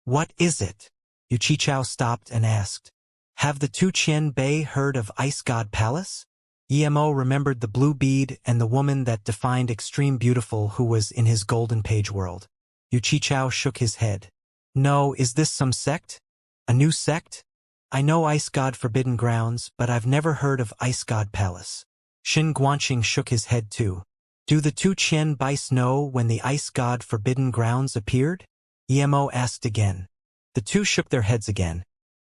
What is it? Yuqichao stopped and asked. Have the two Qianbei heard of Ice God Palace? Emo remembered the blue bead and the woman that defined extreme beautiful who was in his golden page world. Yuqichao shook his head. No, is this some sect? A new sect? I know Ice God Forbidden Grounds, but I've never heard of Ice God Palace. Xin Guanqing shook his head too. Do the two Qianbais know when the Ice God Forbidden Grounds appeared? Emo asked again. The two shook their heads again.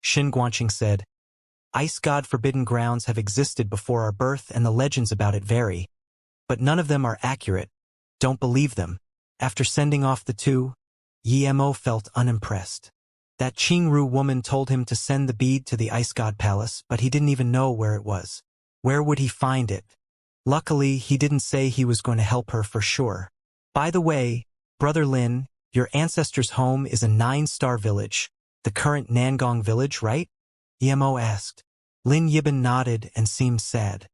Xin Guanqing said, Ice God Forbidden Grounds have existed before our birth and the legends about it vary. But none of them are accurate. Don't believe them. After sending off the two, Emo felt unimpressed. That Qingru woman told him to send the bead to the Ice God Palace, but he didn't even know where it was. Where would he find it? Luckily, he didn't say he was going to help her for sure. By the way, Brother Lin, your ancestor's home is a 9-star village, the current Nangong village, right? Emo asked. Lin Yibin nodded and seemed sad.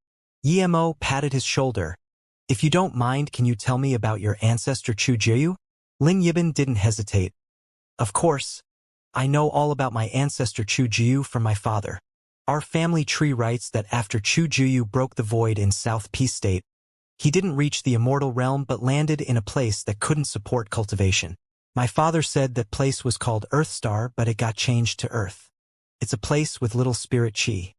Emo patted his shoulder. If you don't mind, can you tell me about your ancestor Chu Jiu? Lin Yibin didn't hesitate. Of course. I know all about my ancestor Chu Jiu from my father. Our family tree writes that after Chu Jiu broke the void in South Peace State, he didn't reach the immortal realm but landed in a place that couldn't support cultivation. My father said that place was called Earthstar, but it got changed to Earth. It's a place with little spirit chi.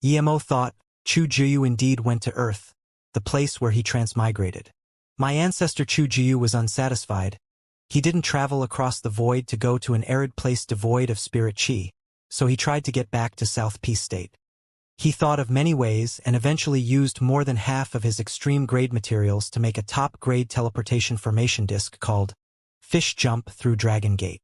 Emo thought, Chu Jiu indeed went to Earth, the place where he transmigrated. My ancestor Chu Jiu was unsatisfied. He didn't travel across the void to go to an arid place devoid of spirit chi, so he tried to get back to South Peace State. He thought of many ways and eventually used more than half of his extreme grade materials to make a top-grade teleportation formation disk called Fish Jump Through Dragon Gate.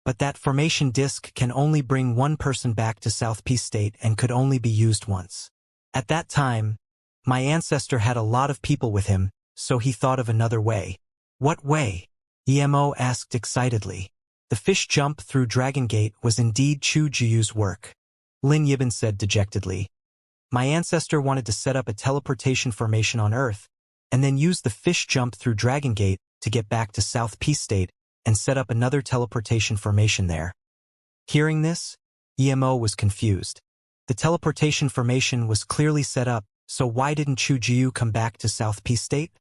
But that formation disk can only bring one person back to South Peace State and could only be used once. At that time, my ancestor had a lot of people with him, so he thought of another way. What way? Emo asked excitedly. The Fish Jump Through Dragon Gate was indeed Chu Jiu's work. Lin Yibin said dejectedly. My ancestor wanted to set up a teleportation formation on Earth, and then use the Fish Jump Through Dragon Gate to get back to South Peace State and set up another teleportation formation there. Hearing this, Emo was confused. The teleportation formation was clearly set up, so why didn't Chu Jiu come back to South Peace State?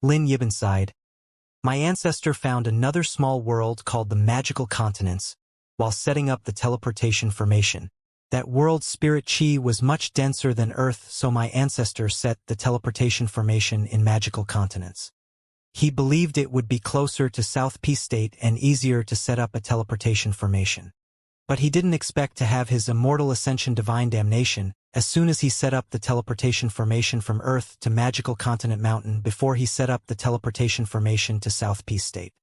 Lin Yibin sighed. My ancestor found another small world called the Magical Continents while setting up the teleportation formation. That world's spirit chi was much denser than Earth, so my ancestor set the teleportation formation in Magical Continents. He believed it would be closer to South Peace State and easier to set up a teleportation formation. But he didn't expect to have his immortal Ascension Divine Damnation as soon as he set up the teleportation formation from Earth to Magical Continent Mountain before he set up the teleportation formation to South Peace State.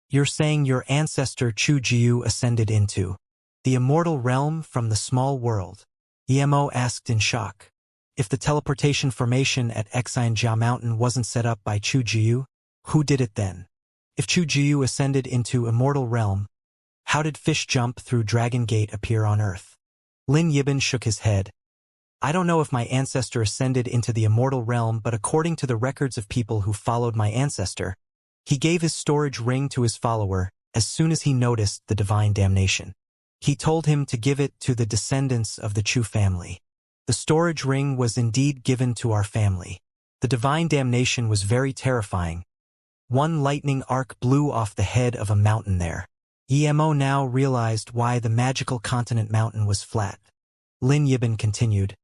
You're saying your ancestor Chu Jiu ascended into the immortal realm from the small world? Emo asked in shock. If the teleportation formation at Xianxia Mountain wasn't set up by Chu Jiu, who did it then? If Chu Jiu ascended into immortal realm, how did Fish Jump Through Dragon Gate appear on Earth? Lin Yibin shook his head. I don't know if my ancestor ascended into the immortal realm, but according to the records of people who followed my ancestor, he gave his storage ring to his follower as soon as he noticed the divine damnation. He told him to give it to the descendants of the Chu family. The storage ring was indeed given to our family. The divine damnation was very terrifying. One lightning arc blew off the head of a mountain there. Emo now realized why the Magical Continent Mountain was flat. Lin Yibin continued.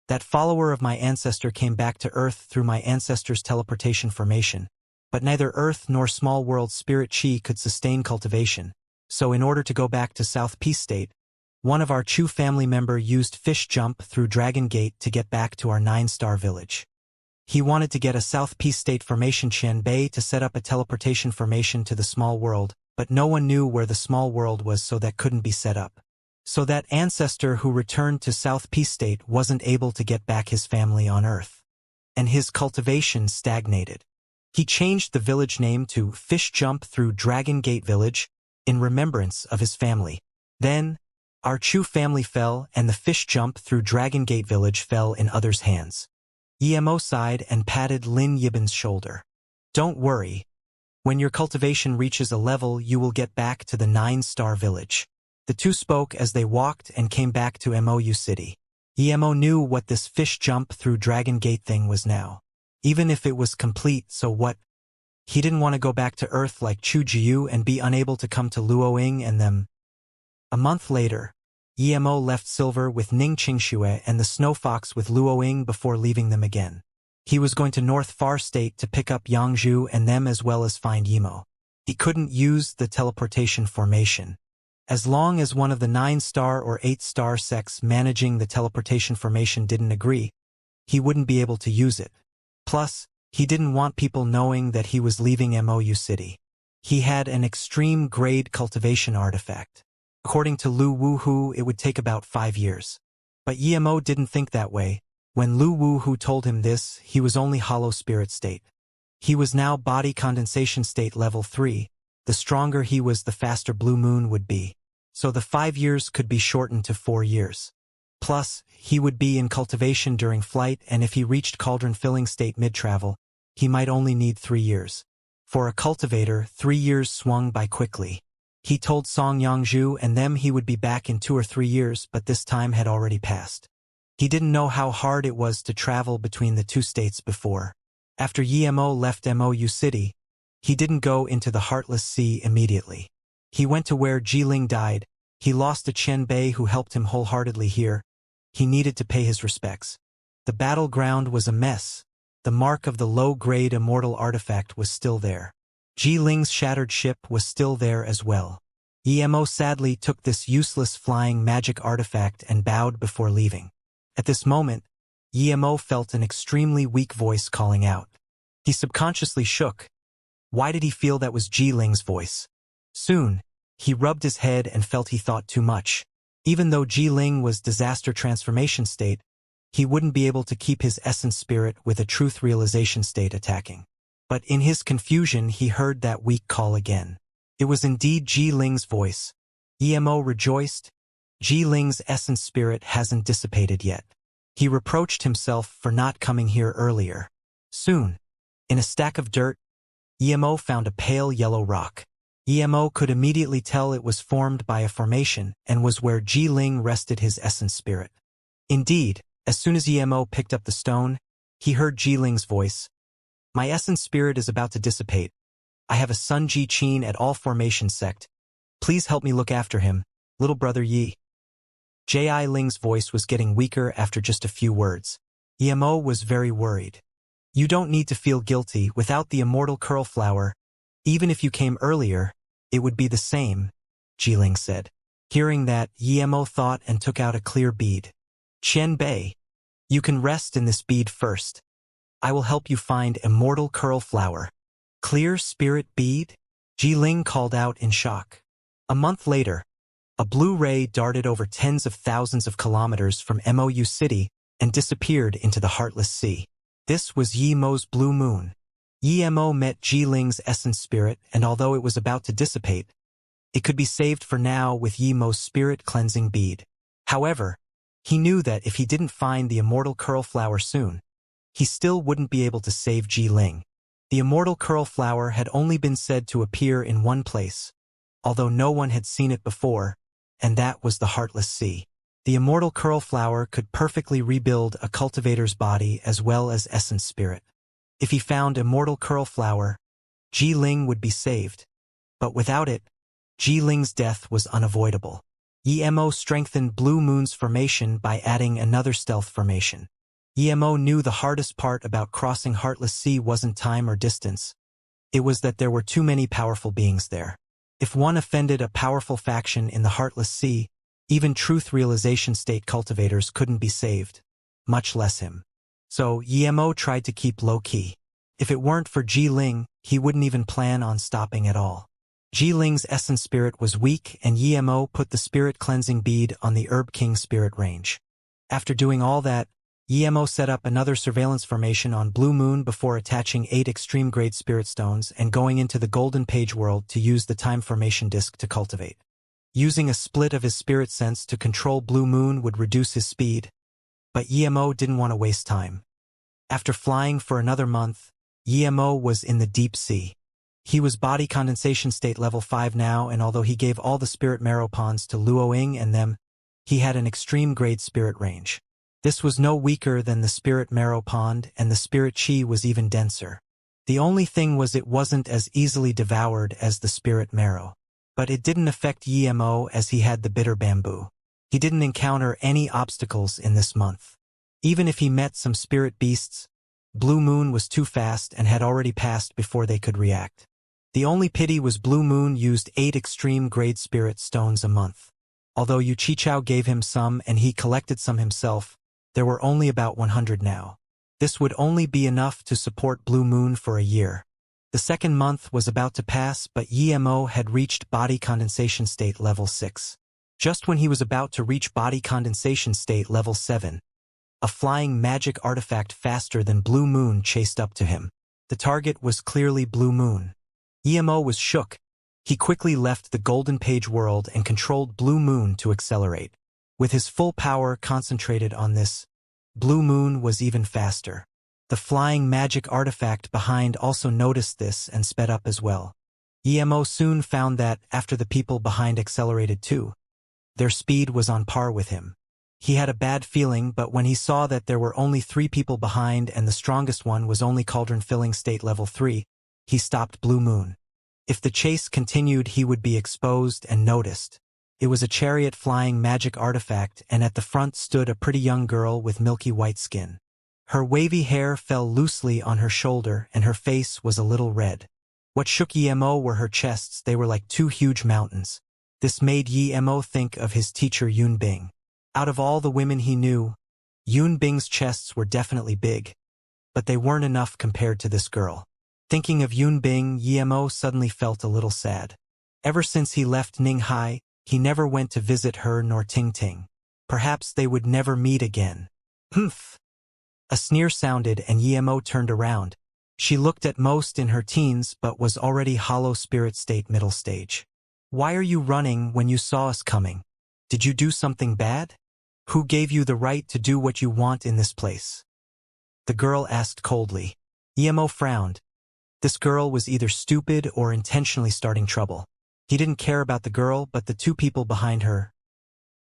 That follower of my ancestor came back to Earth through my ancestor's teleportation formation, but neither Earth nor small world spirit chi could sustain cultivation, so in order to go back to South Peace State, one of our Chu family member used Fish Jump Through Dragon Gate to get back to our 9-star village. He wanted to get a South Peace State formation Qianbei to set up a teleportation formation to the small world, but no one knew where the small world was, so that couldn't be set up. So that ancestor who returned to South Peace State wasn't able to get back his family on Earth. And his cultivation stagnated. He changed the village name to Fish Jump Through Dragon Gate Village in remembrance of his family. Then, our Chu family fell and the Fish Jump Through Dragon Gate Village fell in others' hands. Emo sighed and patted Lin Yibin's shoulder. Don't worry. When your cultivation reaches a level, you will get back to the 9-star village. The two spoke as they walked and came back to Mou City. Emo knew what this fish jump through Dragon Gate thing was now. Even if it was complete, so what? He didn't want to go back to Earth like Chu Jiu and be unable to come to Luoying and them. A month later, Emo left Silver with Ning Qingxue and the Snow Fox with Luoying before leaving them again. He was going to North Far State to pick up Yangzhu and them as well as find Emo. He couldn't use the teleportation formation. As long as one of the 9-star or 8-star sects managing the teleportation formation didn't agree, he wouldn't be able to use it. Plus, he didn't want people knowing that he was leaving Mou City. He had an extreme grade cultivation artifact. According to Lu Wuhu, it would take about 5 years. But Emo didn't think that way. When Lu Wuhu told him this, he was only hollow spirit state. He was now body condensation state level 3. The stronger he was, the faster Blue Moon would be. So the 5 years could be shortened to 4 years. Plus, he would be in cultivation during flight, and if he reached cauldron filling state mid-travel, he might only need 3 years. For a cultivator, 3 years swung by quickly. He told Song Yangzhu and them he would be back in 2 or 3 years, but this time had already passed. He didn't know how hard it was to travel between the two states before. After Emo left Mou City, he didn't go into the Heartless Sea immediately. He went to where Jiling died. He lost a Chen Bei who helped him wholeheartedly here. He needed to pay his respects. The battleground was a mess. The mark of the low-grade immortal artifact was still there. Jiling's shattered ship was still there as well. Emo sadly took this useless flying magic artifact and bowed before leaving. At this moment, Emo felt an extremely weak voice calling out. He subconsciously shook. Why did he feel that was Jiling's voice? Soon, he rubbed his head and felt he thought too much. Even though Jiling was disaster transformation state, he wouldn't be able to keep his essence spirit with a truth realization state attacking. But in his confusion, he heard that weak call again. It was indeed Jiling's voice. Emo rejoiced. Jiling's essence spirit hasn't dissipated yet. He reproached himself for not coming here earlier. Soon, in a stack of dirt, Emo found a pale yellow rock. Emo could immediately tell it was formed by a formation and was where Jiling rested his essence spirit. Indeed, as soon as Emo picked up the stone, he heard Jiling's voice. My essence spirit is about to dissipate. I have a Sun Ji Qin at all formation sect. Please help me look after him, little brother Yi. Ji Ling's voice was getting weaker after just a few words. Emo was very worried. You don't need to feel guilty. Without the immortal curl flower, even if you came earlier, it would be the same, Jiling said. Hearing that, Emo thought and took out a clear bead. Chen Bei, you can rest in this bead first. I will help you find immortal curl flower. Clear spirit bead? Jiling called out in shock. A month later, a blue ray darted over tens of thousands of kilometers from Mou City and disappeared into the Heartless Sea. This was Yemo's blue moon. Emo met Jiling's essence spirit, and although it was about to dissipate, it could be saved for now with Yemo's spirit cleansing bead. However, he knew that if he didn't find the immortal curl flower soon, he still wouldn't be able to save Jiling. The immortal curl flower had only been said to appear in one place, although no one had seen it before, and that was the Heartless Sea. The immortal curl flower could perfectly rebuild a cultivator's body as well as essence spirit. If he found immortal curl flower, Jiling would be saved. But without it, Jiling's death was unavoidable. Emo strengthened Blue Moon's formation by adding another stealth formation. Emo knew the hardest part about crossing Heartless Sea wasn't time or distance. It was that there were too many powerful beings there. If one offended a powerful faction in the Heartless Sea, even truth realization state cultivators couldn't be saved, much less him. So Emo tried to keep low-key. If it weren't for Jiling, he wouldn't even plan on stopping at all. Jiling's essence spirit was weak, and Emo put the spirit cleansing bead on the Herb King spirit range. After doing all that, Emo set up another surveillance formation on Blue Moon before attaching 8 extreme-grade spirit stones and going into the Golden Page world to use the time formation disc to cultivate. Using a split of his spirit sense to control Blue Moon would reduce his speed, but Emo didn't want to waste time. After flying for another month, Emo was in the deep sea. He was body condensation state level 5 now, and although he gave all the spirit marrow pawns to Luoying and them, he had an extreme grade spirit range. This was no weaker than the spirit marrow pond, and the spirit chi was even denser. The only thing was it wasn't as easily devoured as the spirit marrow. But it didn't affect Emo as he had the bitter bamboo. He didn't encounter any obstacles in this month. Even if he met some spirit beasts, Blue Moon was too fast and had already passed before they could react. The only pity was Blue Moon used 8 extreme grade spirit stones a month. Although Yu Chichao gave him some and he collected some himself, there were only about 100 now. This would only be enough to support Blue Moon for a year. The second month was about to pass, but Emo had reached body condensation state level 6. Just when he was about to reach body condensation state level 7, a flying magic artifact faster than Blue Moon chased up to him. The target was clearly Blue Moon. Emo was shook. He quickly left the Golden Page world and controlled Blue Moon to accelerate. With his full power concentrated on this, Blue Moon was even faster. The flying magic artifact behind also noticed this and sped up as well. Emo soon found that, after the people behind accelerated too, their speed was on par with him. He had a bad feeling, but when he saw that there were only 3 people behind and the strongest one was only cauldron filling state level 3, he stopped Blue Moon. If the chase continued, he would be exposed and noticed. It was a chariot flying magic artifact, and at the front stood a pretty young girl with milky white skin. Her wavy hair fell loosely on her shoulder, and her face was a little red. What shook Emo were her chests. They were like 2 huge mountains. This made Emo think of his teacher Yun Bing. Out of all the women he knew, Yun Bing's chests were definitely big, but they weren't enough compared to this girl. Thinking of Yun Bing, Emo suddenly felt a little sad. Ever since he left Ninghai, he never went to visit her nor Ting Ting. Perhaps they would never meet again. Humph! A sneer sounded and Emo turned around. She looked at most in her teens but was already hollow spirit state middle stage. Why are you running when you saw us coming? Did you do something bad? Who gave you the right to do what you want in this place? The girl asked coldly. Emo frowned. This girl was either stupid or intentionally starting trouble. He didn't care about the girl but the 2 people behind her.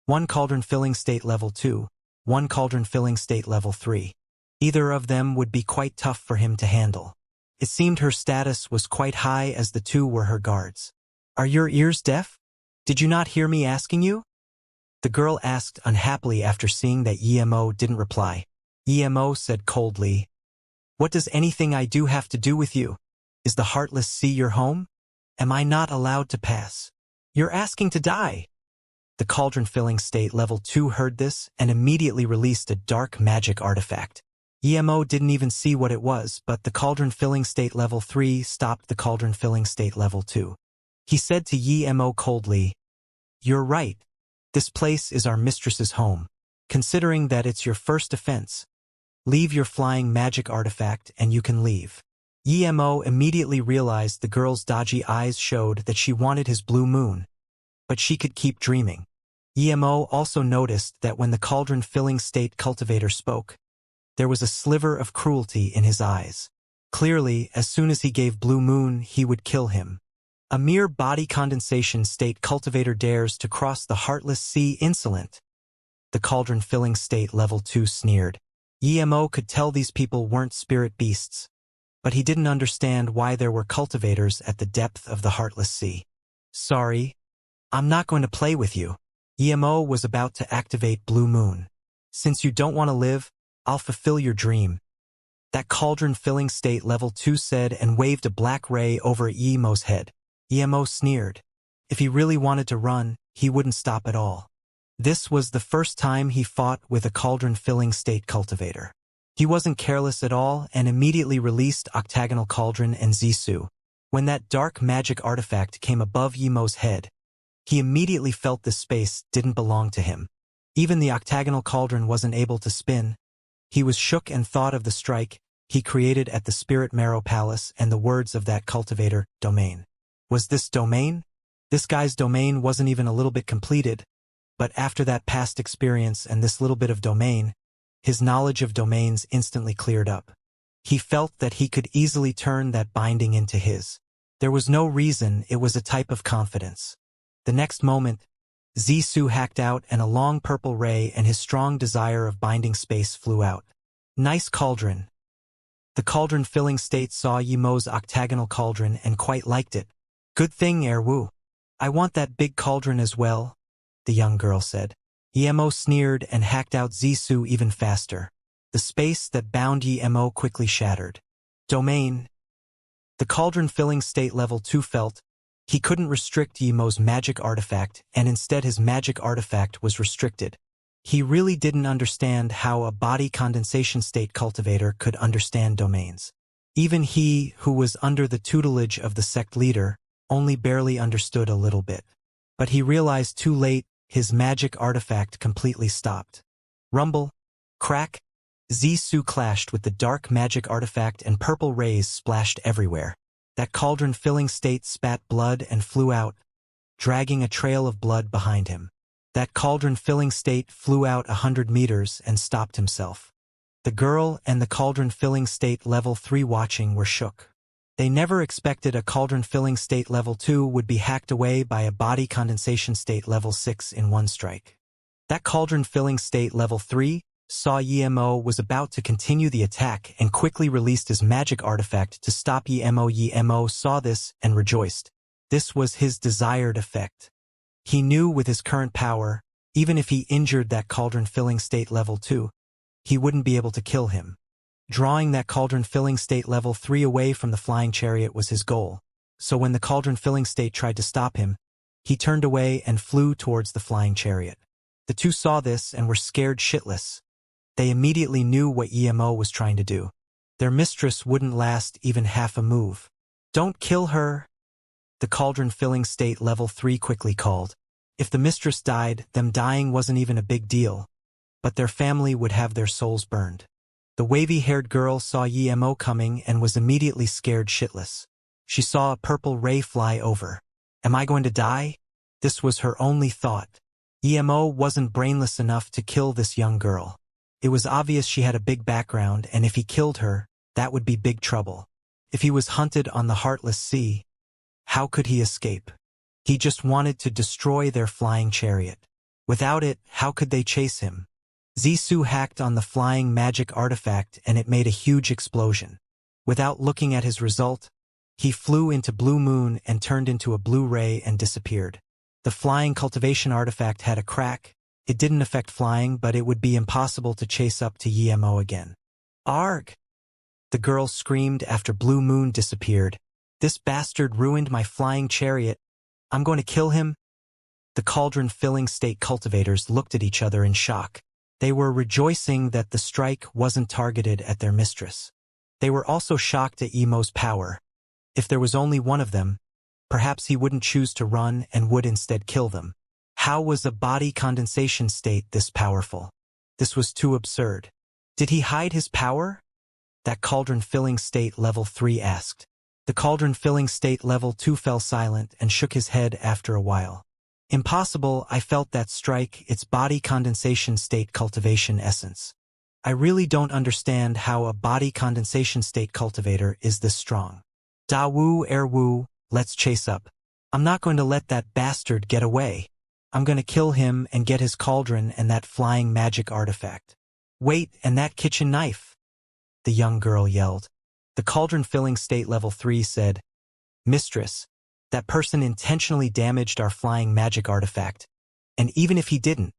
One cauldron filling state level 2, one cauldron filling state level 3. Either of them would be quite tough for him to handle. It seemed her status was quite high as the 2 were her guards. Are your ears deaf? Did you not hear me asking you? The girl asked unhappily after seeing that Emo didn't reply. Emo said coldly, "What does anything I do have to do with you? Is the Heartless Sea your home? Am I not allowed to pass? You're asking to die." The cauldron filling state level 2 heard this and immediately released a dark magic artifact. Emo didn't even see what it was, but the cauldron filling state level 3 stopped the cauldron filling state level 2. He said to Emo coldly, "You're right. This place is our mistress's home. Considering that it's your first offense, leave your flying magic artifact and you can leave." Emo immediately realized the girl's dodgy eyes showed that she wanted his Blue Moon, but she could keep dreaming. Emo also noticed that when the cauldron filling state cultivator spoke, there was a sliver of cruelty in his eyes. Clearly, as soon as he gave Blue Moon, he would kill him. A mere body condensation state cultivator dares to cross the Heartless Sea, insolent. The cauldron filling state level 2 sneered. Emo could tell these people weren't spirit beasts, but he didn't understand why there were cultivators at the depth of the Heartless Sea. "Sorry, I'm not going to play with you." Emo was about to activate Blue Moon. "Since you don't want to live, I'll fulfill your dream." That cauldron filling state level 2 said and waved a black ray over Emo's head. Emo sneered. If he really wanted to run, he wouldn't stop at all. This was the first time he fought with a cauldron filling state cultivator. He wasn't careless at all and immediately released Octagonal Cauldron and Zisu. When that dark magic artifact came above Emo's head, he immediately felt this space didn't belong to him. Even the Octagonal Cauldron wasn't able to spin. He was shook and thought of the strike he created at the Spirit Marrow Palace and the words of that cultivator, domain. Was this domain? This guy's domain wasn't even a little bit completed, but after that past experience and this little bit of domain, his knowledge of domains instantly cleared up. He felt that he could easily turn that binding into his. There was no reason, it was a type of confidence. The next moment, Zissou hacked out and a long purple ray and his strong desire of binding space flew out. Nice cauldron. The cauldron-filling state saw Yimo's octagonal cauldron and quite liked it. Good thing, Wu. I want that big cauldron as well, the young girl said. Yimo sneered and hacked out Zissou even faster. The space that bound Yimo quickly shattered. Domain. The cauldron-filling state level 2 felt he couldn't restrict Yimo's magic artifact, and instead his magic artifact was restricted. He really didn't understand how a body condensation state cultivator could understand domains. Even he, who was under the tutelage of the sect leader, only barely understood a little bit. But he realized too late, his magic artifact completely stopped. Rumble. Crack. Zissou clashed with the dark magic artifact and purple rays splashed everywhere. That cauldron-filling state spat blood and flew out, dragging a trail of blood behind him. That cauldron-filling state flew out 100 meters and stopped himself. The girl and the cauldron-filling state level 3 watching were shook. They never expected a cauldron-filling state level 2 would be hacked away by a body condensation state level 6 in one strike. That cauldron-filling state level 3 saw Yimo was about to continue the attack and quickly released his magic artifact to stop Yimo. Yimo saw this and rejoiced. This was his desired effect. He knew with his current power, even if he injured that cauldron-filling state level 2, he wouldn't be able to kill him. Drawing that cauldron-filling state level 3 away from the flying chariot was his goal, so when the cauldron-filling state tried to stop him, he turned away and flew towards the flying chariot. The two saw this and were scared shitless. They immediately knew what Yimo was trying to do. Their mistress wouldn't last even half a move. Don't kill her, the cauldron-filling state level 3 quickly called. If the mistress died, them dying wasn't even a big deal, but their family would have their souls burned. The wavy-haired girl saw Yimo coming and was immediately scared shitless. She saw a purple ray fly over. Am I going to die? This was her only thought. Yimo wasn't brainless enough to kill this young girl. It was obvious she had a big background, and if he killed her, that would be big trouble. If he was hunted on the Heartless Sea, how could he escape? He just wanted to destroy their flying chariot. Without it, how could they chase him? Zissou hacked on the flying magic artifact and it made a huge explosion. Without looking at his result, he flew into Blue Moon and turned into a blue ray and disappeared. The flying cultivation artifact had a crack. It didn't affect flying, but it would be impossible to chase up to Yimo again. Arg! The girl screamed after Blue Moon disappeared. This bastard ruined my flying chariot. I'm going to kill him. The cauldron-filling state cultivators looked at each other in shock. They were rejoicing that the strike wasn't targeted at their mistress. They were also shocked at Yimo's power. If there was only one of them, perhaps he wouldn't choose to run and would instead kill them. How was a body condensation state this powerful? This was too absurd. Did he hide his power? That cauldron-filling state level 3 asked. The cauldron-filling state level 2 fell silent and shook his head after a while. Impossible, I felt that strike, its body condensation state cultivation essence. I really don't understand how a body condensation state cultivator is this strong. Da Wu, Wu, let's chase up. I'm not going to let that bastard get away. I'm going to kill him and get his cauldron and that flying magic artifact. Wait, and that kitchen knife? The young girl yelled. The cauldron-filling state level 3 said, Mistress, that person intentionally damaged our flying magic artifact. And even if he didn't,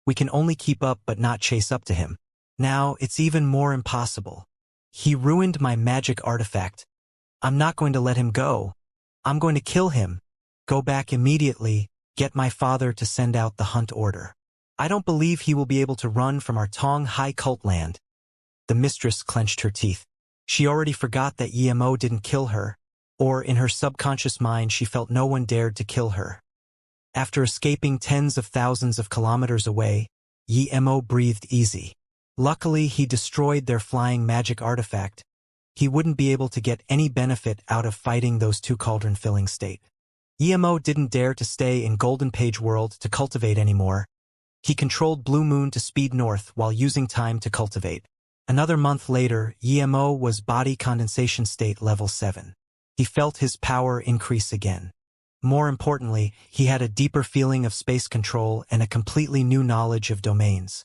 we can only keep up but not chase up to him. Now, it's even more impossible. He ruined my magic artifact. I'm not going to let him go. I'm going to kill him. Go back immediately. Get my father to send out the hunt order. I don't believe he will be able to run from our Tong High cult land. The mistress clenched her teeth. She already forgot that Yimo didn't kill her, or in her subconscious mind she felt no one dared to kill her. After escaping tens of thousands of kilometers away, Yimo breathed easy. Luckily he destroyed their flying magic artifact. He wouldn't be able to get any benefit out of fighting those two cauldron-filling state. Yimo didn't dare to stay in Golden Page World to cultivate anymore. He controlled Blue Moon to speed north while using time to cultivate. Another month later, Yimo was body condensation state level 7. He felt his power increase again. More importantly, he had a deeper feeling of space control and a completely new knowledge of domains.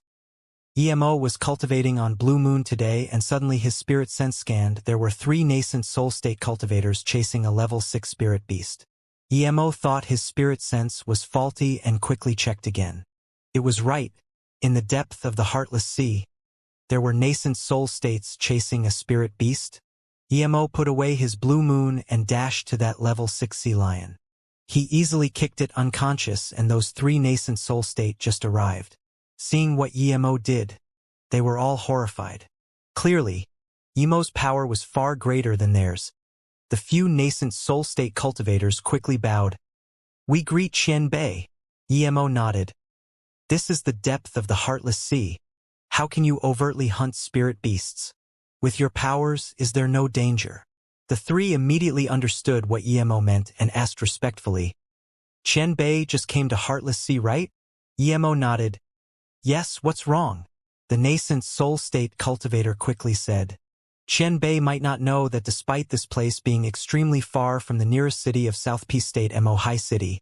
EMO was cultivating on Blue Moon today, and suddenly his spirit sense scanned. There were 3 nascent soul state cultivators chasing a level 6 spirit beast. EMO thought his spirit sense was faulty and quickly checked again. It was right. In the depth of the Heartless Sea, there were nascent soul states chasing a spirit beast. EMO put away his Blue Moon and dashed to that level 6 sea lion. He easily kicked it unconscious, and those 3 nascent soul state just arrived. Seeing what EMO did, they were all horrified. Clearly, EMO's power was far greater than theirs. The few nascent soul state cultivators quickly bowed. "We greet Xianbei." EMO nodded. "This is the depth of the Heartless Sea. How can you overtly hunt spirit beasts? With your powers, is there no danger?" The 3 immediately understood what EMO meant and asked respectfully, "Xianbei just came to Heartless Sea, right?" EMO nodded. "Yes, what's wrong?" The nascent soul state cultivator quickly said. Xianbei might not know that despite this place being extremely far from the nearest city of South P State Mo High City,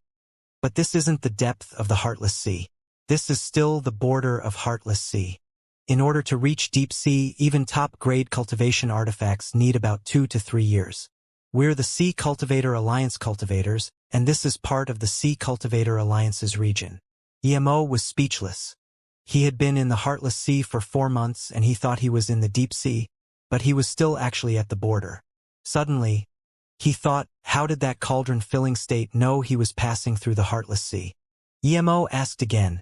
but this isn't the depth of the Heartless Sea. This is still the border of Heartless Sea. In order to reach deep sea, even top-grade cultivation artifacts need about 2 to 3 years. We're the Sea Cultivator Alliance cultivators, and this is part of the Sea Cultivator Alliance's region. EMO was speechless. He had been in the Heartless Sea for 4 months, and he thought he was in the deep sea, but he was still actually at the border. Suddenly, he thought, how did that cauldron-filling state know he was passing through the Heartless Sea? EMO asked again,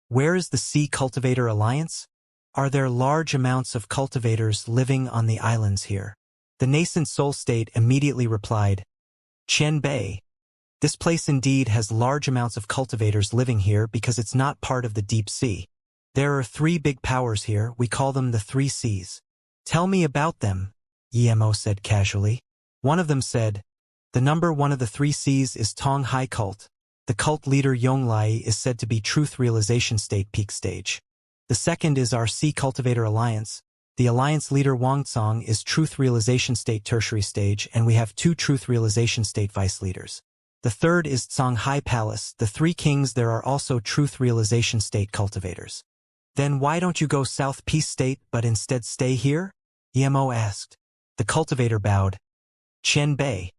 "Where is the Sea Cultivator Alliance? Are there large amounts of cultivators living on the islands here?" The nascent soul state immediately replied, "Qianbei, this place indeed has large amounts of cultivators living here because it's not part of the deep sea. There are 3 big powers here, we call them the 3 seas. "Tell me about them," EMO said casually. One of them said, "The number 1 of the 3 seas is Tong Hai Cult. The cult leader Yonglai is said to be Truth Realization State peak stage. The second is our Sea Cultivator Alliance. The alliance leader Wangcong is Truth Realization State tertiary stage, and we have 2 Truth Realization State vice leaders. The third is Songhai Palace, the 3 kings. There are also Truth Realization State cultivators." "Then why don't you go South Peace State but instead stay here?" EMO asked. The cultivator bowed. "Qianbei,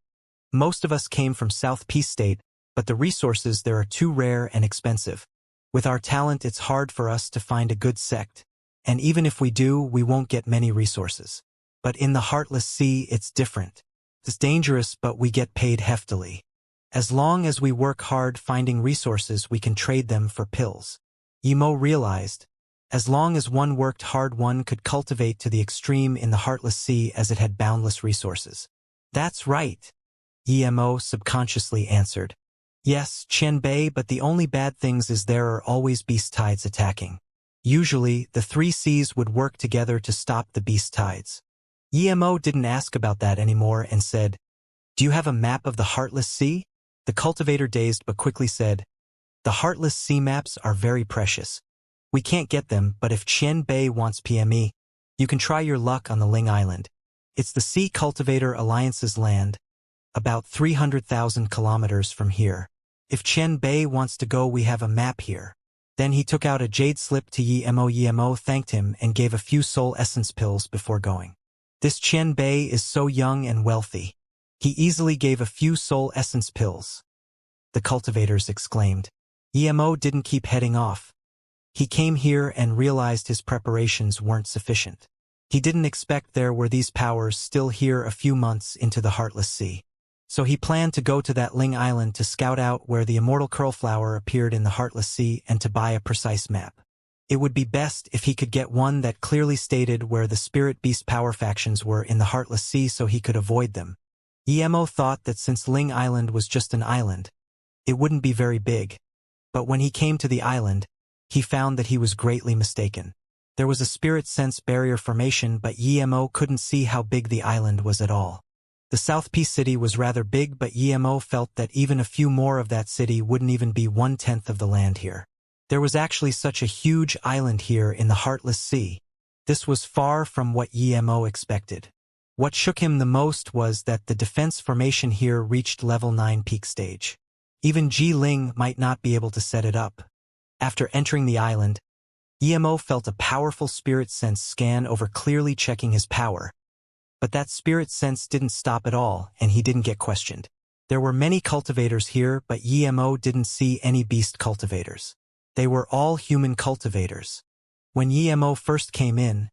most of us came from South Peace State, but the resources there are too rare and expensive. With our talent, it's hard for us to find a good sect, and even if we do, we won't get many resources. But in the Heartless Sea, it's different. It's dangerous, but we get paid heftily. As long as we work hard finding resources, we can trade them for pills." EMO realized, as long as one worked hard, one could cultivate to the extreme in the Heartless Sea as it had boundless resources. "That's right," EMO subconsciously answered. "Yes, Qianbei, but the only bad things is there are always beast tides attacking. Usually, the 3 seas would work together to stop the beast tides." EMO didn't ask about that anymore and said, "Do you have a map of the Heartless Sea?" The cultivator dazed but quickly said, "The Heartless Sea maps are very precious. We can't get them, but if Qianbei wants PME, you can try your luck on the Ling Island. It's the Sea Cultivator Alliance's land, about 300,000 kilometers from here. If Qianbei wants to go, we have a map here." Then he took out a jade slip to EMO. EMO thanked him and gave a few soul essence pills before going. This Qianbei is so young and wealthy. He easily gave a few soul essence pills, the cultivators exclaimed. EMO didn't keep heading off. He came here and realized his preparations weren't sufficient. He didn't expect there were these powers still here a few months into the Heartless Sea. So he planned to go to that Ling Island to scout out where the Immortal Curlflower appeared in the Heartless Sea and to buy a precise map. It would be best if he could get one that clearly stated where the Spirit Beast power factions were in the Heartless Sea so he could avoid them. EMO thought that since Ling Island was just an island, it wouldn't be very big. But when he came to the island, he found that he was greatly mistaken. There was a spirit sense barrier formation, but EMO couldn't see how big the island was at all. The South Peace City was rather big, but EMO felt that even a few more of that city wouldn't even be 1/10 of the land here. There was actually such a huge island here in the Heartless Sea. This was far from what EMO expected. What shook him the most was that the defense formation here reached level 9 peak stage. Even Ji Ling might not be able to set it up. After entering the island, EMO felt a powerful spirit sense scan over, clearly checking his power. But that spirit sense didn't stop at all, and he didn't get questioned. There were many cultivators here, but EMO didn't see any beast cultivators. They were all human cultivators. When EMO first came in,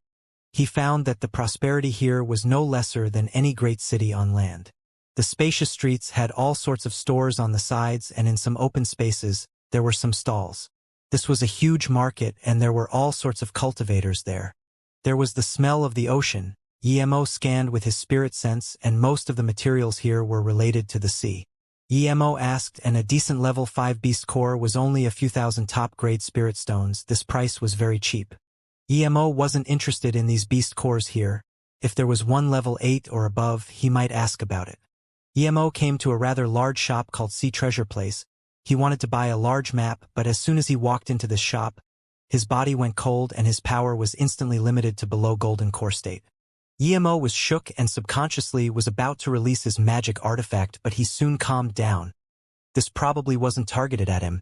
he found that the prosperity here was no lesser than any great city on land. The spacious streets had all sorts of stores on the sides, and in some open spaces, there were some stalls. This was a huge market, and there were all sorts of cultivators there. There was the smell of the ocean. EMO scanned with his spirit sense, and most of the materials here were related to the sea. EMO asked, and a decent level 5 beast core was only a few thousand top-grade spirit stones. This price was very cheap. EMO wasn't interested in these beast cores here. If there was one level 8 or above, he might ask about it. EMO came to a rather large shop called Sea Treasure Place. He wanted to buy a large map, but as soon as he walked into this shop, his body went cold and his power was instantly limited to below golden core state. EMO was shook and subconsciously was about to release his magic artifact, but he soon calmed down. This probably wasn't targeted at him.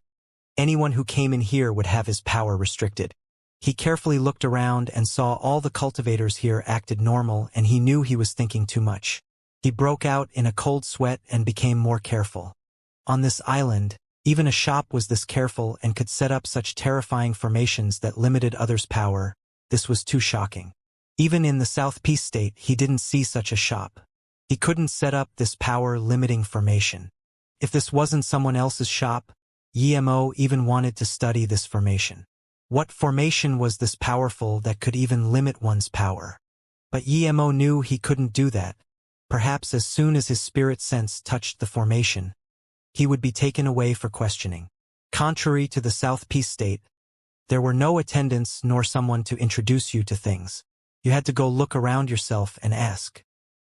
Anyone who came in here would have his power restricted. He carefully looked around and saw all the cultivators here acted normal, and he knew he was thinking too much. He broke out in a cold sweat and became more careful. On this island, even a shop was this careful and could set up such terrifying formations that limited others' power. This was too shocking. Even in the South Peace State, he didn't see such a shop. He couldn't set up this power-limiting formation. If this wasn't someone else's shop, EMO even wanted to study this formation. What formation was this powerful that could even limit one's power? But EMO knew he couldn't do that. Perhaps as soon as his spirit sense touched the formation, he would be taken away for questioning. Contrary to the South Peace State, there were no attendants nor someone to introduce you to things. You had to go look around yourself and ask.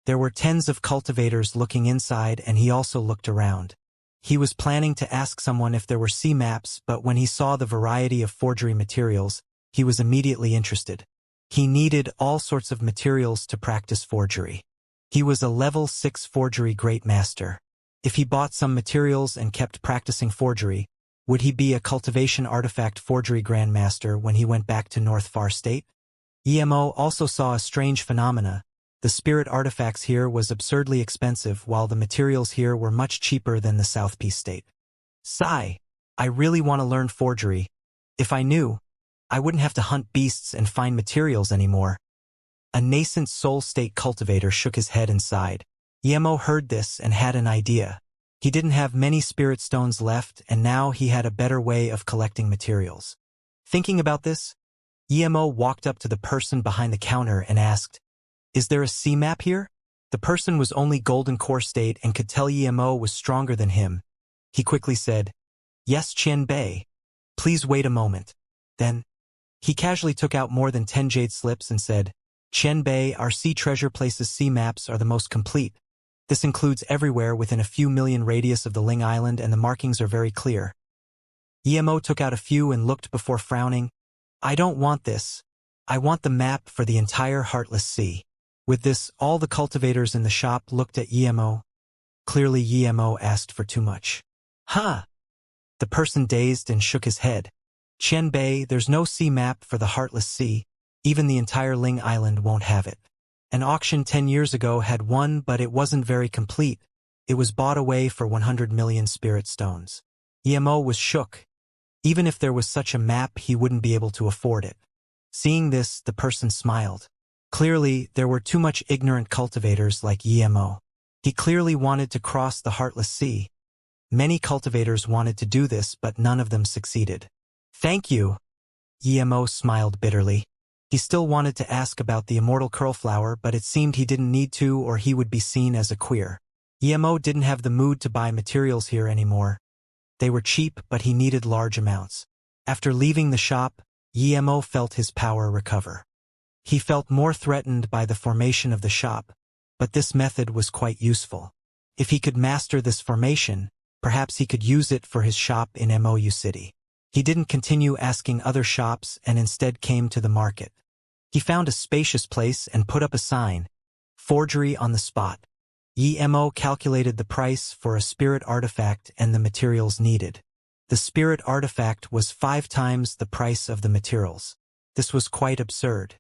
There were tens of cultivators looking inside, and he also looked around. He was planning to ask someone if there were sea maps, but when he saw the variety of forgery materials, he was immediately interested. He needed all sorts of materials to practice forgery. He was a level 6 forgery great master. If he bought some materials and kept practicing forgery, would he be a cultivation artifact forgery grandmaster when he went back to North Far State? EMO also saw a strange phenomena. The spirit artifacts here was absurdly expensive, while the materials here were much cheaper than the South Peace State. Sigh. I really want to learn forgery. If I knew, I wouldn't have to hunt beasts and find materials anymore. A nascent soul state cultivator shook his head and sighed. EMO heard this and had an idea. He didn't have many spirit stones left, and now he had a better way of collecting materials. Thinking about this, EMO walked up to the person behind the counter and asked, "Is there a sea map here?" The person was only golden core state and could tell EMO was stronger than him. He quickly said, "Yes, Qian Bei. Please wait a moment." Then, he casually took out more than 10 jade slips and said, "Qian Bei, our Sea Treasure Place's sea maps are the most complete. This includes everywhere within a few million radius of the Ling Island, and the markings are very clear." EMO took out a few and looked before frowning. "I don't want this. I want the map for the entire Heartless Sea." With this, all the cultivators in the shop looked at EMO. Clearly EMO asked for too much. "Huh?" The person dazed and shook his head. "Qian Bei, there's no sea map for the Heartless Sea. Even the entire Ling Island won't have it. An auction 10 years ago had one, but it wasn't very complete. It was bought away for 100 million spirit stones." EMO was shook. Even if there was such a map, he wouldn't be able to afford it. Seeing this, the person smiled. Clearly, there were too much ignorant cultivators like EMO. He clearly wanted to cross the Heartless Sea. Many cultivators wanted to do this, but none of them succeeded. "Thank you." EMO smiled bitterly. He still wanted to ask about the Immortal Curlflower, but it seemed he didn't need to, or he would be seen as a queer. EMO didn't have the mood to buy materials here anymore. They were cheap, but he needed large amounts. After leaving the shop, EMO felt his power recover. He felt more threatened by the formation of the shop, but this method was quite useful. If he could master this formation, perhaps he could use it for his shop in MOU City. He didn't continue asking other shops and instead came to the market. He found a spacious place and put up a sign, Forgery on the spot. Emo calculated the price for a spirit artifact and the materials needed. The spirit artifact was 5 times the price of the materials. This was quite absurd.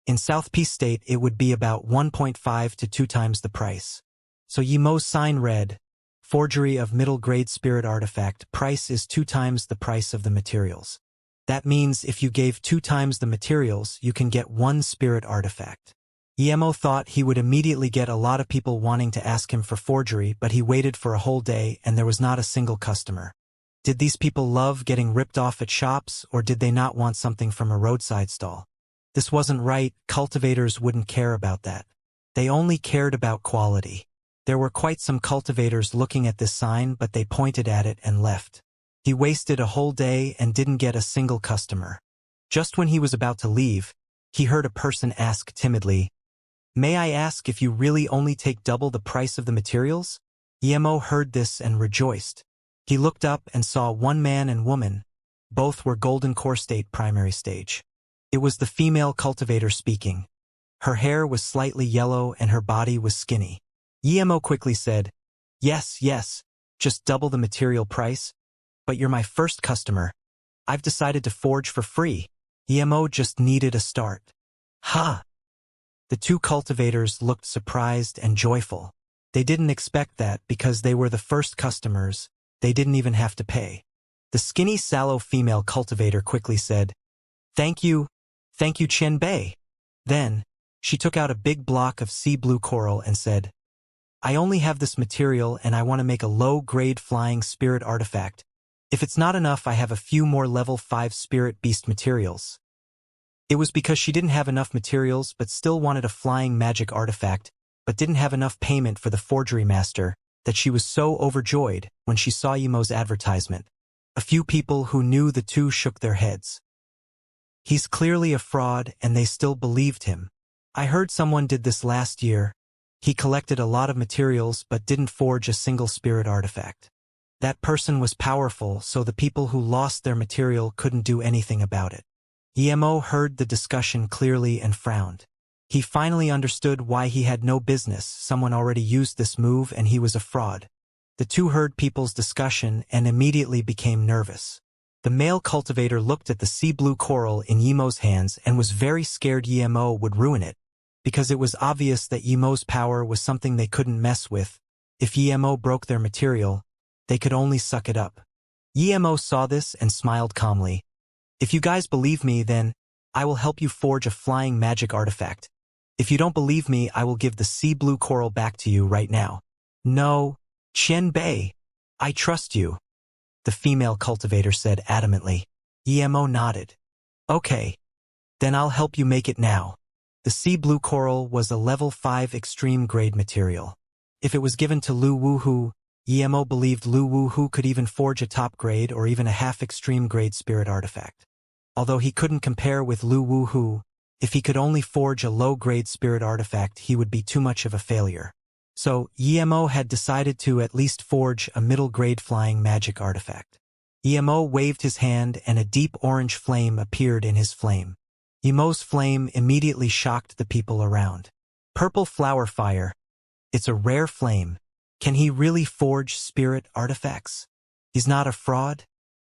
In South P State, it would be about 1.5 to 2 times the price. So Emo's sign read, forgery of middle-grade spirit artifact, price is 2 times the price of the materials. That means if you gave 2 times the materials, you can get 1 spirit artifact. Emo thought he would immediately get a lot of people wanting to ask him for forgery, but he waited for a whole day and there was not a single customer. Did these people love getting ripped off at shops, or did they not want something from a roadside stall? This wasn't right. Cultivators wouldn't care about that. They only cared about quality. There were quite some cultivators looking at this sign, but they pointed at it and left. He wasted a whole day and didn't get a single customer. Just when he was about to leave, he heard a person ask timidly, "May I ask if you really only take double the price of the materials?" Emo heard this and rejoiced. He looked up and saw one man and woman. Both were Golden Core State primary stage. It was the female cultivator speaking. Her hair was slightly yellow and her body was skinny. Emo quickly said, Yes, just double the material price. But you're my first customer. I've decided to forge for free. Emo just needed a start. Ha! The 2 cultivators looked surprised and joyful. They didn't expect that because they were the first customers. They didn't even have to pay. The skinny, sallow female cultivator quickly said, Thank you, Chen Bei. Then, she took out a big block of sea blue coral and said, I only have this material and I want to make a low-grade flying spirit artifact. If it's not enough, I have a few more level 5 spirit beast materials. It was because she didn't have enough materials but still wanted a flying magic artifact, but didn't have enough payment for the forgery master, that she was so overjoyed when she saw Emo's advertisement. A few people who knew the 2 shook their heads. He's clearly a fraud, and they still believed him. I heard someone did this last year. He collected a lot of materials but didn't forge a single spirit artifact. That person was powerful, so the people who lost their material couldn't do anything about it. Emo heard the discussion clearly and frowned. He finally understood why he had no business. Someone already used this move and he was a fraud. The 2 heard people's discussion and immediately became nervous. The male cultivator looked at the sea blue coral in Emo's hands and was very scared Emo would ruin it, because it was obvious that Emo's power was something they couldn't mess with. If Emo broke their material, they could only suck it up. Emo saw this and smiled calmly. If you guys believe me, then I will help you forge a flying magic artifact. If you don't believe me, I will give the sea blue coral back to you right now. No, Chen Bei, I trust you, the female cultivator said adamantly. Emo nodded. Okay, then I'll help you make it now. The sea blue coral was a level 5 extreme grade material. If it was given to Lu Wuhu, Emo believed Lu Wuhu could even forge a top grade or even a half extreme grade spirit artifact. Although he couldn't compare with Lu Wuhu, if he could only forge a low-grade spirit artifact, he would be too much of a failure. So, Emo had decided to at least forge a middle-grade flying magic artifact. Emo waved his hand and a deep orange flame appeared in his flame. Emo's flame immediately shocked the people around. Purple flower fire. It's a rare flame. Can he really forge spirit artifacts? He's not a fraud?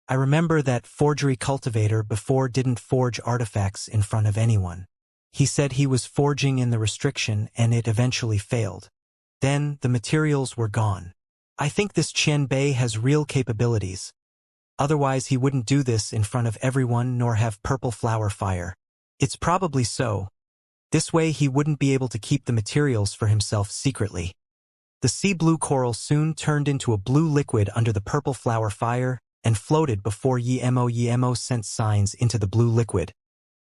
I remember that forgery cultivator before didn't forge artifacts in front of anyone. He said he was forging in the restriction and it eventually failed. Then the materials were gone. I think this Chen Bei has real capabilities. Otherwise he wouldn't do this in front of everyone nor have purple flower fire. It's probably so. This way he wouldn't be able to keep the materials for himself secretly. The sea blue coral soon turned into a blue liquid under the purple flower fire and floated before Emo sent signs into the blue liquid.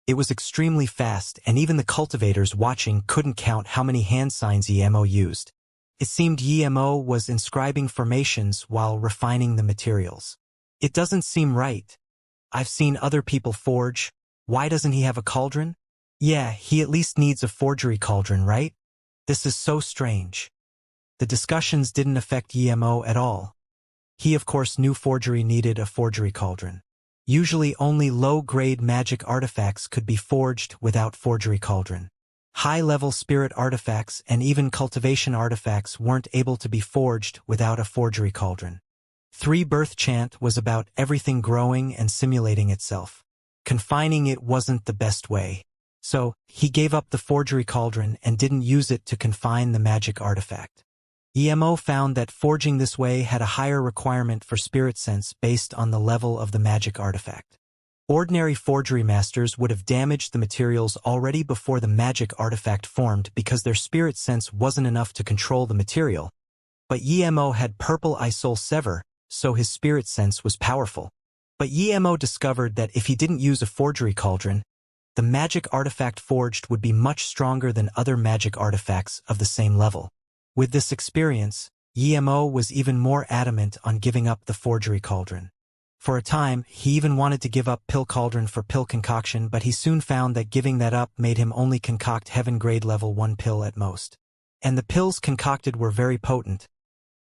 It was extremely fast, and even the cultivators watching couldn't count how many hand signs Emo used. It seemed Emo was inscribing formations while refining the materials. It doesn't seem right. I've seen other people forge. Why doesn't he have a cauldron? Yeah, he at least needs a forgery cauldron, right? This is so strange. The discussions didn't affect Emo at all. He of course knew forgery needed a forgery cauldron. Usually only low-grade magic artifacts could be forged without forgery cauldron. High-level spirit artifacts and even cultivation artifacts weren't able to be forged without a forgery cauldron. Three-birth chant was about everything growing and simulating itself. Confining it wasn't the best way. So, he gave up the forgery cauldron and didn't use it to confine the magic artifact. EMO found that forging this way had a higher requirement for spirit sense based on the level of the magic artifact. Ordinary forgery masters would have damaged the materials already before the magic artifact formed because their spirit sense wasn't enough to control the material. But EMO had purple Isol Sever, so his spirit sense was powerful. But EMO discovered that if he didn't use a forgery cauldron, the magic artifact forged would be much stronger than other magic artifacts of the same level. With this experience, EMO was even more adamant on giving up the forgery cauldron. For a time, he even wanted to give up pill cauldron for pill concoction, but he soon found that giving that up made him only concoct heaven grade level 1 pill at most. And the pills concocted were very potent.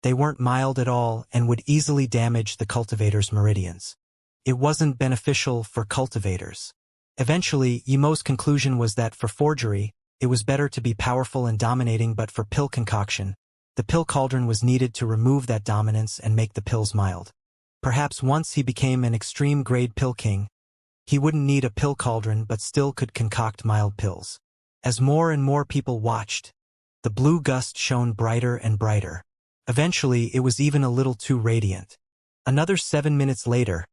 They weren't mild at all and would easily damage the cultivator's meridians. It wasn't beneficial for cultivators. Eventually, EMO's conclusion was that for forgery, it was better to be powerful and dominating, but for pill concoction, the pill cauldron was needed to remove that dominance and make the pills mild. Perhaps once he became an extreme grade pill king, he wouldn't need a pill cauldron but still could concoct mild pills. As more and more people watched, the blue gust shone brighter and brighter. Eventually, it was even a little too radiant. Another 7 minutes later,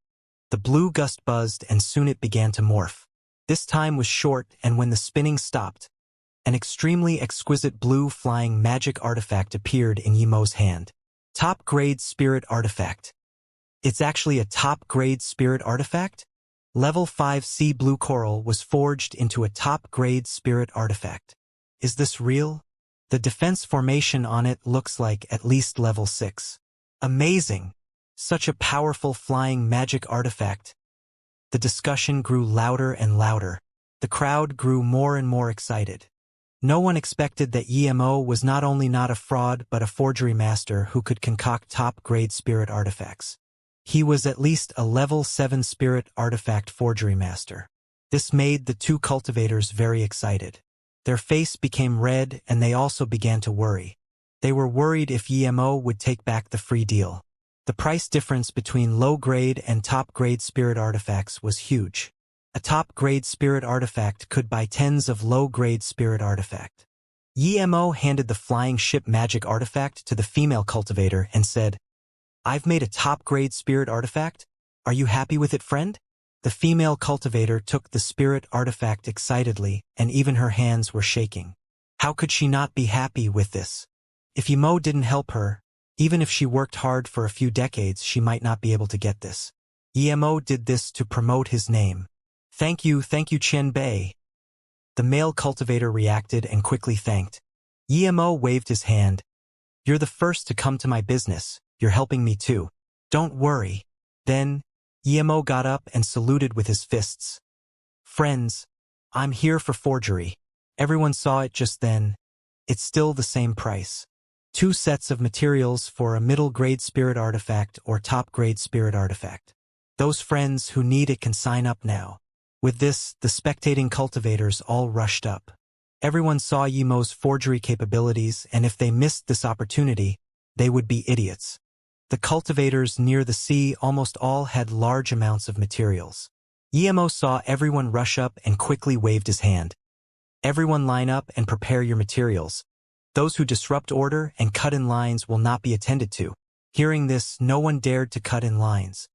the blue gust buzzed and soon it began to morph. This time was short, and when the spinning stopped, an extremely exquisite blue flying magic artifact appeared in EMO's hand. Top-grade spirit artifact. It's actually a top-grade spirit artifact? Level 5C blue coral was forged into a top-grade spirit artifact. Is this real? The defense formation on it looks like at least level 6. Amazing! Such a powerful flying magic artifact. The discussion grew louder and louder. The crowd grew more and more excited. No one expected that EMO was not only not a fraud but a forgery master who could concoct top-grade spirit artifacts. He was at least a level 7 spirit artifact forgery master. This made the two cultivators very excited. Their face became red and they also began to worry. They were worried if EMO would take back the free deal. The price difference between low-grade and top-grade spirit artifacts was huge. A top-grade spirit artifact could buy tens of low-grade spirit artifact. EMO handed the flying ship magic artifact to the female cultivator and said, "I've made a top-grade spirit artifact. Are you happy with it, friend?" The female cultivator took the spirit artifact excitedly, and even her hands were shaking. How could she not be happy with this? If EMO didn't help her, even if she worked hard for a few decades, she might not be able to get this. EMO did this to promote his name. Thank you, Qian Bei." The male cultivator reacted and quickly thanked. EMO waved his hand. "You're the first to come to my business. You're helping me too. Don't worry." Then, EMO got up and saluted with his fists. "Friends, I'm here for forgery." Everyone saw it just then. It's still the same price. 2 sets of materials for a middle-grade spirit artifact or top-grade spirit artifact. Those friends who need it can sign up now. With this, the spectating cultivators all rushed up. Everyone saw EMO's forgery capabilities, and if they missed this opportunity, they would be idiots. The cultivators near the sea almost all had large amounts of materials. EMO saw everyone rush up and quickly waved his hand. "Everyone line up and prepare your materials. Those who disrupt order and cut in lines will not be attended to." Hearing this, no one dared to cut in lines.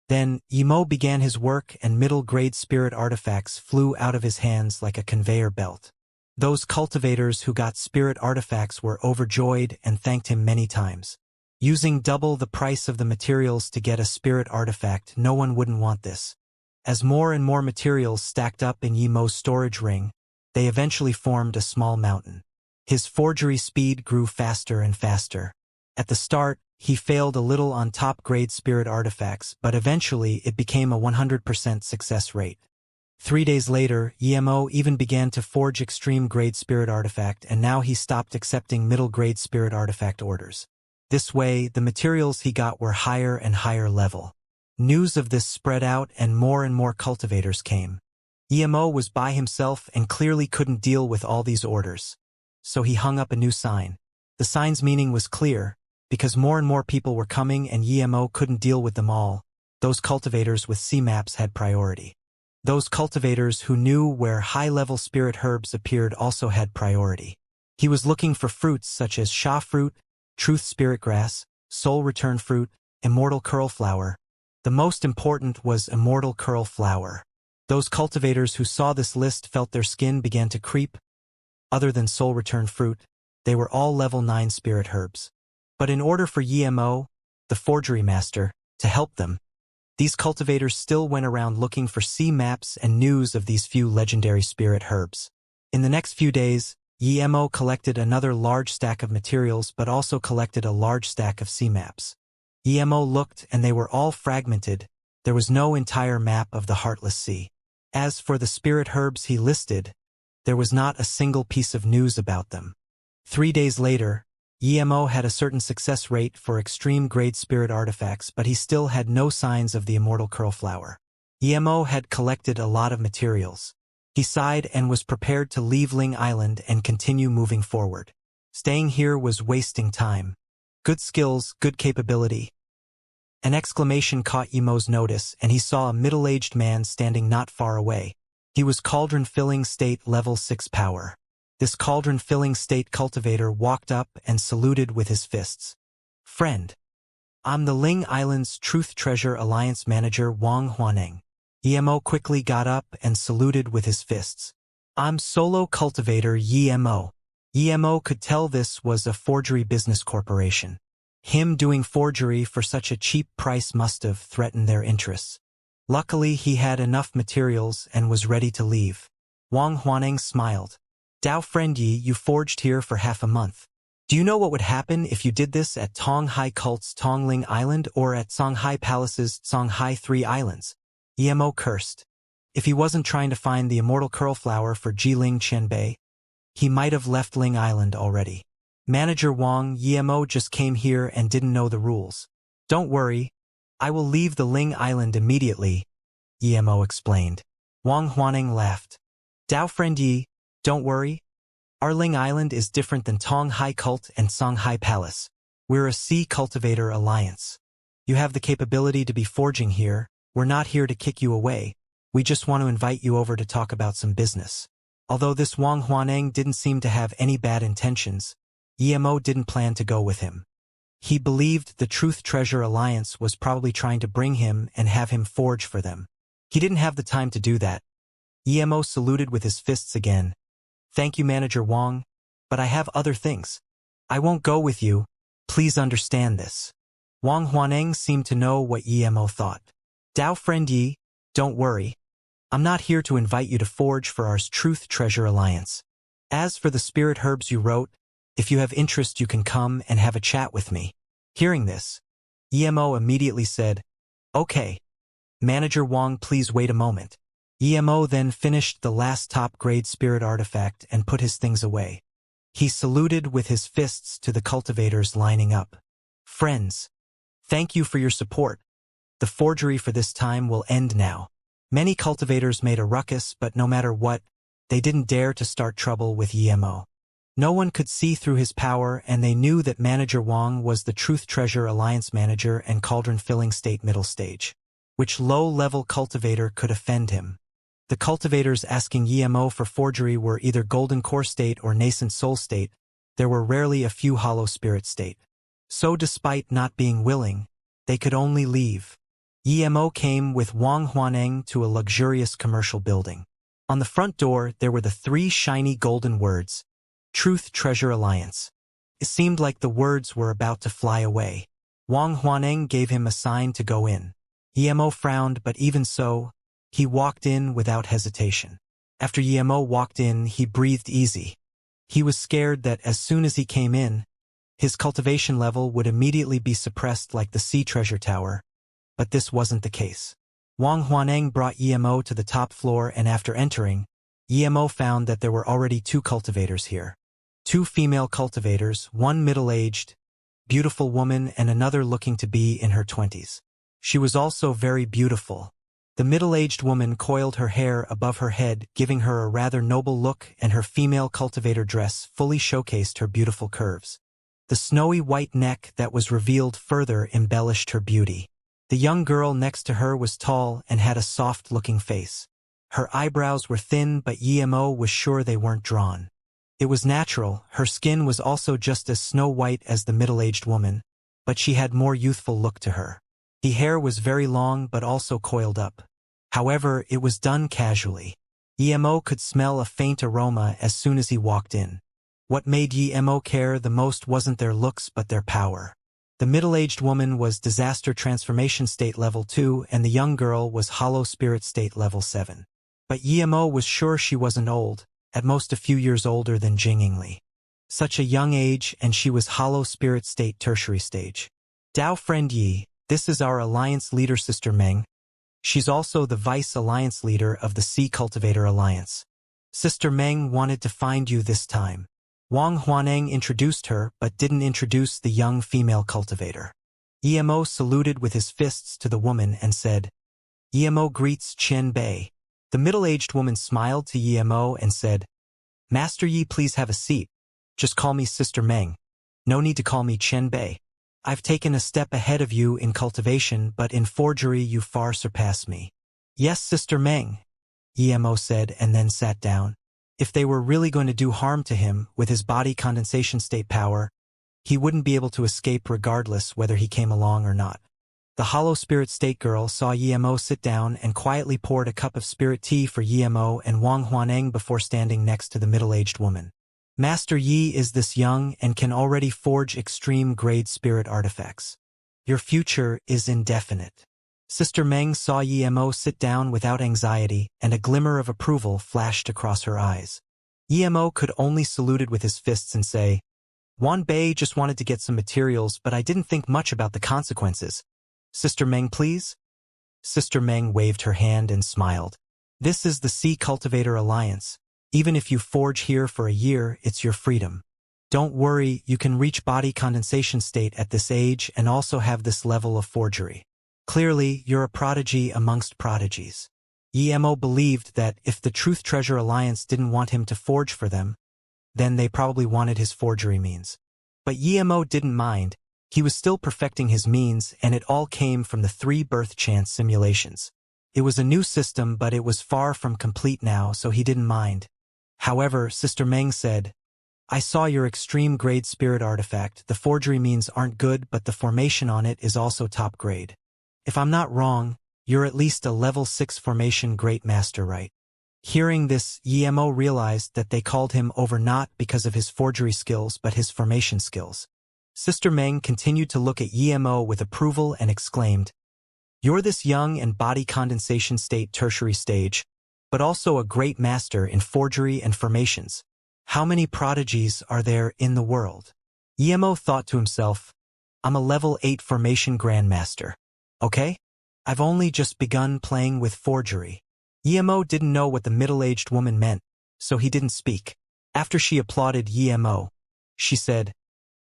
Then, EMO began his work and middle-grade spirit artifacts flew out of his hands like a conveyor belt. Those cultivators who got spirit artifacts were overjoyed and thanked him many times. Using double the price of the materials to get a spirit artifact, no one wouldn't want this. As more and more materials stacked up in EMO's storage ring, they eventually formed a small mountain. His forgery speed grew faster and faster. At the start, he failed a little on top-grade spirit artifacts, but eventually it became a 100% success rate. 3 days later, EMO even began to forge extreme-grade spirit artifact, and now he stopped accepting middle-grade spirit artifact orders. This way, the materials he got were higher and higher level. News of this spread out and more cultivators came. Emo was by himself and clearly couldn't deal with all these orders. So he hung up a new sign. The sign's meaning was clear, because more and more people were coming and Emo couldn't deal with them all. Those cultivators with C-maps had priority. Those cultivators who knew where high-level spirit herbs appeared also had priority. He was looking for fruits such as Sha fruit, Truth spirit grass, Soul return fruit, Immortal curl flower. The most important was Immortal curl flower. Those cultivators who saw this list felt their skin began to creep. Other than Soul return fruit, they were all level 9 spirit herbs. But in order for Emo, the forgery master, to help them, these cultivators still went around looking for C-maps and news of these few legendary spirit herbs. In the next few days, Emo collected another large stack of materials but also collected a large stack of C-maps. Emo looked and they were all fragmented. There was no entire map of the Heartless Sea. As for the spirit herbs he listed, there was not a single piece of news about them. 3 days later, Emo had a certain success rate for extreme-grade spirit artifacts, but he still had no signs of the Immortal curl flower. Emo had collected a lot of materials. He sighed and was prepared to leave Ling Island and continue moving forward. Staying here was wasting time. Good skills, good capability. An exclamation caught Emo's notice, and he saw a middle-aged man standing not far away. He was cauldron-filling state level 6 power. This cauldron-filling state cultivator walked up and saluted with his fists. "Friend, I'm the Ling Island's Truth Treasure Alliance manager Wang Huaneng." Emo quickly got up and saluted with his fists. "I'm solo cultivator Emo." Emo could tell this was a forgery business corporation. Him doing forgery for such a cheap price must have threatened their interests. Luckily, he had enough materials and was ready to leave. Wang Huaneng smiled. "Dao friend Yi, you forged here for half a month. Do you know what would happen if you did this at Tonghai Cult's Tongling Island or at Songhai Palace's Songhai 3 Islands?" Emo cursed. If he wasn't trying to find the Immortal curl flower for Jiling Qianbei, he might have left Ling Island already. "Manager Wang, Emo just came here and didn't know the rules. Don't worry, I will leave the Ling Island immediately," Emo explained. Wang Huaneng laughed. "Dao friend Yi, don't worry. Our Ling Island is different than Tonghai Cult and Songhai Palace. We're a sea cultivator alliance. You have the capability to be forging here. We're not here to kick you away. We just want to invite you over to talk about some business." Although this Wang Huaneng didn't seem to have any bad intentions, Emo didn't plan to go with him. He believed the Truth Treasure Alliance was probably trying to bring him and have him forge for them. He didn't have the time to do that. Emo saluted with his fists again. "Thank you, Manager Wang, but I have other things. I won't go with you. Please understand this." Wang Huaneng seemed to know what Emo thought. "Dao friend Yi, don't worry. I'm not here to invite you to forge for our Truth Treasure Alliance. As for the spirit herbs you wrote, if you have interest you can come and have a chat with me." Hearing this, Emo immediately said, "Okay. Manager Wang, please wait a moment." Emo then finished the last top-grade spirit artifact and put his things away. He saluted with his fists to the cultivators lining up. "Friends, thank you for your support. The forgery for this time will end now." Many cultivators made a ruckus, but no matter what, they didn't dare to start trouble with Emo. No one could see through his power, and they knew that Manager Wang was the Truth Treasure Alliance manager and cauldron-filling state middle stage. Which low-level cultivator could offend him? The cultivators asking Emo for forgery were either Golden Core State or Nascent Soul State. There were rarely a few Hollow Spirit State. So despite not being willing, they could only leave. Emo came with Wang Huaneng to a luxurious commercial building. On the front door, there were the 3 shiny golden words, Truth Treasure Alliance. It seemed like the words were about to fly away. Wang Huaneng gave him a sign to go in. Emo frowned, but even so, he walked in without hesitation. After Emo walked in, he breathed easy. He was scared that as soon as he came in, his cultivation level would immediately be suppressed like the Sea Treasure Tower. But this wasn't the case. Wang Huaneng brought Emo to the top floor, and after entering, Emo found that there were already 2 cultivators here. 2 female cultivators, one middle-aged, beautiful woman and another looking to be in her 20s. She was also very beautiful. The middle-aged woman coiled her hair above her head, giving her a rather noble look, and her female cultivator dress fully showcased her beautiful curves. The snowy white neck that was revealed further embellished her beauty. The young girl next to her was tall and had a soft-looking face. Her eyebrows were thin, but Emo was sure they weren't drawn. It was natural. Her skin was also just as snow-white as the middle-aged woman, but she had more youthful look to her. The hair was very long but also coiled up. However, it was done casually. Emo could smell a faint aroma as soon as he walked in. What made Emo care the most wasn't their looks but their power. The middle-aged woman was Disaster Transformation State Level 2 and the young girl was Hollow Spirit State Level 7. But Emo was sure she wasn't old, at most a few years older than Jingingli. Such a young age, and she was Hollow Spirit State Tertiary Stage. Dao friend Yi, this is our Alliance leader Sister Meng. She's also the Vice Alliance leader of the Sea Cultivator Alliance. Sister Meng wanted to find you this time. Wang Huaneng introduced her but didn't introduce the young female cultivator. Emo saluted with his fists to the woman and said, Emo greets Chen Bei. The middle-aged woman smiled to Emo and said, Master Yi, please have a seat. Just call me Sister Meng. No need to call me Chen Bei. I've taken a step ahead of you in cultivation, but in forgery you far surpass me. Yes, Sister Meng, Emo said and then sat down. If they were really going to do harm to him with his body condensation state power, he wouldn't be able to escape regardless whether he came along or not. The Hollow Spirit State girl saw Emo sit down and quietly poured a cup of spirit tea for Emo and Wang Huaneng before standing next to the middle-aged woman. Master Yi is this young and can already forge extreme-grade spirit artifacts. Your future is indefinite. Sister Meng saw Emo sit down without anxiety, and a glimmer of approval flashed across her eyes. Emo could only salute with his fists and say, Wan Bei just wanted to get some materials, but I didn't think much about the consequences. Sister Meng, please? Sister Meng waved her hand and smiled. This is the Sea Cultivator Alliance. Even if you forge here for a year, it's your freedom. Don't worry, you can reach body condensation state at this age and also have this level of forgery. Clearly, you're a prodigy amongst prodigies. Emo believed that if the Truth Treasure Alliance didn't want him to forge for them, then they probably wanted his forgery means. But Emo didn't mind. He was still perfecting his means, and it all came from the 3 birth chance simulations. It was a new system, but it was far from complete now, so he didn't mind. However, Sister Meng said, I saw your extreme grade spirit artifact. The forgery means aren't good, but the formation on it is also top grade. If I'm not wrong, you're at least a level 6 formation great master, right? Hearing this, Emo realized that they called him over not because of his forgery skills but his formation skills. Sister Meng continued to look at Emo with approval and exclaimed, You're this young and body condensation state tertiary stage, but also a great master in forgery and formations. How many prodigies are there in the world? Emo thought to himself, I'm a level 8 formation grandmaster. Okay? I've only just begun playing with forgery. Emo didn't know what the middle-aged woman meant, so he didn't speak. After she applauded Emo, she said,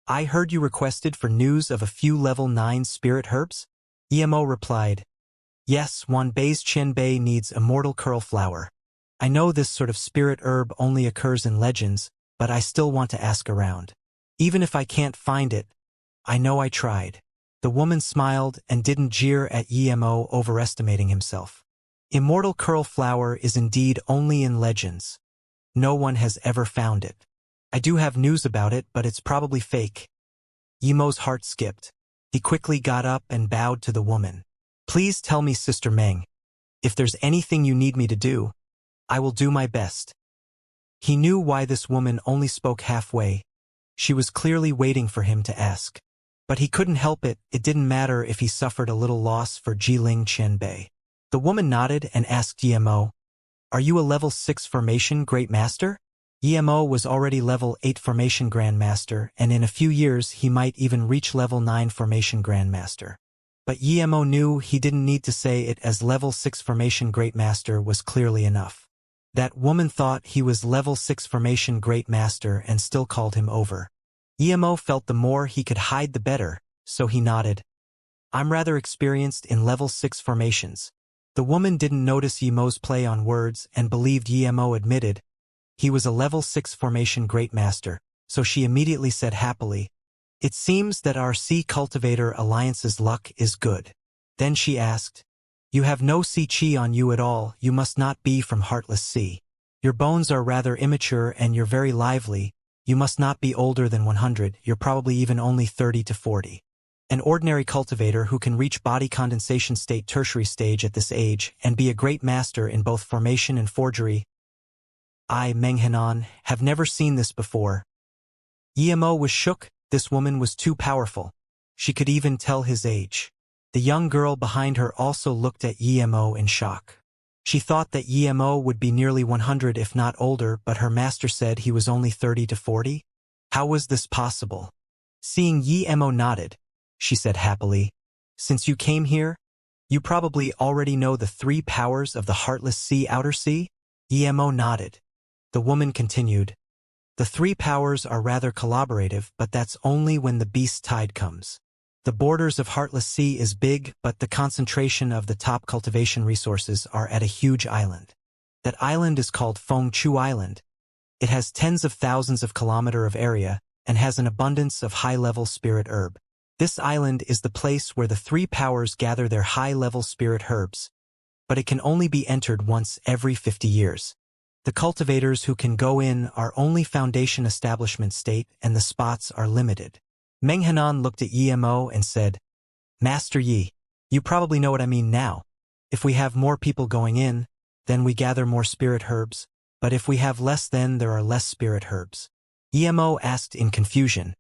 I heard you requested for news of a few level 9 spirit herbs? Emo replied, Yes, Wan Bei's Chen Bei needs Immortal Curl Flower. I know this sort of spirit herb only occurs in legends, but I still want to ask around. Even if I can't find it, I know I tried. The woman smiled and didn't jeer at Emo overestimating himself. Immortal Curl Flower is indeed only in legends. No one has ever found it. I do have news about it, but it's probably fake. Emo's heart skipped. He quickly got up and bowed to the woman. Please tell me, Sister Meng. If there's anything you need me to do, I will do my best. He knew why this woman only spoke halfway. She was clearly waiting for him to ask. But he couldn't help it. It didn't matter if he suffered a little loss for Jiling Chen Bei. The woman nodded and asked Emo, Are you a level 6 formation great master? Emo was already level 8 formation grandmaster, and in a few years he might even reach level 9 formation grandmaster. But Emo knew he didn't need to say it, as level 6 formation great master was clearly enough. That woman thought he was level 6 formation great master and still called him over. Emo felt the more he could hide the better, so he nodded. I'm rather experienced in level 6 formations. The woman didn't notice Yemo's play on words and believed Yemo admitted he was a level 6 formation great master, so she immediately said happily, "It seems that our Sea Cultivator Alliance's luck is good." Then she asked, "You have no sea chi on you at all, you must not be from Heartless Sea. Your bones are rather immature and you're very lively, you must not be older than 100, you're probably even only 30 to 40. An ordinary cultivator who can reach body condensation state tertiary stage at this age and be a great master in both formation and forgery. I, Menghenan, have never seen this before." Yemo was shook. This woman was too powerful. She could even tell his age. The young girl behind her also looked at Yemo in shock. She thought that Yemo would be nearly 100 if not older, but her master said he was only 30 to 40? How was this possible? Seeing Yemo nodded, she said happily, "Since you came here, you probably already know the 3 powers of the Heartless Sea Outer Sea?" Yemo nodded. The woman continued, "The 3 powers are rather collaborative, but that's only when the beast tide comes. The borders of Heartless Sea is big, but the concentration of the top cultivation resources are at a huge island. That island is called Feng Chu Island. It has tens of thousands of kilometers of area and has an abundance of high-level spirit herb. This island is the place where the 3 powers gather their high-level spirit herbs, but it can only be entered once every 50 years. The cultivators who can go in are only foundation establishment state and the spots are limited." Menghenan looked at Yemo and said, "Master Yi, you probably know what I mean now. If we have more people going in, then we gather more spirit herbs, but if we have less then there are less spirit herbs." Yemo asked in confusion,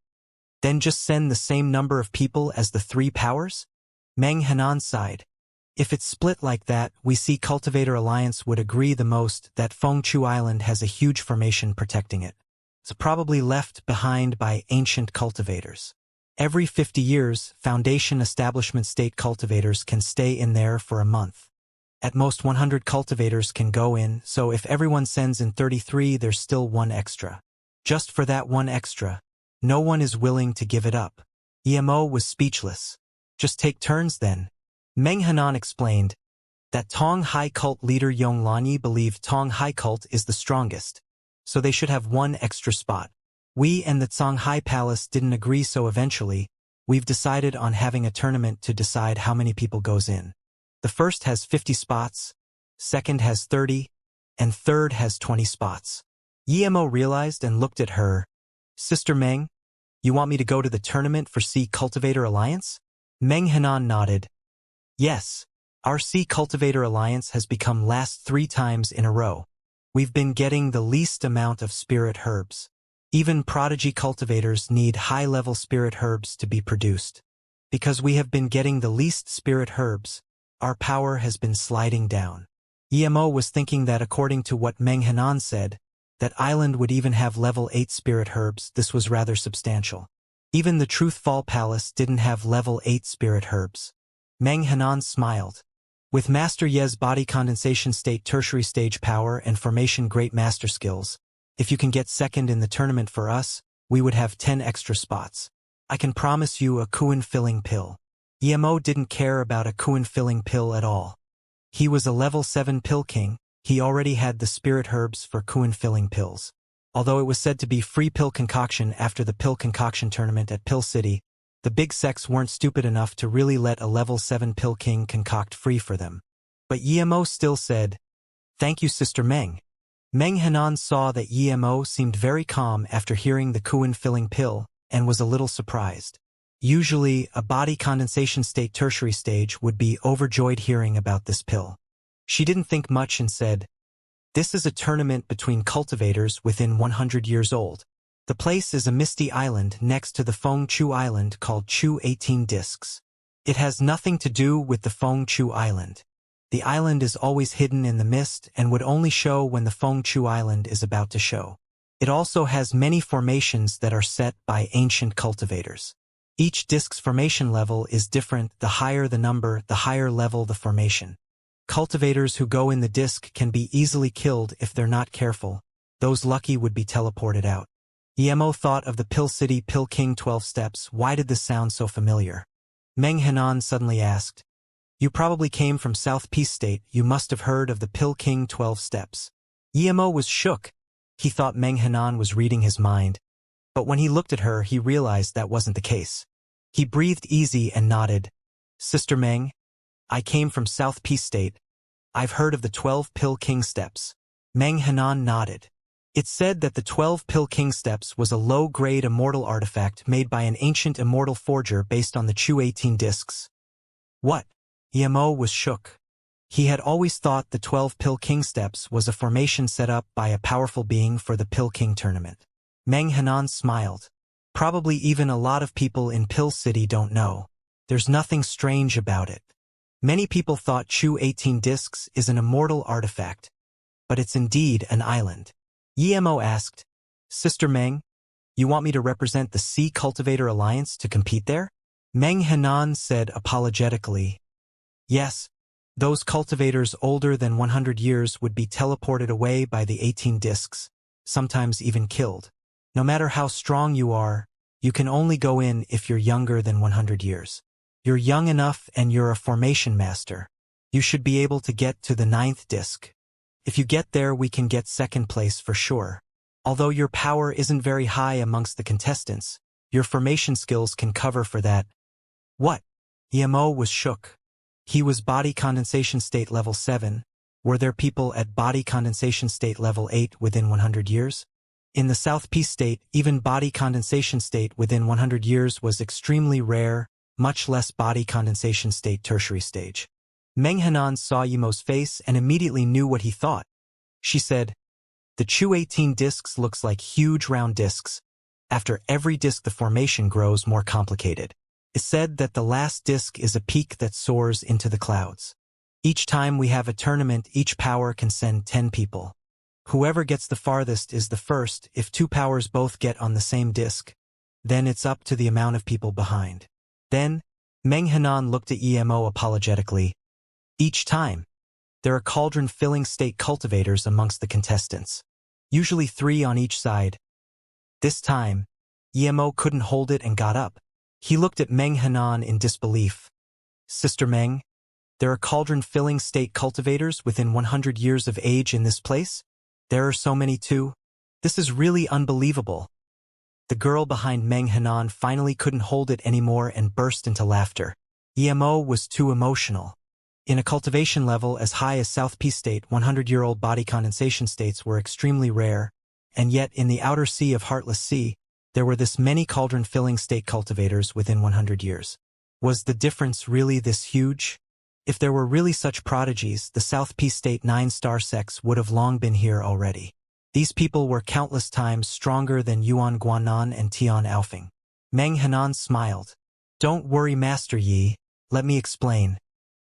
"Then just send the same number of people as the 3 powers?" Menghenan sighed. "If it's split like that, we see Cultivator Alliance would agree the most that Feng Chu Island has a huge formation protecting it. It's probably left behind by ancient cultivators. Every 50 years, foundation establishment state cultivators can stay in there for a month. At most 100 cultivators can go in, so if everyone sends in 33 there's still 1 extra. Just for that 1 extra, no one is willing to give it up." Yemo was speechless. "Just take turns then." Menghenan explained that Tong Hai cult leader Yonglanyi believed Tong Hai cult is the strongest, so they should have 1 extra spot. We and the Songhai Palace didn't agree, so eventually, we've decided on having a tournament to decide how many people goes in. The first has 50 spots, second has 30, and third has 20 spots. Yemo realized and looked at her. "Sister Meng, you want me to go to the tournament for Sea Cultivator Alliance?" Menghenan nodded. "Yes, our Sea Cultivator Alliance has become last 3 times in a row. We've been getting the least amount of spirit herbs. Even prodigy cultivators need high-level spirit herbs to be produced. Because we have been getting the least spirit herbs, our power has been sliding down." Yemo was thinking that according to what Menghenan said, that island would even have level 8 spirit herbs. This was rather substantial. Even the Truthfall Palace didn't have level 8 spirit herbs. Menghenan smiled. "With Master Ye's body condensation state tertiary stage power and formation great master skills, if you can get second in the tournament for us, we would have 10 extra spots. I can promise you a Kuan-filling pill." Yemo didn't care about a Kuan-filling pill at all. He was a level 7 pill king. He already had the spirit herbs for Kuan-filling pills. Although it was said to be free pill concoction after the pill concoction tournament at Pill City, the big sects weren't stupid enough to really let a level 7 pill king concoct free for them. But Yemo still said, "Thank you, Sister Meng." Menghenan saw that Yemo seemed very calm after hearing the Kuan-filling pill and was a little surprised. Usually, a body condensation state tertiary stage would be overjoyed hearing about this pill. She didn't think much and said, "This is a tournament between cultivators within 100 years old. The place is a misty island next to the Feng Chu Island called Chu 18 Discs. It has nothing to do with the Feng Chu Island. The island is always hidden in the mist and would only show when the Feng Chu Island is about to show. It also has many formations that are set by ancient cultivators. Each disc's formation level is different. The higher the number, the higher level the formation. Cultivators who go in the disc can be easily killed if they're not careful. Those lucky would be teleported out." Yemo thought of the Pill City Pill King 12 steps. Why did this sound so familiar? Menghenan suddenly asked, You probably came from South P60. You must have heard of the Pill King 12 steps. Emo was shook. He thought Meng Hanan was reading his mind. But when he looked at her, he realized that wasn't the case. He breathed easy and nodded. Sister Meng, I came from South P60. I've heard of the 12 Pill King steps. Meng Hanan nodded. It said that the 12 Pill King steps was a low-grade immortal artifact made by an ancient immortal forger based on the Chu 18 discs. What? Emo was shook. He had always thought the 12 Pill King steps was a formation set up by a powerful being for the Pill King tournament. Meng Hanan smiled. Probably even a lot of people in Pill City don't know. There's nothing strange about it. Many people thought Chu 18 discs is an immortal artifact. But it's indeed an island. Emo asked, Sister Meng, you want me to represent the Sea Cultivator Alliance to compete there? Meng Hanan said apologetically, yes, those cultivators older than 100 years would be teleported away by the 18 discs, sometimes even killed. No matter how strong you are, you can only go in if you're younger than 100 years. You're young enough and you're a formation master. You should be able to get to the 9th disc. If you get there, we can get 2nd place for sure. Although your power isn't very high amongst the contestants, your formation skills can cover for that. What? Emo was shook. He was body condensation state level 7. Were there people at body condensation state level 8 within 100 years? In the South P state, even body condensation state within 100 years was extremely rare, much less body condensation state tertiary stage. Meng Hanan saw Emo's face and immediately knew what he thought. She said, the Chu 18 discs looks like huge round discs. After every disc the formation grows more complicated. It's said that the last disc is a peak that soars into the clouds. Each time we have a tournament, each power can send 10 people. Whoever gets the farthest is the first. If 2 powers both get on the same disc, then it's up to the amount of people behind. Then, Meng Hanan looked at Emo apologetically. Each time, there are cauldron-filling state cultivators amongst the contestants. Usually 3 on each side. This time, Emo couldn't hold it and got up. He looked at Meng Hanan in disbelief. Sister Meng, there are cauldron-filling state cultivators within 100 years of age in this place? There are so many too? This is really unbelievable. The girl behind Meng Hanan finally couldn't hold it anymore and burst into laughter. Emo was too emotional. In a cultivation level as high as South P state, 100-year-old body condensation states were extremely rare, and yet in the outer sea of Heartless Sea, there were this many cauldron-filling state cultivators within 100 years. Was the difference really this huge? If there were really such prodigies, the South P state 9-star sects would have long been here already. These people were countless times stronger than Yuan Guanan and Tian Alfing. Meng Hanan smiled. Don't worry, Master Yi, let me explain.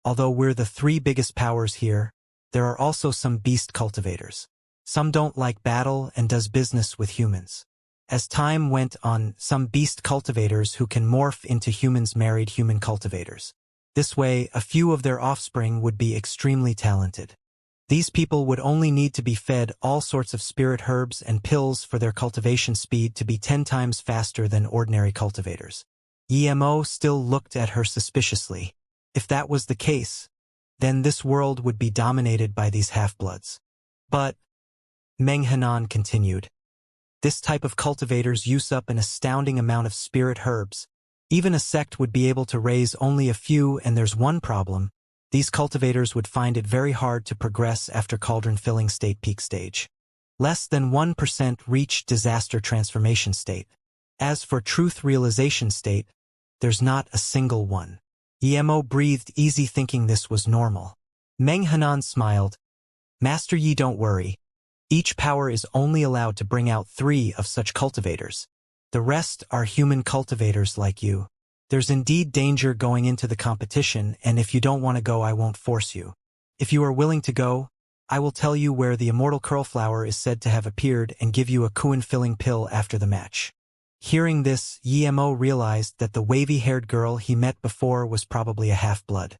Although we're the 3 biggest powers here, there are also some beast cultivators. Some don't like battle and does business with humans. As time went on, some beast cultivators who can morph into humans married human cultivators. This way, a few of their offspring would be extremely talented. These people would only need to be fed all sorts of spirit herbs and pills for their cultivation speed to be 10 times faster than ordinary cultivators. Emo still looked at her suspiciously. If that was the case, then this world would be dominated by these half-bloods. But, Meng Hanan continued, this type of cultivators use up an astounding amount of spirit herbs. Even a sect would be able to raise only a few, and there's one problem. These cultivators would find it very hard to progress after cauldron-filling state peak stage. Less than 1% reach disaster transformation state. As for truth realization state, there's not a single one. Emo breathed easy thinking this was normal. Meng Hanan smiled. Master Yi, don't worry. Each power is only allowed to bring out 3 of such cultivators. The rest are human cultivators like you. There's indeed danger going into the competition, and if you don't want to go, I won't force you. If you are willing to go, I will tell you where the immortal curlflower is said to have appeared and give you a Kuan-filling pill after the match. Hearing this, Emo realized that the wavy-haired girl he met before was probably a half-blood.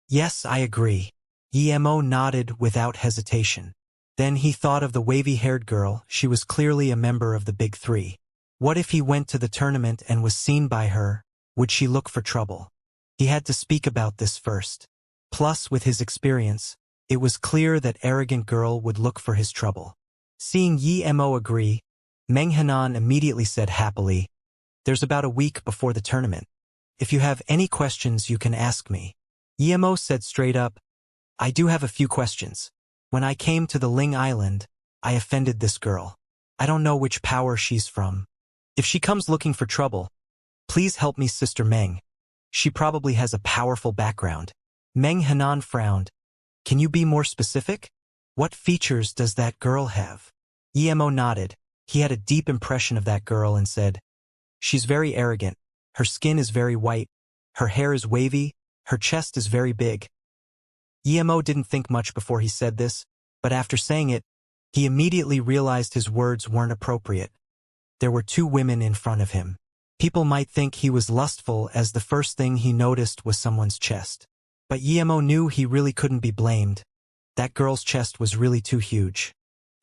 Yes, I agree. Emo nodded without hesitation. Then he thought of the wavy-haired girl. She was clearly a member of the Big 3. What if he went to the tournament and was seen by her? Would she look for trouble? He had to speak about this first. Plus, with his experience, it was clear that arrogant girl would look for his trouble. Seeing Yi Mo agree, Meng Henan immediately said happily, "There's about a week before the tournament. If you have any questions, you can ask me." Yi Mo said straight up, "I do have a few questions. When I came to the Ling Island, I offended this girl. I don't know which power she's from. If she comes looking for trouble, please help me, Sister Meng. She probably has a powerful background." Meng Henan frowned. "Can you be more specific? What features does that girl have?" Yi Mo nodded. He had a deep impression of that girl and said, "She's very arrogant. Her skin is very white. Her hair is wavy. Her chest is very big." Yi Mo didn't think much before he said this, but after saying it, he immediately realized his words weren't appropriate. There were two women in front of him. People might think he was lustful as the first thing he noticed was someone's chest. But Yi Mo knew he really couldn't be blamed. That girl's chest was really too huge.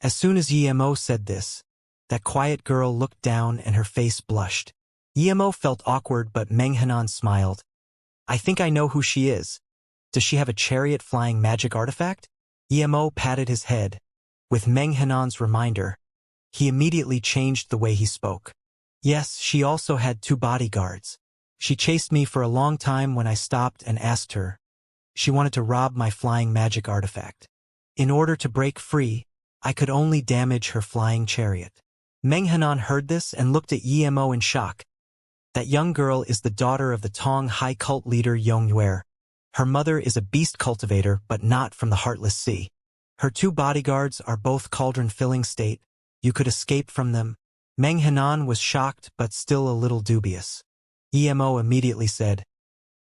As soon as Yi Mo said this, that quiet girl looked down and her face blushed. Yi Mo felt awkward, but Meng Henan smiled. "I think I know who she is. Does she have a chariot-flying magic artifact?" Yi Mo patted his head. With Meng Henan's reminder, he immediately changed the way he spoke. "Yes, she also had 2 bodyguards. She chased me for a long time when I stopped and asked her. She wanted to rob my flying magic artifact. In order to break free, I could only damage her flying chariot." Meng Henan heard this and looked at Yi Mo in shock. That young girl is the daughter of the Tong High cult leader Yong Yue. Her mother is a beast cultivator, but not from the Heartless Sea. Her 2 bodyguards are both cauldron-filling state. You could escape from them. Meng Henan was shocked, but still a little dubious. Yi Mo immediately said,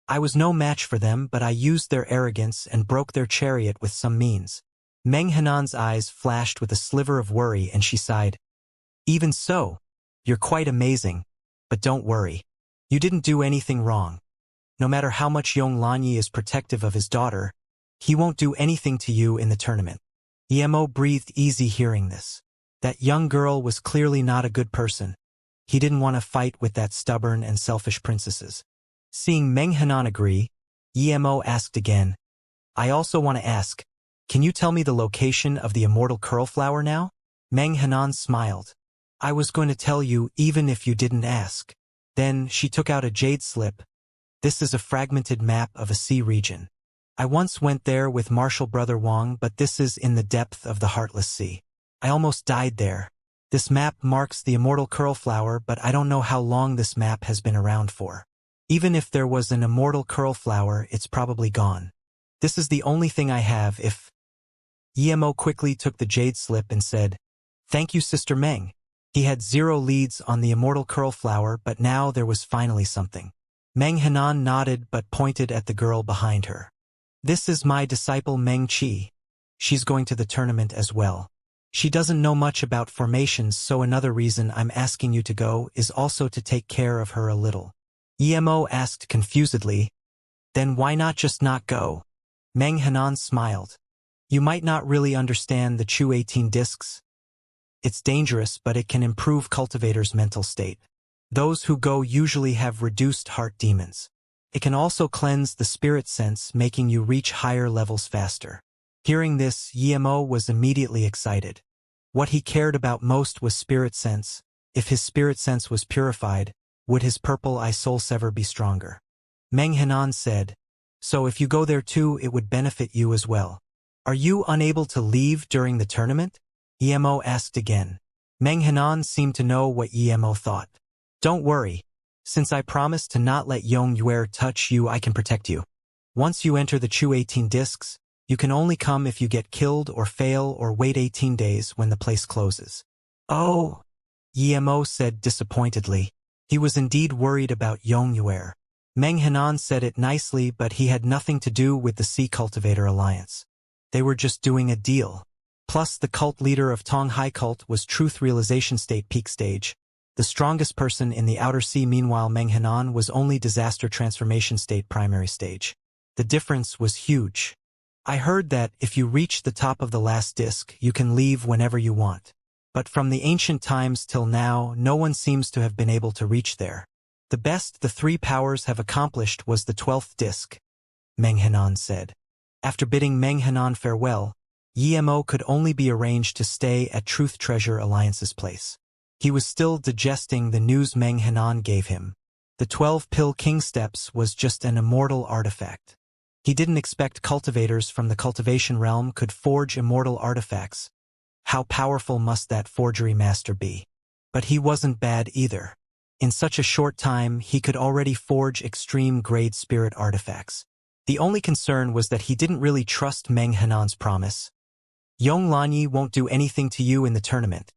"I was no match for them, but I used their arrogance and broke their chariot with some means." Meng Henan's eyes flashed with a sliver of worry, and she sighed. "Even so, you're quite amazing, but don't worry. You didn't do anything wrong. No matter how much Yong Lanyi is protective of his daughter, he won't do anything to you in the tournament." Yi Mo breathed easy hearing this. That young girl was clearly not a good person. He didn't want to fight with that stubborn and selfish princesses. Seeing Meng Henan agree, Yi Mo asked again, "I also want to ask, can you tell me the location of the immortal curl flower now?" Meng Henan smiled. "I was going to tell you even if you didn't ask." Then she took out a jade slip. "This is a fragmented map of a sea region. I once went there with Martial Brother Wang, but this is in the depth of the Heartless Sea. I almost died there. This map marks the immortal curl flower, but I don't know how long this map has been around for. Even if there was an immortal curl flower, it's probably gone. This is the only thing I have if—" Yi Mo quickly took the jade slip and said, "Thank you, Sister Meng." He had 0 leads on the immortal curl flower, but now there was finally something. Meng Henan nodded but pointed at the girl behind her. "This is my disciple Meng Qi. She's going to the tournament as well. She doesn't know much about formations, so another reason I'm asking you to go is also to take care of her a little." Yi Mo asked confusedly, "Then why not just not go?" Meng Henan smiled. "You might not really understand the Chu 18 discs. It's dangerous, but it can improve cultivators' mental state. Those who go usually have reduced heart demons. It can also cleanse the spirit sense, making you reach higher levels faster." Hearing this, Yi Mo was immediately excited. What he cared about most was spirit sense. If his spirit sense was purified, would his purple eye soul sever be stronger? Meng Henan said, "So if you go there too, it would benefit you as well. Are you unable to leave during the tournament?" Yi Mo asked again. Meng Henan seemed to know what Yi Mo thought. "Don't worry. Since I promised to not let Yong Yue touch you, I can protect you. Once you enter the Chu 18 discs, you can only come if you get killed or fail or wait 18 days when the place closes." "Oh," Yi Mo said disappointedly. He was indeed worried about Yong Yue. Meng Henan said it nicely, but he had nothing to do with the Sea Cultivator Alliance. They were just doing a deal. Plus, the cult leader of Tong High Cult was Truth Realization State peak stage. The strongest person in the Outer Sea, meanwhile Meng Henan was only Disaster Transformation State primary stage. The difference was huge. "I heard that if you reach the top of the last disc, you can leave whenever you want. But from the ancient times till now, no one seems to have been able to reach there. The best the 3 powers have accomplished was the 12th disc. Meng Henan said. After bidding Meng Henan farewell, Yemo could only be arranged to stay at Truth Treasure Alliance's place. He was still digesting the news Meng Henan gave him. The 12-pill King Steps was just an immortal artifact. He didn't expect cultivators from the cultivation realm could forge immortal artifacts. How powerful must that forgery master be? But he wasn't bad either. In such a short time, he could already forge extreme-grade spirit artifacts. The only concern was that he didn't really trust Meng Henan's promise. Yong Lanyi won't do anything to you in the tournament.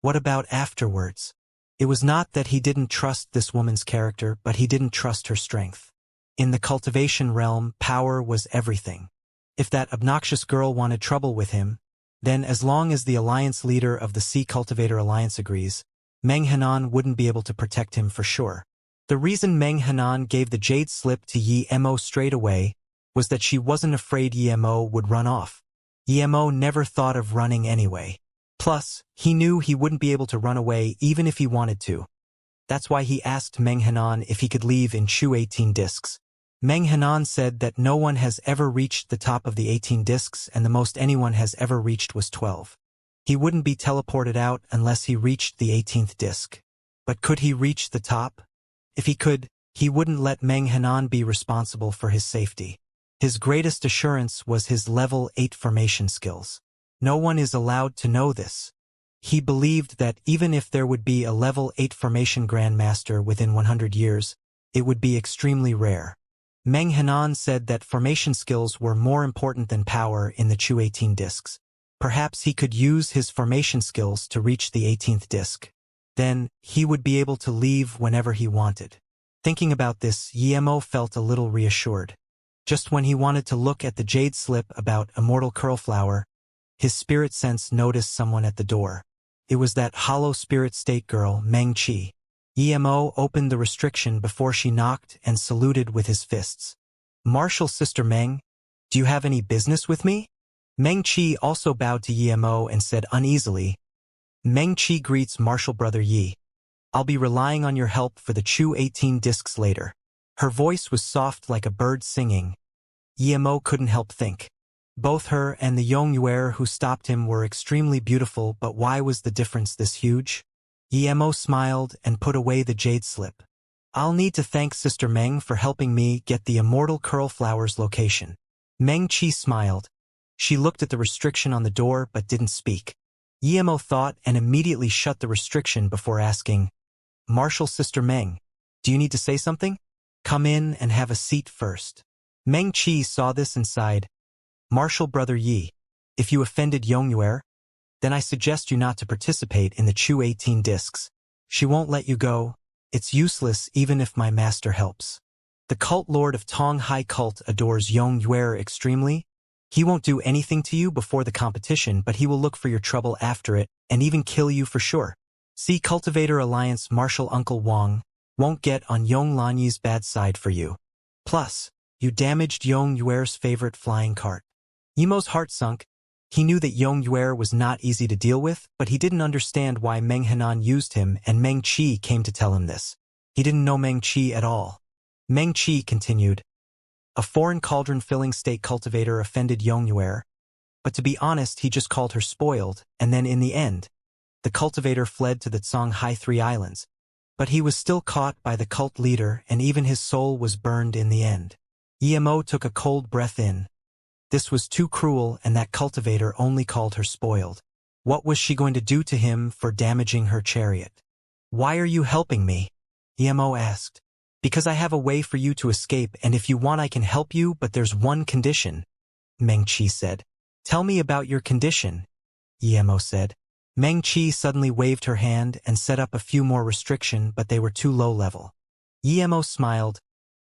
What about afterwards? It was not that he didn't trust this woman's character, but he didn't trust her strength. In the cultivation realm, power was everything. If that obnoxious girl wanted trouble with him, then as long as the alliance leader of the Sea Cultivator Alliance agrees, Meng Henan wouldn't be able to protect him for sure. The reason Meng Henan gave the jade slip to Yemo straight away was that she wasn't afraid Yemo would run off. Yemo never thought of running anyway. Plus, he knew he wouldn't be able to run away even if he wanted to. That's why he asked Meng Henan if he could leave in Chu 18 discs. Meng Henan said that no one has ever reached the top of the 18 discs and the most anyone has ever reached was 12. He wouldn't be teleported out unless he reached the 18th disc. But could he reach the top? If he could, he wouldn't let Meng Henan be responsible for his safety. His greatest assurance was his level 8 formation skills. No one is allowed to know this. He believed that even if there would be a level 8 formation grandmaster within 100 years, it would be extremely rare. Meng Henan said that formation skills were more important than power in the Chu 18 discs. Perhaps he could use his formation skills to reach the 18th disc. Then, he would be able to leave whenever he wanted. Thinking about this, Yemo felt a little reassured. Just when he wanted to look at the jade slip about Immortal Curlflower, his spirit sense noticed someone at the door. It was that hollow spirit state girl, Meng Qi. Yemo opened the restriction before she knocked and saluted with his fists. "Martial Sister Meng, do you have any business with me?" Meng Qi also bowed to Yemo and said uneasily, "Meng Qi greets Martial Brother Yi. I'll be relying on your help for the Chu 18 discs later." Her voice was soft like a bird singing. Yemo couldn't help think. Both her and the Yongyuer who stopped him were extremely beautiful, but why was the difference this huge? Yemo smiled and put away the jade slip. "I'll need to thank Sister Meng for helping me get the Immortal Curlflower's location." Meng Qi smiled. She looked at the restriction on the door but didn't speak. Yemo thought and immediately shut the restriction before asking, "Martial Sister Meng, do you need to say something? Come in and have a seat first." Meng Qi saw this and sighed. "Martial Brother Yi, if you offended Yongyuer, then I suggest you not to participate in the Chu 18 discs. She won't let you go. It's useless even if my master helps. The cult lord of Tong Hai Cult adores Yongyuer extremely. He won't do anything to you before the competition, but he will look for your trouble after it and even kill you for sure. See Cultivator Alliance Martial Uncle Wang won't get on Yong Lanyi's bad side for you. Plus, you damaged Yongyuer's favorite flying cart." Yemo's heart sunk. He knew that Yongyuer was not easy to deal with, but he didn't understand why Meng Henan used him, and Meng Qi came to tell him this. He didn't know Meng Qi at all. Meng Qi continued, "A foreign cauldron-filling state cultivator offended Yongyuer, but to be honest, he just called her spoiled, and then in the end, the cultivator fled to the Songhai Three Islands. But he was still caught by the cult leader, and even his soul was burned in the end." Yemo took a cold breath in. This was too cruel, and that cultivator only called her spoiled. What was she going to do to him for damaging her chariot? "Why are you helping me?" Yemo asked. "Because I have a way for you to escape, and if you want I can help you, but there's one condition," Meng Qi said. "Tell me about your condition," Yemo said. Meng Qi suddenly waved her hand and set up a few more restriction, but they were too low level. Yemo smiled.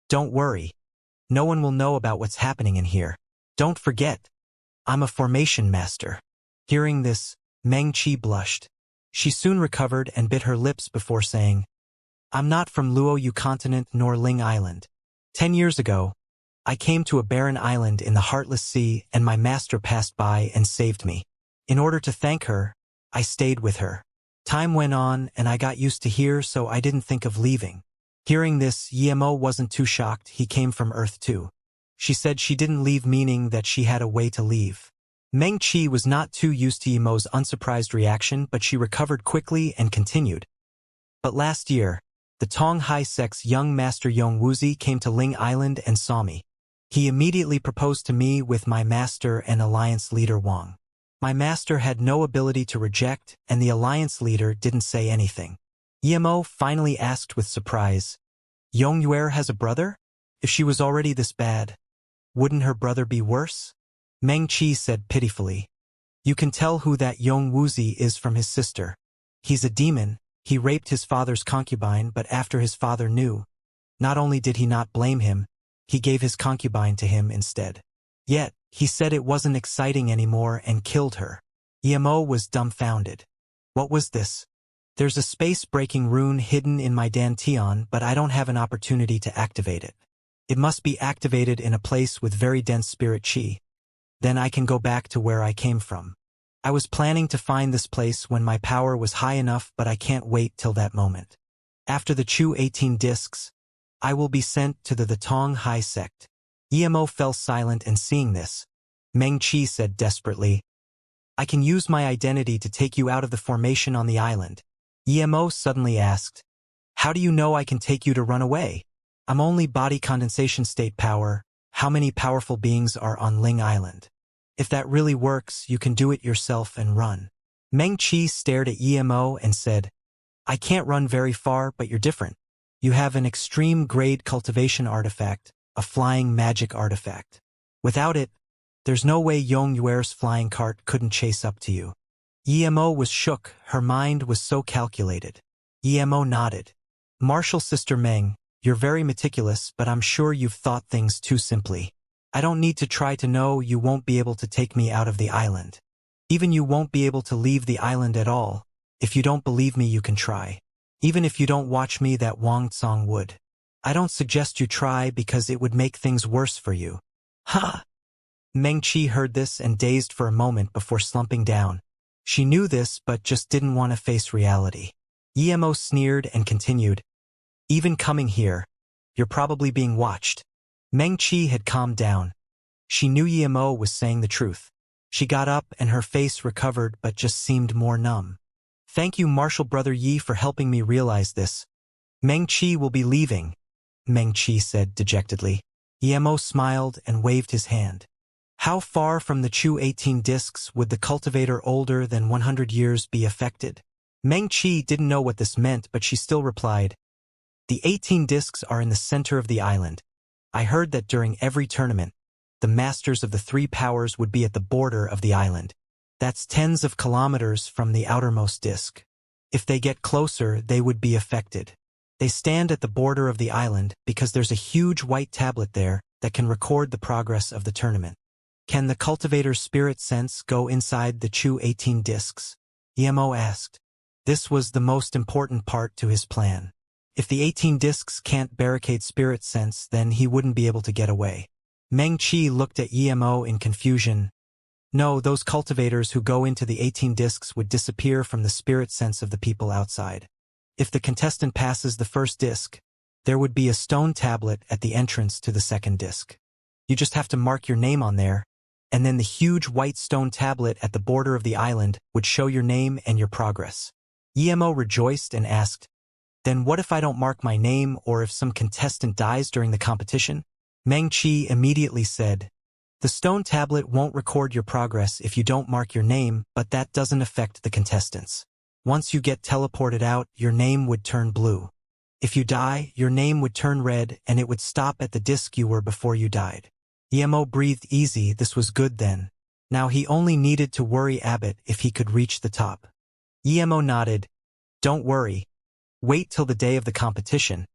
"Don't worry. No one will know about what's happening in here. Don't forget, I'm a formation master." Hearing this, Meng Qi blushed. She soon recovered and bit her lips before saying, "I'm not from Luoyu continent nor Ling Island. 10 years ago, I came to a barren island in the Heartless Sea and my master passed by and saved me. In order to thank her, I stayed with her. Time went on and I got used to here, so I didn't think of leaving." Hearing this, Yemo wasn't too shocked. He came from Earth too. She said she didn't leave, meaning that she had a way to leave. Meng Qi was not too used to Yimo's unsurprised reaction, but she recovered quickly and continued. But last year, the Tong Hai sect's young master Yong Wuzi came to Ling Island and saw me. He immediately proposed to me with my master and alliance leader Wang. My master had no ability to reject, and the alliance leader didn't say anything. Yimo finally asked with surprise, Yong Yuer has a brother? If she was already this bad, wouldn't her brother be worse? Meng Qi said pitifully. You can tell who that Yong Wuzi is from his sister. He's a demon. He raped his father's concubine, but after his father knew, not only did he not blame him, he gave his concubine to him instead. Yet, he said it wasn't exciting anymore and killed her. Yimo was dumbfounded. What was this? There's a space-breaking rune hidden in my Dantian, but I don't have an opportunity to activate it. It must be activated in a place with very dense spirit qi. Then I can go back to where I came from. I was planning to find this place when my power was high enough, but I can't wait till that moment. After the Chu 18 discs, I will be sent to the Tong Hai sect. Yimo fell silent, and seeing this, Meng Qi said desperately, I can use my identity to take you out of the formation on the island. Yimo suddenly asked, how do you know I can take you to run away? I'm only body condensation state power. How many powerful beings are on Ling Island? If that really works, you can do it yourself and run. Meng Qi stared at Yimo and said, I can't run very far, but you're different. You have an extreme grade cultivation artifact, a flying magic artifact. Without it, there's no way Yong Yuer's flying cart couldn't chase up to you. Yimo was shook, her mind was so calculated. Yimo nodded. Martial Sister Meng, you're very meticulous, but I'm sure you've thought things too simply. I don't need to try to know. You won't be able to take me out of the island. Even you won't be able to leave the island at all. If you don't believe me, you can try. Even if you don't watch me, that Wang Tsong would. I don't suggest you try because it would make things worse for you. Ha! Meng Qi heard this and dazed for a moment before slumping down. She knew this but just didn't want to face reality. Yimo sneered and continued, even coming here, you're probably being watched. Meng Qi had calmed down. She knew Yimo was saying the truth. She got up and her face recovered but just seemed more numb. Thank you, Martial Brother Yi, for helping me realize this. Meng Qi will be leaving, Meng Qi said dejectedly. Yimo smiled and waved his hand. How far from the Chu 18 discs would the cultivator older than 100 years be affected? Meng Qi didn't know what this meant, but she still replied, the 18 discs are in the center of the island. I heard that during every tournament, the masters of the three powers would be at the border of the island. That's tens of kilometers from the outermost disc. If they get closer, they would be affected. They stand at the border of the island because there's a huge white tablet there that can record the progress of the tournament. Can the cultivator's spirit sense go inside the Chu 18 discs? Yimo asked. This was the most important part to his plan. If the 18 discs can't barricade spirit sense, then he wouldn't be able to get away. Meng Qi looked at Yimo in confusion. No, those cultivators who go into the 18 discs would disappear from the spirit sense of the people outside. If the contestant passes the first disc, there would be a stone tablet at the entrance to the second disc. You just have to mark your name on there, and then the huge white stone tablet at the border of the island would show your name and your progress. Yimo rejoiced and asked, then what if I don't mark my name, or if some contestant dies during the competition? Meng Qi immediately said, the stone tablet won't record your progress if you don't mark your name, but that doesn't affect the contestants. Once you get teleported out, your name would turn blue. If you die, your name would turn red, and it would stop at the disc you were before you died. Yimo breathed easy. This was good then. Now he only needed to worry Abbott if he could reach the top. Yimo nodded. Don't worry. Wait till the day of the competition.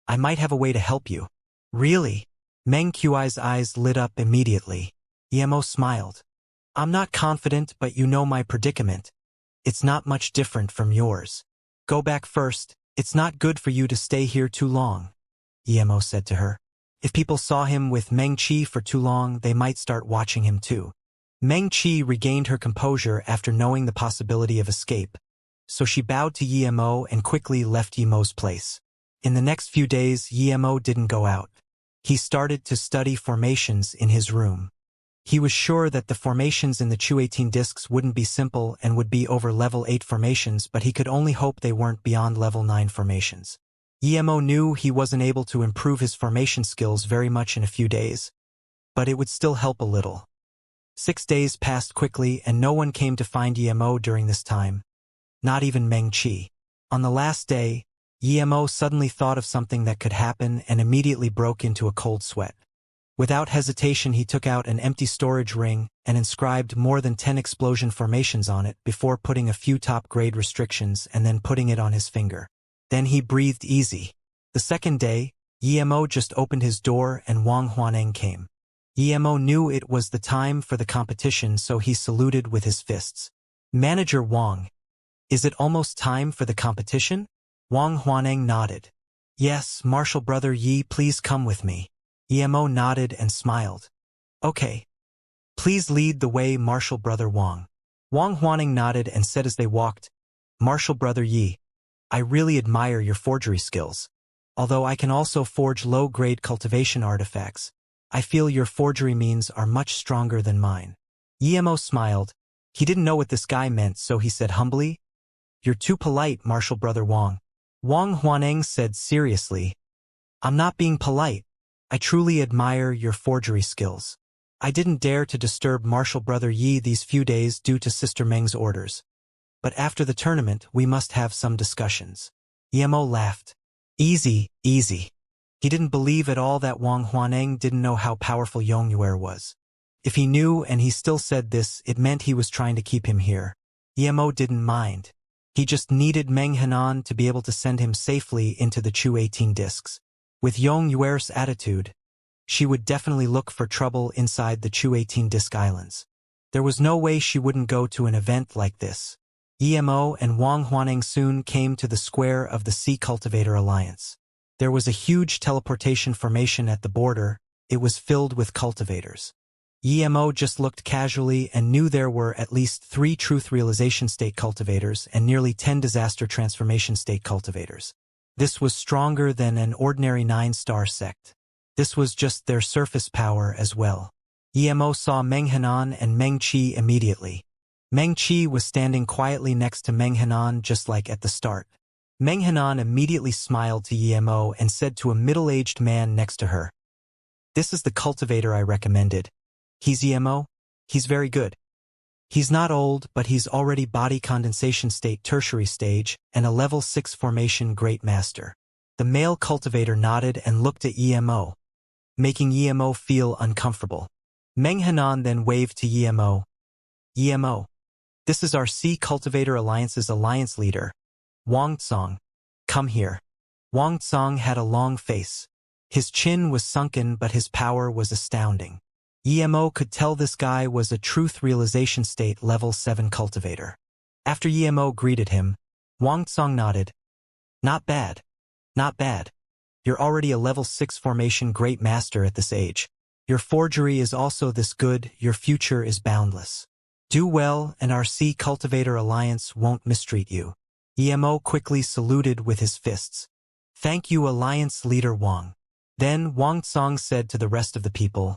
I might have a way to help you. Really? Meng Qi's eyes lit up immediately. Yimo smiled. I'm not confident, but you know my predicament. It's not much different from yours. Go back first. It's not good for you to stay here too long, Yimo said to her. If people saw him with Meng Qi for too long, they might start watching him too. Meng Qi regained her composure after knowing the possibility of escape, so she bowed to Yimo and quickly left Yimo's place. In the next few days, Yimo didn't go out. He started to study formations in his room. He was sure that the formations in the Chu-18 discs wouldn't be simple and would be over level 8 formations, but he could only hope they weren't beyond level 9 formations. Emo knew he wasn't able to improve his formation skills very much in a few days, but it would still help a little. 6 days passed quickly and no one came to find Emo during this time, not even Meng Qi. On the last day, Emo suddenly thought of something that could happen and immediately broke into a cold sweat. Without hesitation, he took out an empty storage ring and inscribed more than 10 explosion formations on it before putting a few top-grade restrictions and then putting it on his finger. Then he breathed easy. The second day, Emo just opened his door and Wang Huaneng came. Emo knew it was the time for the competition, so he saluted with his fists. "Manager Wang, is it almost time for the competition?" Wang Huaneng nodded. "Yes, Martial Brother Yi, please come with me." Emo nodded and smiled. "Okay. Please lead the way, Martial Brother Wang." Wang Huaneng nodded and said as they walked, "Martial Brother Yi, I really admire your forgery skills. Although I can also forge low-grade cultivation artifacts, I feel your forgery means are much stronger than mine." Emo smiled. He didn't know what this guy meant, so he said humbly, "You're too polite, Martial Brother Wang." Wang Huaneng said seriously, "I'm not being polite. I truly admire your forgery skills. I didn't dare to disturb Martial Brother Yi these few days due to Sister Meng's orders. But after the tournament, we must have some discussions." Emo laughed. "Easy, easy." He didn't believe at all that Wang Huaneng didn't know how powerful Yongyuer was. If he knew and he still said this, it meant he was trying to keep him here. Emo didn't mind. He just needed Meng Henan to be able to send him safely into the Chu-18 discs. With Yongyuer's attitude, she would definitely look for trouble inside the Chu-18 disc islands. There was no way she wouldn't go to an event like this. Emo and Wang Huaneng soon came to the square of the Sea Cultivator Alliance. There was a huge teleportation formation at the border. It was filled with cultivators. Emo just looked casually and knew there were at least 3 truth realization state cultivators and nearly 10 disaster transformation state cultivators. This was stronger than an ordinary 9-star sect. This was just their surface power as well. Emo saw Meng Henan and Meng Qi immediately. Meng Qi was standing quietly next to Meng Henan just like at the start. Meng Henan immediately smiled to Emo and said to a middle-aged man next to her, "This is the cultivator I recommended. He's Emo. He's very good. He's not old, but he's already body condensation state tertiary stage and a level 6 formation great master." The male cultivator nodded and looked at Emo, making Emo feel uncomfortable. Meng Henan then waved to Emo. "Emo, this is our Sea Cultivator Alliance's alliance leader, Wang Tsong. Come here." Wang Tsong had a long face. His chin was sunken, but his power was astounding. Emo could tell this guy was a truth realization state level 7 cultivator. After Emo greeted him, Wang Tsong nodded. "Not bad. Not bad. You're already a level 6 formation great master at this age. Your forgery is also this good, your future is boundless. Do well and our Sea Cultivator Alliance won't mistreat you." Emo quickly saluted with his fists. "Thank you, Alliance Leader Wang." Then Wang Tsong said to the rest of the people,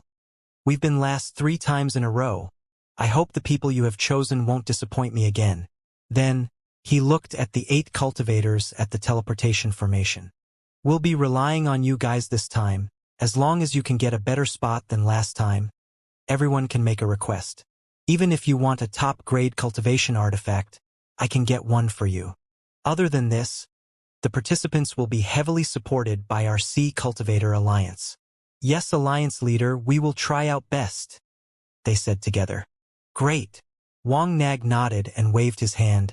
"We've been last 3 times in a row. I hope the people you have chosen won't disappoint me again." Then, he looked at the 8 cultivators at the teleportation formation. "We'll be relying on you guys this time. As long as you can get a better spot than last time, everyone can make a request. Even if you want a top-grade cultivation artifact, I can get one for you. Other than this, the participants will be heavily supported by our Sea Cultivator Alliance." "Yes, Alliance Leader, we will try out best," they said together. "Great." Wang Nag nodded and waved his hand.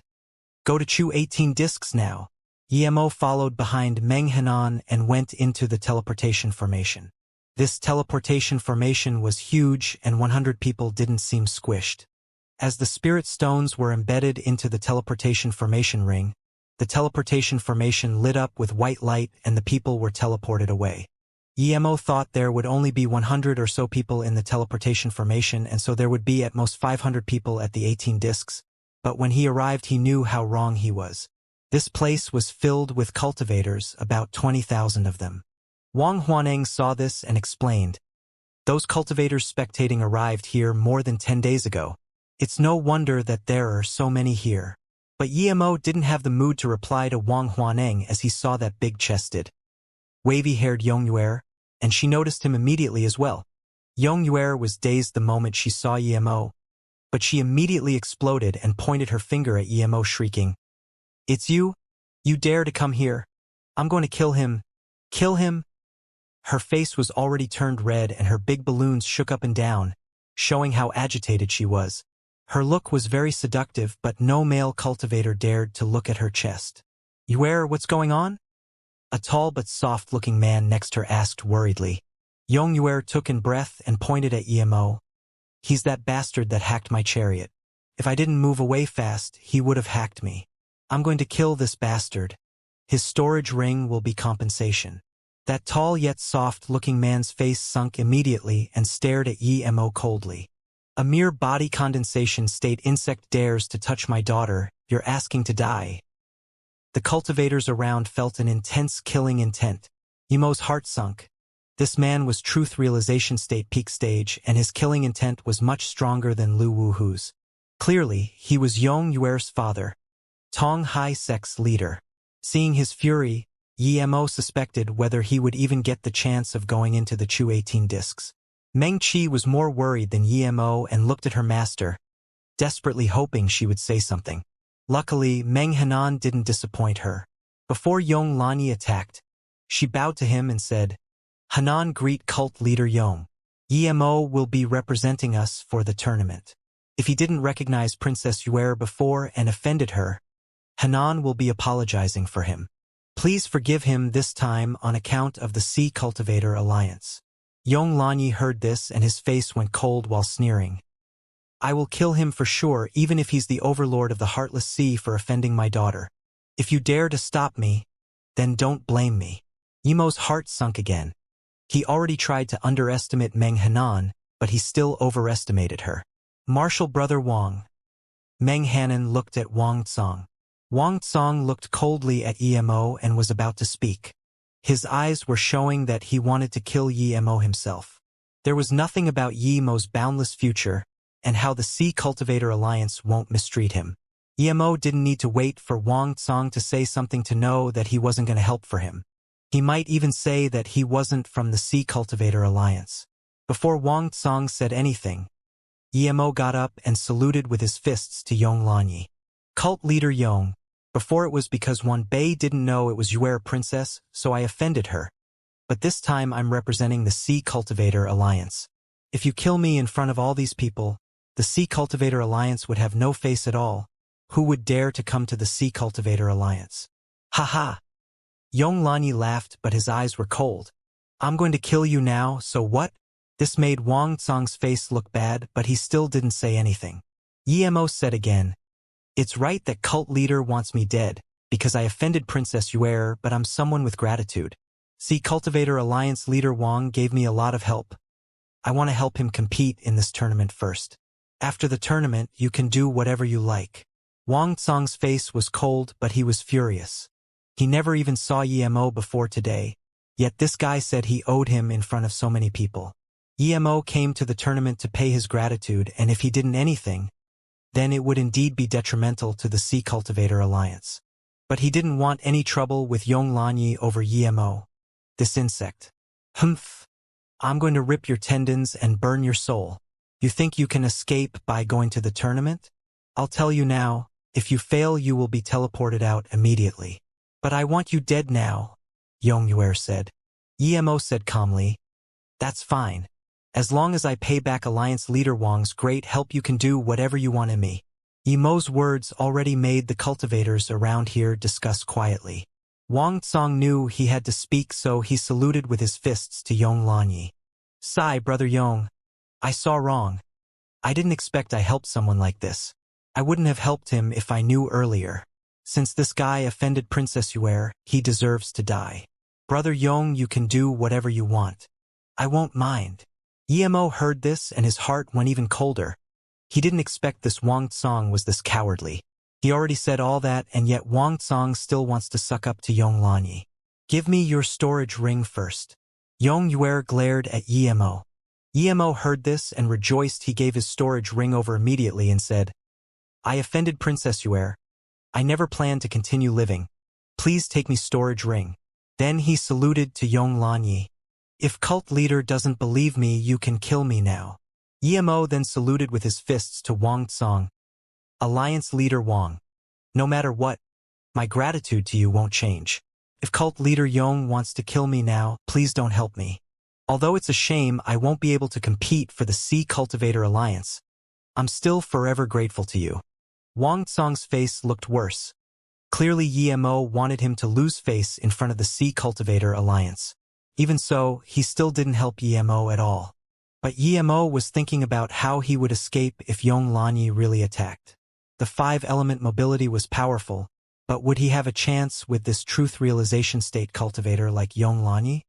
"Go to Chu-18 discs now." Emo followed behind Meng Henan and went into the teleportation formation. This teleportation formation was huge and 100 people didn't seem squished. As the spirit stones were embedded into the teleportation formation ring, the teleportation formation lit up with white light and the people were teleported away. Emo thought there would only be 100 or so people in the teleportation formation, and so there would be at most 500 people at the 18 discs, but when he arrived he knew how wrong he was. This place was filled with cultivators, about 20,000 of them. Wang Huaneng saw this and explained. Those cultivators spectating arrived here more than 10 days ago. It's no wonder that there are so many here. But Yemo didn't have the mood to reply to Wang Huaneng as he saw that big-chested, wavy-haired Yongyuer, and she noticed him immediately as well. Yongyuer was dazed the moment she saw Yemo, but she immediately exploded and pointed her finger at Yemo, shrieking, "It's you? You dare to come here? I'm going to kill him. Kill him!" Her face was already turned red and her big balloons shook up and down, showing how agitated she was. Her look was very seductive, but no male cultivator dared to look at her chest. "Yuer, what's going on?" A tall but soft-looking man next to her asked worriedly. Yongyuer took in breath and pointed at Yemo. "He's that bastard that hacked my chariot. If I didn't move away fast, he would have hacked me. I'm going to kill this bastard. His storage ring will be compensation." That tall yet soft-looking man's face sunk immediately and stared at Yemo coldly. "A mere body condensation state insect dares to touch my daughter, you're asking to die." The cultivators around felt an intense killing intent. Yemo's heart sunk. This man was truth realization state peak stage, and his killing intent was much stronger than Lu Wuhu's. Clearly, he was Yong Yuer's father, Tong Hai Sect's leader. Seeing his fury, Yemo suspected whether he would even get the chance of going into the Chu 18 discs. Meng Qi was more worried than Yemo and looked at her master, desperately hoping she would say something. Luckily, Meng Henan didn't disappoint her. Before Yong Lanyi attacked, she bowed to him and said, "Henan, greet cult leader Yong. Yemo will be representing us for the tournament. If he didn't recognize Princess Yuer before and offended her, Henan will be apologizing for him. Please forgive him this time on account of the Sea Cultivator Alliance." Yong Lanyi heard this and his face went cold while sneering. "I will kill him for sure, even if he's the overlord of the Heartless Sea for offending my daughter. If you dare to stop me, then don't blame me." Yemo's heart sunk again. He already tried to underestimate Meng Henan, but he still overestimated her. "Martial brother Wang." Meng Hanan looked at Wang Tsong. Wang Tsong looked coldly at Yemo and was about to speak. His eyes were showing that he wanted to kill Yemo himself. There was nothing about Yemo's boundless future and how the Sea Cultivator Alliance won't mistreat him. Yemo didn't need to wait for Wang Tsong to say something to know that he wasn't going to help for him. He might even say that he wasn't from the Sea Cultivator Alliance. Before Wang Tsong said anything, Yemo got up and saluted with his fists to Yong Lanyi. "Cult leader Yong, before it was because Wan Bei didn't know it was Yuer princess, so I offended her. But this time I'm representing the Sea Cultivator Alliance. If you kill me in front of all these people, the Sea Cultivator Alliance would have no face at all. Who would dare to come to the Sea Cultivator Alliance?" "Ha ha!" Yong Lanyi laughed, but his eyes were cold. "I'm going to kill you now, so what?" This made Wang Tsong's face look bad, but he still didn't say anything. Yemo said again, "It's right that cult leader wants me dead, because I offended Princess Yuer, but I'm someone with gratitude. See, Cultivator Alliance leader Wang gave me a lot of help. I want to help him compete in this tournament first. After the tournament, you can do whatever you like." Wang Tsong's face was cold, but he was furious. He never even saw Yemo before today, yet this guy said he owed him in front of so many people. Yemo came to the tournament to pay his gratitude, and if he didn't anything, then it would indeed be detrimental to the Sea Cultivator Alliance. But he didn't want any trouble with Yong Lanyi over Yemo. This insect. "Humph. I'm going to rip your tendons and burn your soul. You think you can escape by going to the tournament? I'll tell you now, if you fail you will be teleported out immediately." "But I want you dead now," Yong Yuer said. Yemo said calmly, "That's fine. As long as I pay back Alliance leader Wang's great help you can do whatever you want in me." Yemo's words already made the cultivators around here discuss quietly. Wang Tsong knew he had to speak, so he saluted with his fists to Yong Lanyi. "Sai, brother Yong. I saw wrong. I didn't expect I helped someone like this. I wouldn't have helped him if I knew earlier. Since this guy offended Princess Yuer, he deserves to die. Brother Yong, you can do whatever you want. I won't mind." Yemo heard this and his heart went even colder. He didn't expect this Wang Tsong was this cowardly. He already said all that, and yet Wang Tsong still wants to suck up to Yong Lanyi. "Give me your storage ring first." Yong Yue glared at Emo. Emo heard this and rejoiced. He gave his storage ring over immediately and said, I offended Princess Yue. I never planned to continue living. Please take me storage ring. Then he saluted to Yong Lanyi. If cult leader doesn't believe me, you can kill me now. Emo then saluted with his fists to Wang Tsong. Alliance leader Wang. No matter what, my gratitude to you won't change. If cult leader Yong wants to kill me now, please don't help me. Although it's a shame I won't be able to compete for the Sea Cultivator Alliance, I'm still forever grateful to you. Wang Tsong's face looked worse. Clearly Emo wanted him to lose face in front of the Sea Cultivator Alliance. Even so, he still didn't help Emo at all. But Emo was thinking about how he would escape if Yong Lanyi really attacked. The 5-element mobility was powerful, but would he have a chance with this truth realization state cultivator like Yong Lanyi?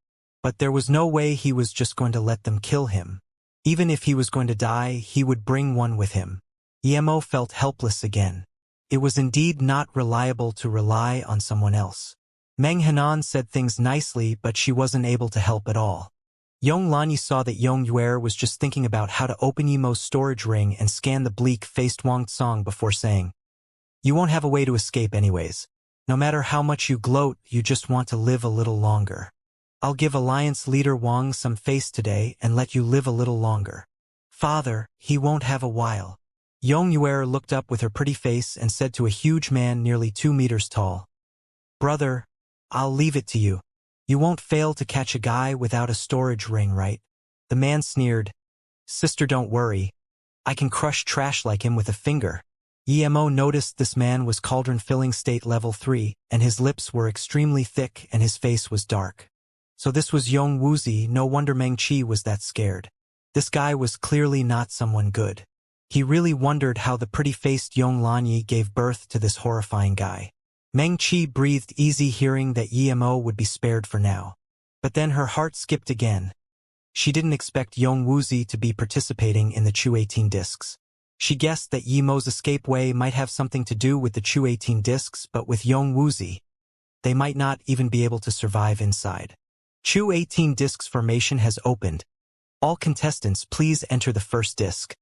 But there was no way he was just going to let them kill him. Even if he was going to die, he would bring one with him. Emo felt helpless again. It was indeed not reliable to rely on someone else. Meng Hanan said things nicely, but she wasn't able to help at all. Yong Lanyi saw that Yong Yue was just thinking about how to open Emo's storage ring and scan the bleak-faced Wang Tsong before saying, You won't have a way to escape anyways. No matter how much you gloat, you just want to live a little longer. I'll give Alliance leader Wang some face today and let you live a little longer. Father, he won't have a while. Yong Yue looked up with her pretty face and said to a huge man nearly 2 meters tall, Brother, I'll leave it to you. You won't fail to catch a guy without a storage ring, right? The man sneered, Sister, don't worry. I can crush trash like him with a finger. Emo noticed this man was cauldron filling state level 3, and his lips were extremely thick and his face was dark. So this was Yong Wuxia. No wonder Meng Qi was that scared. This guy was clearly not someone good. He really wondered how the pretty-faced Yong Lanyi gave birth to this horrifying guy. Meng Qi breathed easy hearing that Emo would be spared for now. But then her heart skipped again. She didn't expect Yong Wuxia to be participating in the Chu 18 discs. She guessed that Emo's escape way might have something to do with the Chu 18 discs, but with Yong Wuxia, they might not even be able to survive inside. Chu 18 discs formation has opened. All contestants please enter the first disc,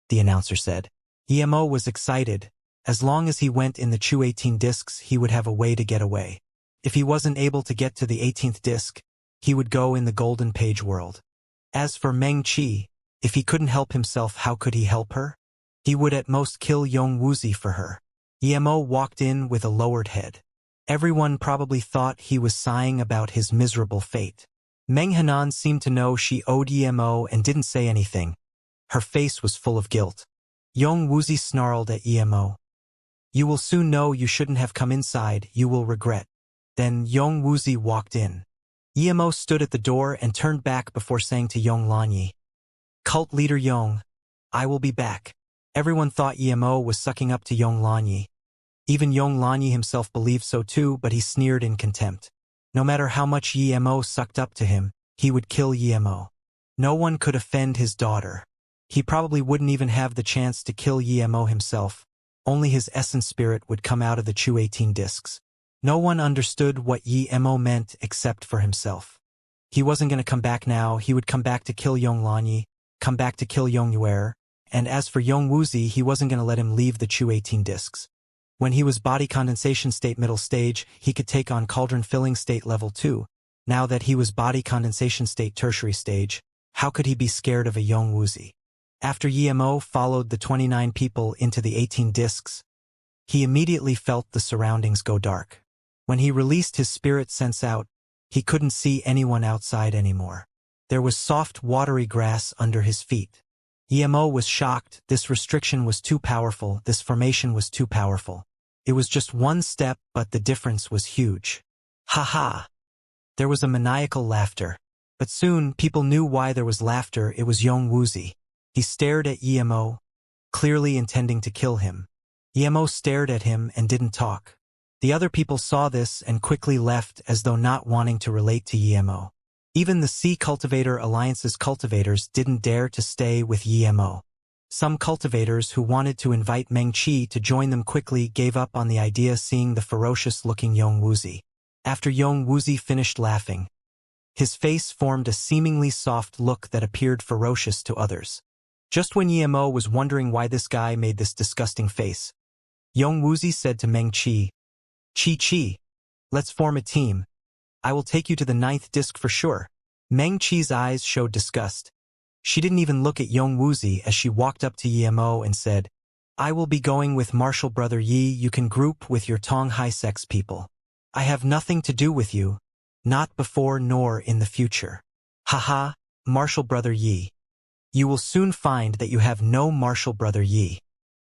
the announcer said. Emo was excited. As long as he went in the Chu 18 discs, he would have a way to get away. If he wasn't able to get to the 18th disc, he would go in the golden page world. As for Meng Qi, if he couldn't help himself, how could he help her? He would at most kill Yong Wuxia for her. Emo walked in with a lowered head. Everyone probably thought he was sighing about his miserable fate. Meng Hanan seemed to know she owed Emo and didn't say anything. Her face was full of guilt. Yong Wuxia snarled at Emo. You will soon know you shouldn't have come inside, you will regret. Then Yong Wuxia walked in. Emo stood at the door and turned back before saying to Yong Lanyi, Cult leader Yong, I will be back. Everyone thought Emo was sucking up to Yong Lanyi. Even Yong Lanyi himself believed so too, but he sneered in contempt. No matter how much Emo sucked up to him, he would kill Emo. No one could offend his daughter. He probably wouldn't even have the chance to kill Emo himself. Only his essence spirit would come out of the Chu 18 discs. No one understood what Emo meant except for himself. He wasn't going to come back now. He would come back to kill Yong Lanyi, come back to kill Yong Yue, and as for Yong Wuxia, he wasn't going to let him leave the Chu 18 discs. When he was body condensation state middle stage, he could take on cauldron filling state level 2. Now that he was body condensation state tertiary stage, how could he be scared of a Yong Wuxia? After Emo followed the 29 people into the 18 discs, he immediately felt the surroundings go dark. When he released his spirit sense out, he couldn't see anyone outside anymore. There was soft, watery grass under his feet. Emo was shocked. This restriction was too powerful. This formation was too powerful. It was just one step, but the difference was huge. Ha ha! There was a maniacal laughter. But soon, people knew why there was laughter. It was Yong Wuxia. He stared at Emo, clearly intending to kill him. Emo stared at him and didn't talk. The other people saw this and quickly left as though not wanting to relate to Emo. Even the Sea Cultivator Alliance's cultivators didn't dare to stay with Emo. Some cultivators who wanted to invite Meng Qi to join them quickly gave up on the idea seeing the ferocious-looking Yong Wuxia. After Yong Wuxia finished laughing, His face formed a seemingly soft look that appeared ferocious to others. Just when Emo was wondering why this guy made this disgusting face, Yong Wuzi said to Meng Qi, "Chi, let's form a team. I will take you to the 9th disc for sure." Meng Qi's eyes showed disgust. She didn't even look at Yong Wuzi as she walked up to Emo and said, "I will be going with Martial Brother Yi. You can group with your Tong Hai sex people. I have nothing to do with you, not before nor in the future." Haha, Martial Brother Yi. You will soon find that you have no Martial Brother Yi.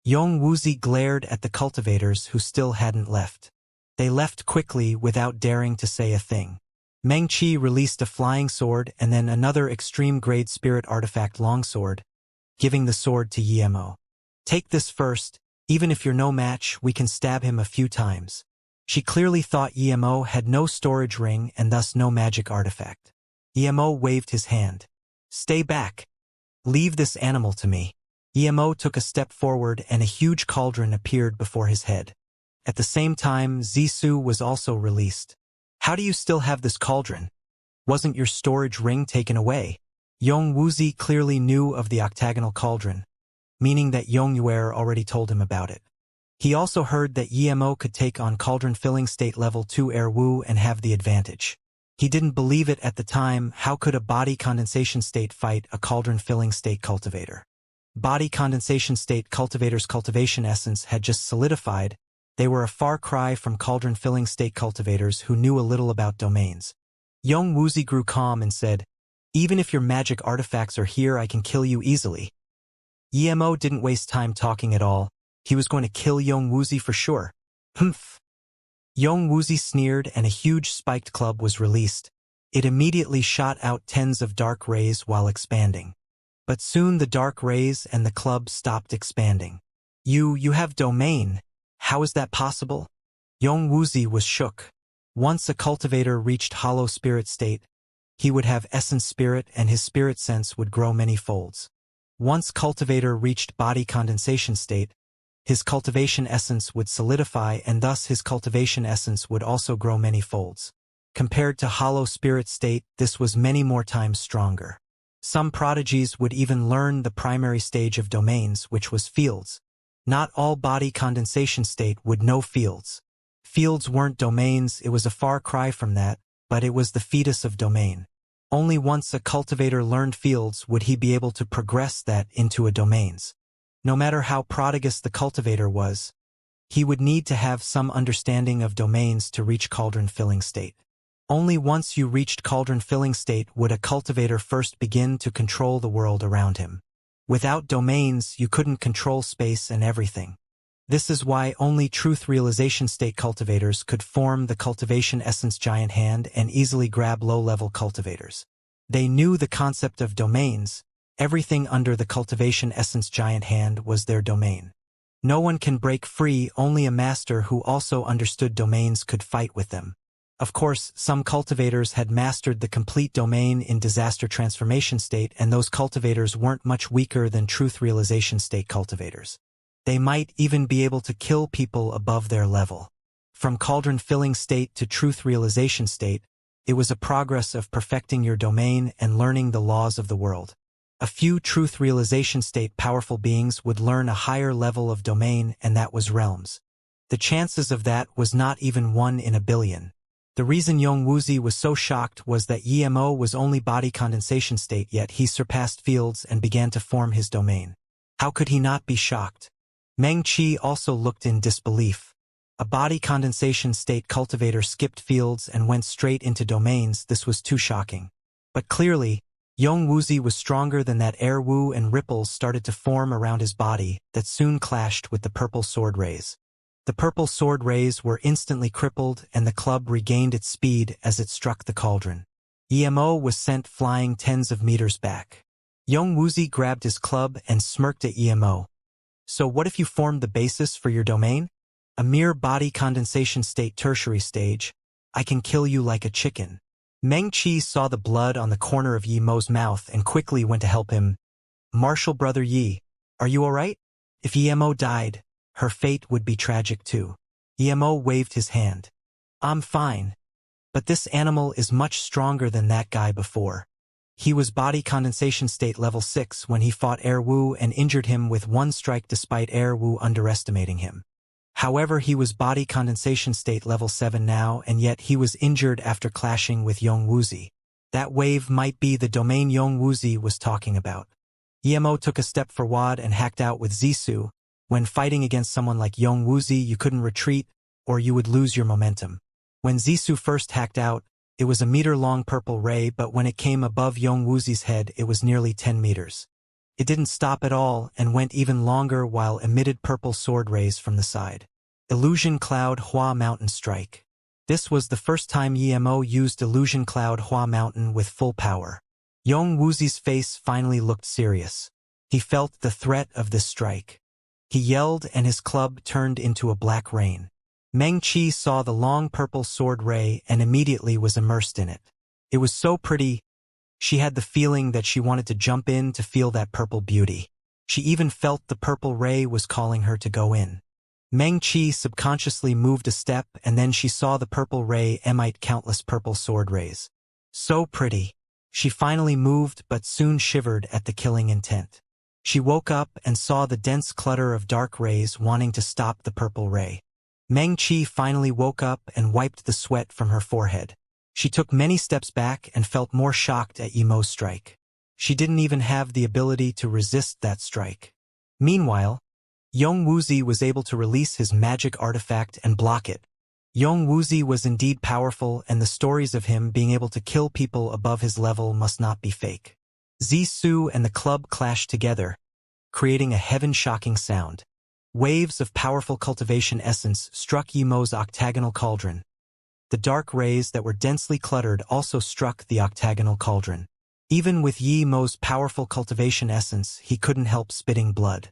Yong Wuzi glared at the cultivators who still hadn't left. They left quickly without daring to say a thing. Meng Qi released a flying sword and then another extreme-grade spirit artifact longsword, giving the sword to Emo. "Take this first. Even if you're no match, we can stab him a few times." She clearly thought Emo had no storage ring and thus no magic artifact. Emo waved his hand. "Stay back. Leave this animal to me." Emo took a step forward and a huge cauldron appeared before his head. At the same time, Zissou was also released. "How do you still have this cauldron? Wasn't your storage ring taken away?" Yong Wuzi clearly knew of the octagonal cauldron, meaning that Yong Yuer already told him about it. He also heard that Emo could take on cauldron filling state level 2 Air Wu and have the advantage. He didn't believe it at the time. How could a body condensation state fight a cauldron filling state cultivator? Body condensation state cultivator's cultivation essence had just solidified. They were a far cry from cauldron filling state cultivators who knew a little about domains. Yong Wuzi grew calm and said, "Even if your magic artifacts are here, I can kill you easily." Emo didn't waste time talking at all. He was going to kill Yong Wuzi for sure. Humph. Yong Wuzi sneered and a huge spiked club was released. It immediately shot out tens of dark rays while expanding. But soon the dark rays and the club stopped expanding. You have domain. How is that possible?" Yong Wuzi was shook. Once a cultivator reached hollow spirit state, he would have essence spirit and his spirit sense would grow many folds. Once cultivator reached body condensation state, his cultivation essence would solidify and thus his cultivation essence would also grow many folds. Compared to hollow spirit state, this was many more times stronger. Some prodigies would even learn the primary stage of domains, which was fields. Not all body condensation state would know fields. Fields weren't domains, it was a far cry from that, but it was the fetus of domain. Only once a cultivator learned fields would he be able to progress that into a domains. No matter how prodigious the cultivator was, he would need to have some understanding of domains to reach cauldron filling state. Only once you reached cauldron filling state would a cultivator first begin to control the world around him. Without domains, you couldn't control space and everything. This is why only truth realization state cultivators could form the cultivation essence giant hand and easily grab low-level cultivators. They knew the concept of domains. Everything under the cultivation essence giant hand was their domain. No one can break free, only a master who also understood domains could fight with them. Of course, some cultivators had mastered the complete domain in disaster transformation state, and those cultivators weren't much weaker than truth realization state cultivators. They might even be able to kill people above their level. From cauldron filling state to truth realization state, it was a progress of perfecting your domain and learning the laws of the world. A few truth realization state powerful beings would learn a higher level of domain, and that was realms. The chances of that was not even 1 in a billion. The reason Yong Wuzi was so shocked was that Emo was only body condensation state, yet he surpassed fields and began to form his domain. How could he not be shocked? Meng Qi also looked in disbelief. A body condensation state cultivator skipped fields and went straight into domains. This was too shocking. But clearly, Yong Wuzi was stronger than that. Air Wu and ripples started to form around his body that soon clashed with the purple sword rays. The purple sword rays were instantly crippled and the club regained its speed as it struck the cauldron. Emo was sent flying tens of meters back. Yong Wuzi grabbed his club and smirked at Emo. "So what if you formed the basis for your domain? A mere body condensation state tertiary stage. I can kill you like a chicken." Meng Qi saw the blood on the corner of Yemo's mouth and quickly went to help him. "Martial Brother Yi, are you alright? If Emo died, her fate would be tragic too." Emo waved his hand. "I'm fine. But this animal is much stronger than that guy before. He was body condensation state level 6 when he fought Er Wu and injured him with one strike despite Er Wu underestimating him. However, he was body condensation state level 7 now, and yet he was injured after clashing with Yong Wuzi. That wave might be the domain Yong Wuzi was talking about. Emo took a step forward and hacked out with Zissou. When fighting against someone like Yong Wuzi, you couldn't retreat, or you would lose your momentum. When Zissou first hacked out, it was a meter-long purple ray, but when it came above Yong Wuzi's head, it was nearly 10 meters. It didn't stop at all and went even longer while emitted purple sword rays from the side. Illusion Cloud Hua Mountain Strike. This was the first time Emo used Illusion Cloud Hua Mountain with full power. Yong Wuzi's face finally looked serious. He felt the threat of this strike. He yelled and his club turned into a black rain. Meng Qi saw the long purple sword ray and immediately was immersed in it. It was so pretty, she had the feeling that she wanted to jump in to feel that purple beauty. She even felt the purple ray was calling her to go in. Meng Qi subconsciously moved a step and then she saw the purple ray emit countless purple sword rays. So pretty. She finally moved but soon shivered at the killing intent. She woke up and saw the dense clutter of dark rays wanting to stop the purple ray. Meng Qi finally woke up and wiped the sweat from her forehead. She took many steps back and felt more shocked at Emo's strike. She didn't even have the ability to resist that strike. Meanwhile, Yong Wuzi was able to release his magic artifact and block it. Yong Wuzi was indeed powerful, and the stories of him being able to kill people above his level must not be fake. Zissou and the club clashed together, creating a heaven-shocking sound. Waves of powerful cultivation essence struck Emo's octagonal cauldron. The dark rays that were densely cluttered also struck the octagonal cauldron. Even with Emo's powerful cultivation essence, he couldn't help spitting blood.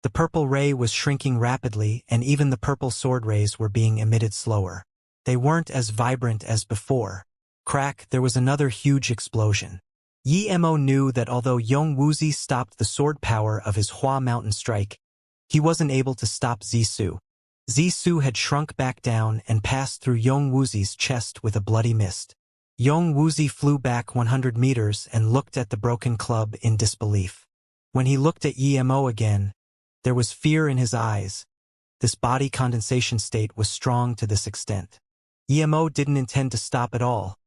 The purple ray was shrinking rapidly, and even the purple sword rays were being emitted slower. They weren't as vibrant as before. Crack, there was another huge explosion. Emo knew that although Yong Wuzi stopped the sword power of his Hua Mountain strike, he wasn't able to stop Zissou. Zissou had shrunk back down and passed through Yong Wuzi's chest with a bloody mist. Yong Wuzi flew back 100 meters and looked at the broken club in disbelief. When he looked at Emo again, there was fear in his eyes. This body condensation state was strong to this extent. Emo didn't intend to stop at all.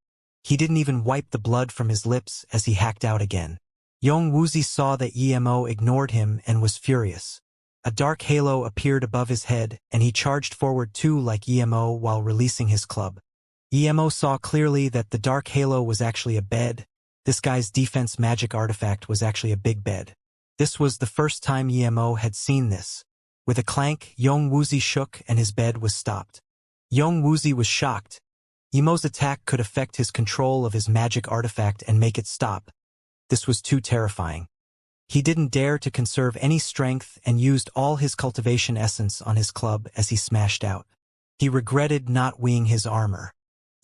He didn't even wipe the blood from his lips as he hacked out again. Yong Wuzi saw that Emo ignored him and was furious. A dark halo appeared above his head, and he charged forward too like Emo while releasing his club. Emo saw clearly that the dark halo was actually a bed. This guy's defense magic artifact was actually a big bed. This was the first time Emo had seen this. With a clank, Yong Wuzi shook and his bed was stopped. Yong Wuzi was shocked. Emo's attack could affect his control of his magic artifact and make it stop. This was too terrifying. He didn't dare to conserve any strength and used all his cultivation essence on his club as he smashed out. He regretted not weighing his armor.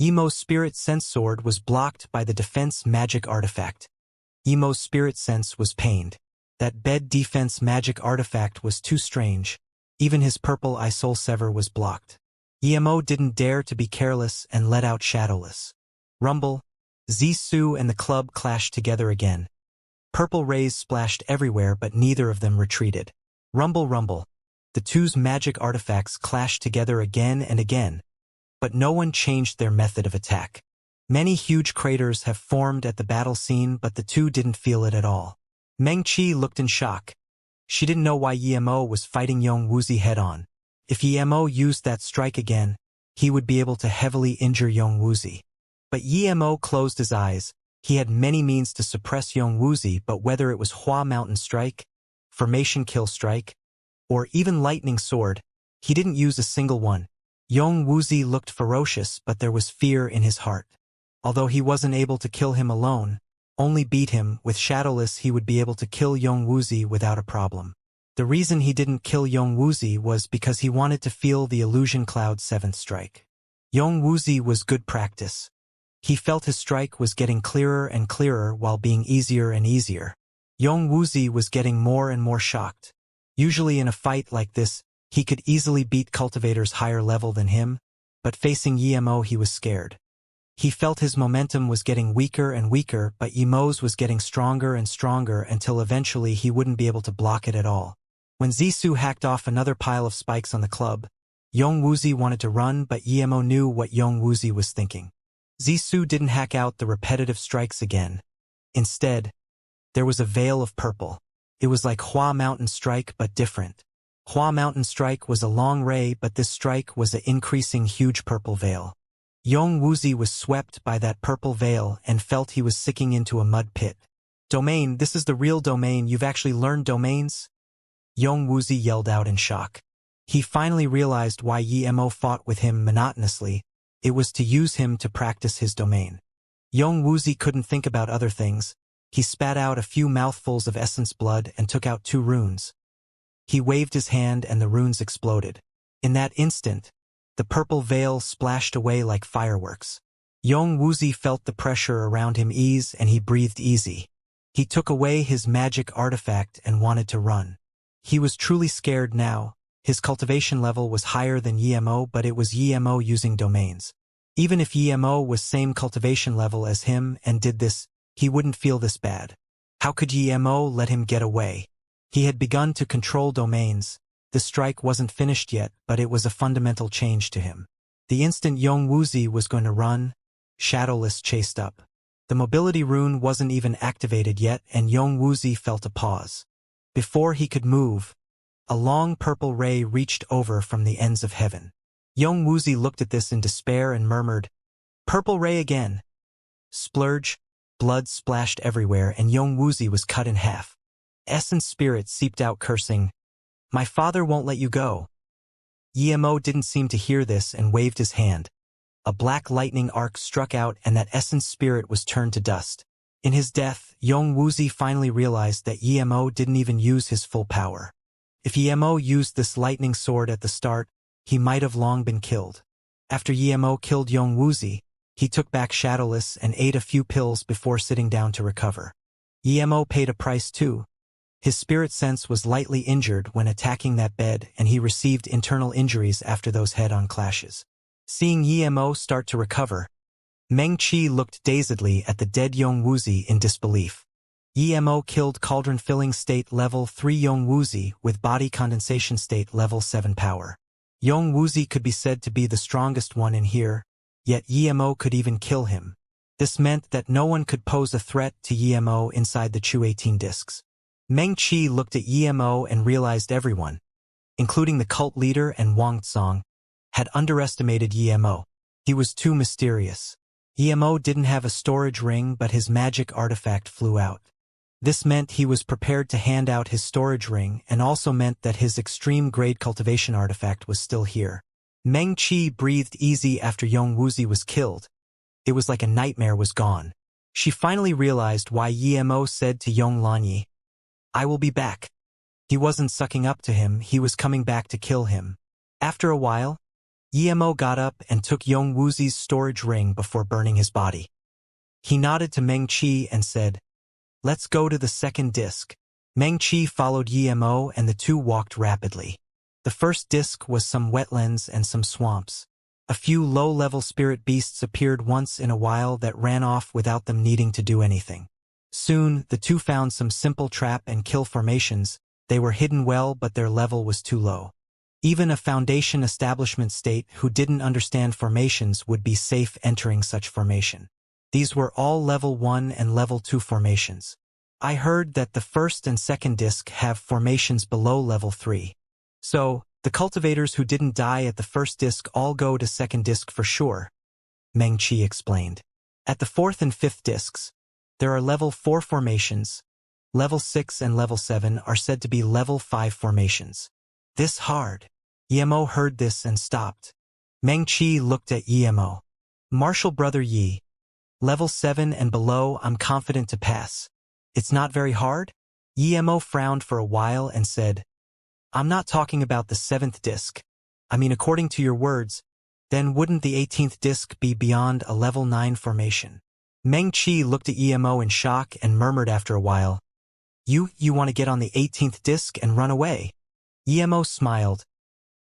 Emo's spirit sense sword was blocked by the defense magic artifact. Emo's spirit sense was pained. That bed defense magic artifact was too strange. Even his purple eye soul sever was blocked. Emo didn't dare to be careless and let out Shadowless. Rumble. Zissou and the club clashed together again. Purple rays splashed everywhere, but neither of them retreated. Rumble, rumble. The two's magic artifacts clashed together again and again, but no one changed their method of attack. Many huge craters have formed at the battle scene, but the two didn't feel it at all. Meng Qi looked in shock. She didn't know why Emo was fighting Yong Wuzi head-on. If Emo used that strike again, he would be able to heavily injure Yong Wuzi. But Emo closed his eyes. He had many means to suppress Yong Wuzi, but whether it was Hua Mountain Strike, Formation Kill Strike, or even Lightning Sword, he didn't use a single one. Yong Wuzi looked ferocious, but there was fear in his heart. Although he wasn't able to kill him alone, only beat him, with Shadowless he would be able to kill Yong Wuzi without a problem. The reason he didn't kill Yong Wuzi was because he wanted to feel the Illusion Cloud 7th strike. Yong Wuzi was good practice. He felt his strike was getting clearer and clearer while being easier and easier. Yong Wuzi was getting more and more shocked. Usually in a fight like this, he could easily beat cultivators higher level than him, but facing Emo he was scared. He felt his momentum was getting weaker and weaker, but Emo's was getting stronger and stronger until eventually he wouldn't be able to block it at all. When Zissou hacked off another pile of spikes on the club, Wuxia wanted to run, but Emo knew what Wuxia was thinking. Zissou didn't hack out the repetitive strikes again. Instead, there was a veil of purple. It was like Hua Mountain Strike but different. Hua Mountain Strike was a long ray, but this strike was an increasing huge purple veil. Wuxia was swept by that purple veil and felt he was sinking into a mud pit. Domain, this is the real domain, you've actually learned domains? Wuxia yelled out in shock. He finally realized why Emo fought with him monotonously. It was to use him to practice his domain. Wuxia couldn't think about other things. He spat out a few mouthfuls of essence blood and took out 2 runes. He waved his hand and the runes exploded. In that instant, the purple veil splashed away like fireworks. Wuxia felt the pressure around him ease and he breathed easy. He took away his magic artifact and wanted to run. He was truly scared now. His cultivation level was higher than Emo, but it was Emo using domains. Even if Emo was same cultivation level as him and did this, he wouldn't feel this bad. How could Emo let him get away? He had begun to control domains. The strike wasn't finished yet, but it was a fundamental change to him. The instant Wuxia was going to run, Shadowless chased up. The mobility rune wasn't even activated yet, and Wuxia felt a pause. Before he could move, a long purple ray reached over from the ends of heaven. Wuxia looked at this in despair and murmured, "Purple ray again." Splurge, blood splashed everywhere and Wuxia was cut in half. Essence spirit seeped out cursing, "My father won't let you go." Emo didn't seem to hear this and waved his hand. A black lightning arc struck out and that essence spirit was turned to dust. In his death, Wuxia finally realized that Emo didn't even use his full power. If Emo used this lightning sword at the start, he might have long been killed. After Emo killed Wuxia, he took back Shadowless and ate a few pills before sitting down to recover. Emo paid a price too. His spirit sense was lightly injured when attacking that bed and he received internal injuries after those head-on clashes. Seeing Emo start to recover, Meng-Chi looked dazedly at the dead Wuxia in disbelief. Emo killed Cauldron Filling State Level 3 Wuxia with Body Condensation State Level 7 power. Wuxia could be said to be the strongest one in here, yet Emo could even kill him. This meant that no one could pose a threat to Emo inside the Chu 18 discs. Meng-Chi looked at Emo and realized everyone, including the cult leader and Wang Tsong, had underestimated Emo. He was too mysterious. Emo didn't have a storage ring, but his magic artifact flew out. This meant he was prepared to hand out his storage ring and also meant that his extreme-grade cultivation artifact was still here. Meng-Chi breathed easy after Wuxia was killed. It was like a nightmare was gone. She finally realized why Emo said to Lanyi, "I will be back." He wasn't sucking up to him, he was coming back to kill him. After a while, Emo got up and took Wuxia's storage ring before burning his body. He nodded to Meng-Chi and said, "Let's go to the second disc." Meng-Chi followed Emo and the two walked rapidly. The first disc was some wetlands and some swamps. A few low-level spirit beasts appeared once in a while that ran off without them needing to do anything. Soon, the two found some simple trap and kill formations. They were hidden well, but their level was too low. Even a Foundation establishment state who didn't understand formations would be safe entering such formation. These were all level 1 and level 2 formations. I heard that the first and second disc have formations below level 3. So, the cultivators who didn't die at the first disc all go to second disc for sure, Meng-Chi explained. At the fourth and fifth discs, there are level 4 formations. Level 6 and level 7 are said to be level 5 formations. This hard. Emo heard this and stopped. Meng-Chi looked at Emo. "Martial brother Yi. Level 7 and below I'm confident to pass. It's not very hard?" Emo frowned for a while and said, "I'm not talking about the 7th disc. I mean, according to your words, then wouldn't the 18th disc be beyond a level 9 formation?" Meng-Chi looked at Emo in shock and murmured after a while, You want to get on the 18th disc and run away?" Emo smiled.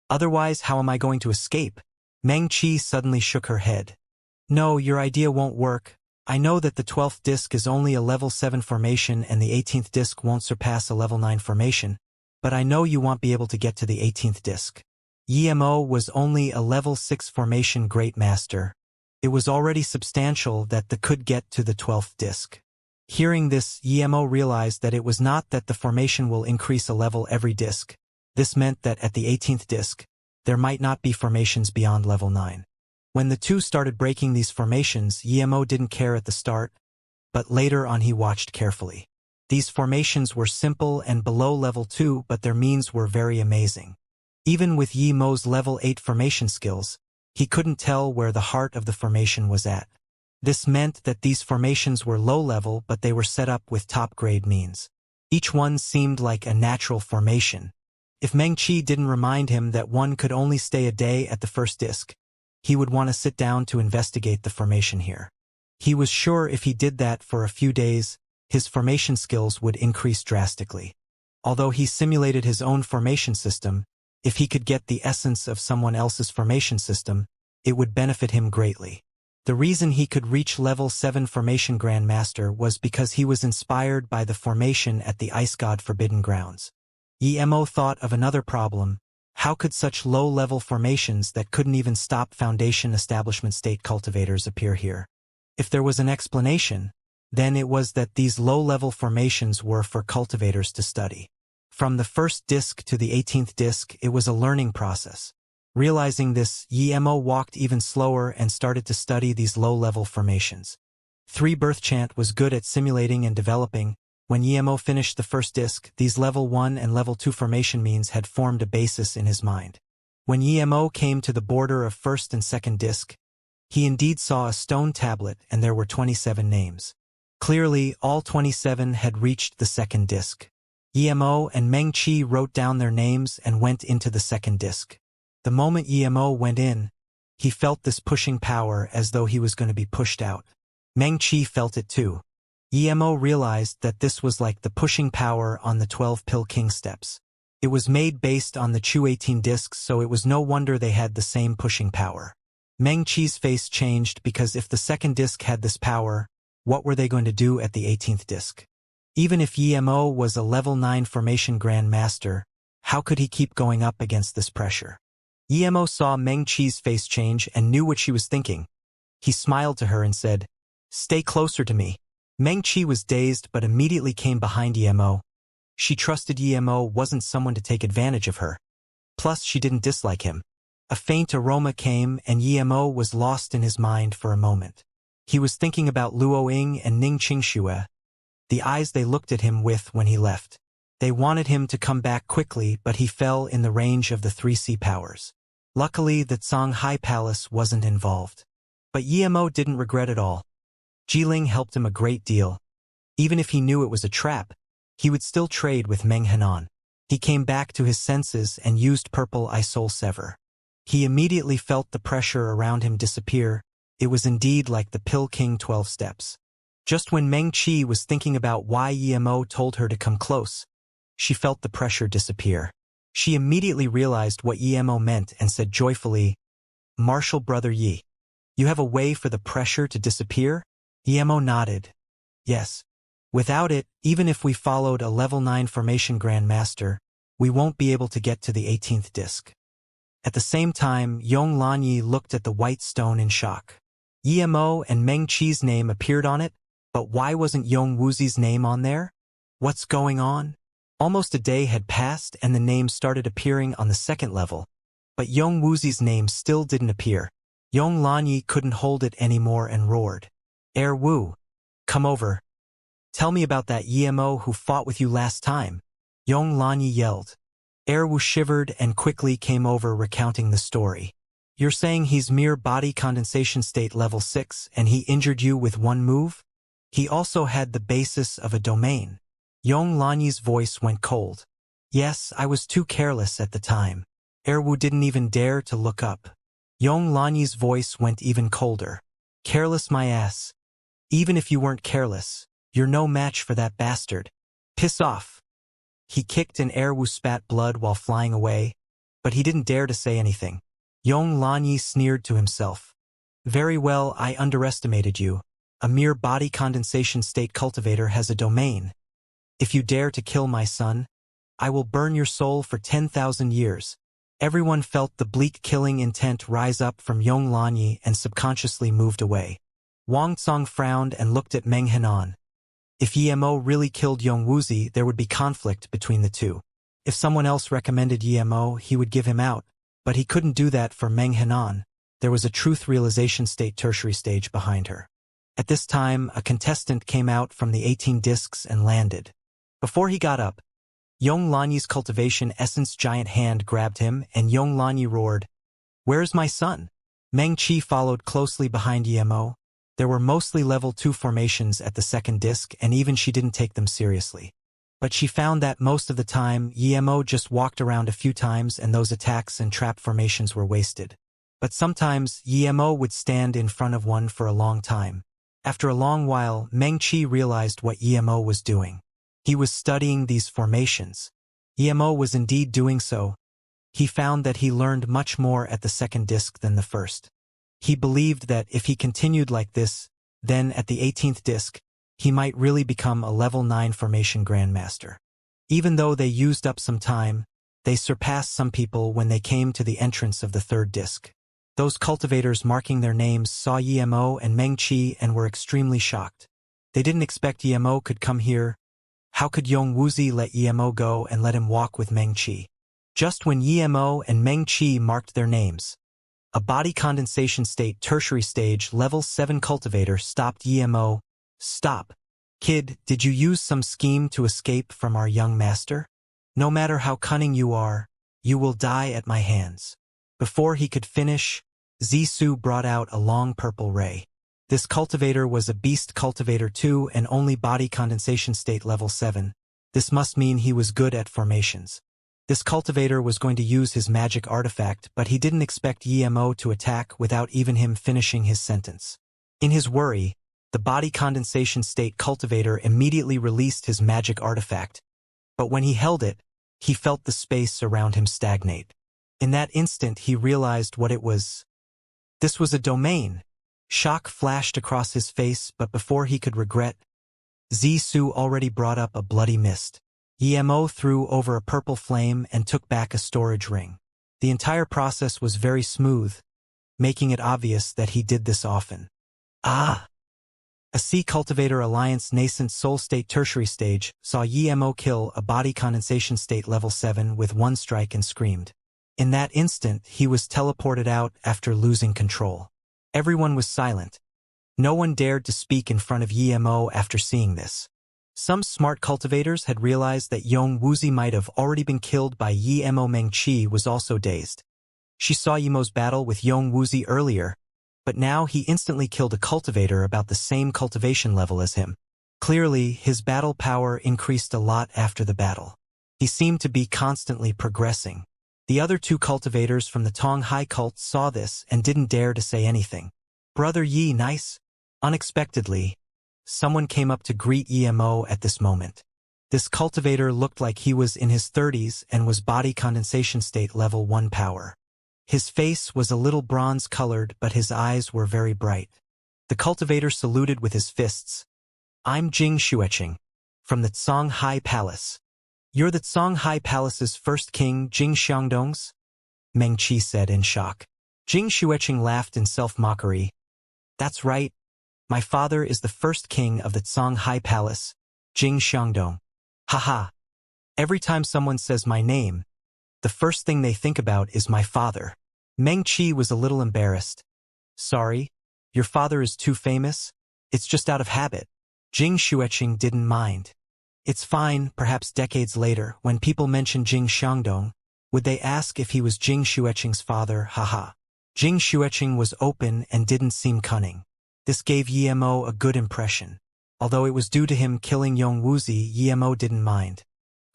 "Otherwise, how am I going to escape?" Meng-Chi suddenly shook her head. No, your idea won't work. I know that the 12th disc is only a level 7 formation and the 18th disc won't surpass a level 9 formation, but I know you won't be able to get to the 18th disc. Emo was only a level 6 formation Great Master. It was already substantial that the could get to the 12th disc. Hearing this, Emo realized that it was not that the formation will increase a level every disc. This meant that at the 18th disc, there might not be formations beyond level 9. When the two started breaking these formations, Emo didn't care at the start, but later on he watched carefully. These formations were simple and below level 2, but their means were very amazing. Even with Yemo's level 8 formation skills, he couldn't tell where the heart of the formation was at. This meant that these formations were low level, but they were set up with top-grade means. Each one seemed like a natural formation. If Meng-Chi didn't remind him that one could only stay a day at the first disc, he would want to sit down to investigate the formation here. He was sure if he did that for a few days, his formation skills would increase drastically. Although he simulated his own formation system, if he could get the essence of someone else's formation system, it would benefit him greatly. The reason he could reach level 7 formation Grandmaster was because he was inspired by the formation at the Ice God Forbidden Grounds. Emo thought of another problem. How could such low-level formations that couldn't even stop Foundation Establishment State cultivators appear here? If there was an explanation, then it was that these low-level formations were for cultivators to study. From the first disc to the 18th disc, it was a learning process. Realizing this, Emo walked even slower and started to study these low-level formations. 3 Birth Chant was good at simulating and developing. When Emo finished the first disc, these level 1 and level 2 formation means had formed a basis in his mind. When Emo came to the border of first and second disc, he indeed saw a stone tablet and there were 27 names. Clearly, all 27 had reached the second disc. Emo and Meng-Chi wrote down their names and went into the second disc. The moment Emo went in, he felt this pushing power as though he was going to be pushed out. Meng-Chi felt it too. Emo realized that this was like the pushing power on the 12 Pill King steps. It was made based on the Chu 18 discs, so it was no wonder they had the same pushing power. Meng-Chi's face changed because if the second disc had this power, what were they going to do at the 18th disc? Even if Emo was a level 9 formation Grand Master, how could he keep going up against this pressure? Emo saw Meng-Chi's face change and knew what she was thinking. He smiled to her and said, "Stay closer to me." Meng-Chi was dazed but immediately came behind Emo. She trusted Emo wasn't someone to take advantage of her. Plus, she didn't dislike him. A faint aroma came and Emo was lost in his mind for a moment. He was thinking about Luo Ying and Ning Qingxue, the eyes they looked at him with when he left. They wanted him to come back quickly, but he fell in the range of the 3 sea powers. Luckily, the Songhai Palace wasn't involved. But Emo didn't regret it all. Jiling helped him a great deal. Even if he knew it was a trap, he would still trade with Meng Henan. He came back to his senses and used Purple Eye Soul Sever. He immediately felt the pressure around him disappear. It was indeed like the Pill King 12 steps. Just when Meng-Chi was thinking about why Emo told her to come close, she felt the pressure disappear. She immediately realized what Emo meant and said joyfully, "Martial Brother Yi, you have a way for the pressure to disappear?" Emo nodded. "Yes. Without it, even if we followed a level 9 formation Grandmaster, we won't be able to get to the 18th disc." At the same time, Yong Lanyi looked at the white stone in shock. Emo and Meng-Chi's name appeared on it, but why wasn't Yong Wuzi's name on there? What's going on? Almost a day had passed and the name started appearing on the second level, but Yong Wuzi's name still didn't appear. Yong Lanyi couldn't hold it anymore and roared, Wu, come over. Tell me about that Emo who fought with you last time." Yong Lanyi yelled. Wu shivered and quickly came over recounting the story. "You're saying he's mere body condensation state level 6 and he injured you with one move? He also had the basis of a domain." Yong Lanyi's voice went cold. "Yes, I was too careless at the time." Wu didn't even dare to look up. Yong Lanyi's voice went even colder. "Careless my ass. Even if you weren't careless, you're no match for that bastard. Piss off." He kicked and Wu spat blood while flying away, but he didn't dare to say anything. Yong Lanyi sneered to himself. Very well, I underestimated you. A mere body condensation state cultivator has a domain. If you dare to kill my son, I will burn your soul for 10,000 years. Everyone felt the bleak killing intent rise up from Yong Lanyi and subconsciously moved away. Wang Tsong frowned and looked at Meng Henan. If Emo really killed Yong Wuzi, there would be conflict between the two. If someone else recommended Emo, he would give him out, but he couldn't do that for Meng Henan. There was a truth realization state tertiary stage behind her. At this time, a contestant came out from the 18 discs and landed. Before he got up, Yong Lanyi's cultivation essence giant hand grabbed him, and Yong Lanyi roared, "Where's my son?" Meng Qi followed closely behind Emo. There were mostly level 2 formations at the second disc, and even she didn't take them seriously. But she found that most of the time, Emo just walked around a few times and those attacks and trap formations were wasted. But sometimes, Emo would stand in front of one for a long time. After a long while, Meng Qi realized what Emo was doing. He was studying these formations. Emo was indeed doing so. He found that he learned much more at the second disc than the first. He believed that if he continued like this, then at the 18th disc, he might really become a level 9 formation grandmaster. Even though they used up some time, they surpassed some people when they came to the entrance of the third disc. Those cultivators marking their names saw Emo and Meng Qi and were extremely shocked. They didn't expect Emo could come here. How could Yong Wuzi let Emo go and let him walk with Meng Qi? Just when Emo and Meng Qi marked their names, a body condensation state tertiary stage level 7 cultivator stopped Emo. "Stop. Kid, did you use some scheme to escape from our young master? No matter how cunning you are, you will die at my hands." Before he could finish, Zisu brought out a long purple ray. This cultivator was a beast cultivator too and only body condensation state level 7. This must mean he was good at formations. This cultivator was going to use his magic artifact, but he didn't expect Emo to attack without even him finishing his sentence. In his worry, the body condensation state cultivator immediately released his magic artifact, but when he held it, he felt the space around him stagnate. In that instant he realized what it was. This was a domain. Shock flashed across his face, but before he could regret, Zisu already brought up a bloody mist. Emo threw over a purple flame and took back a storage ring. The entire process was very smooth, making it obvious that he did this often. Ah! A Sea Cultivator Alliance nascent soul state tertiary stage saw Emo kill a body condensation state level 7 with one strike and screamed. In that instant, he was teleported out after losing control. Everyone was silent. No one dared to speak in front of Emo after seeing this. Some smart cultivators had realized that Yong Wuzi might have already been killed by Emo. Meng Qi was also dazed. She saw Yemo's battle with Yong Wuzi earlier, but now he instantly killed a cultivator about the same cultivation level as him. Clearly, his battle power increased a lot after the battle. He seemed to be constantly progressing. The other two cultivators from the Tong Hai cult saw this and didn't dare to say anything. "Brother Yi, nice." Unexpectedly, someone came up to greet Emo at this moment. This cultivator looked like he was in his 30s and was body condensation state level 1 power. His face was a little bronze-colored, but his eyes were very bright. The cultivator saluted with his fists. "I'm Jing Xueqing, from the Songhai Palace." "You're the Songhai Palace's first king, Jing Xiangdong's?" Meng Qi said in shock. Jing Xueqing laughed in self-mockery. "That's right. My father is the first king of the Songhai Palace, Jing Xiangdong. Haha. Every time someone says my name, the first thing they think about is my father." Meng Qi was a little embarrassed. "Sorry, your father is too famous? It's just out of habit." Jing Xueqing didn't mind. "It's fine, perhaps decades later, when people mention Jing Xiangdong, would they ask if he was Jing Xueqing's father, haha." Jing Xueqing was open and didn't seem cunning. This gave Emo a good impression. Although it was due to him killing Yong Wuzi, Emo didn't mind.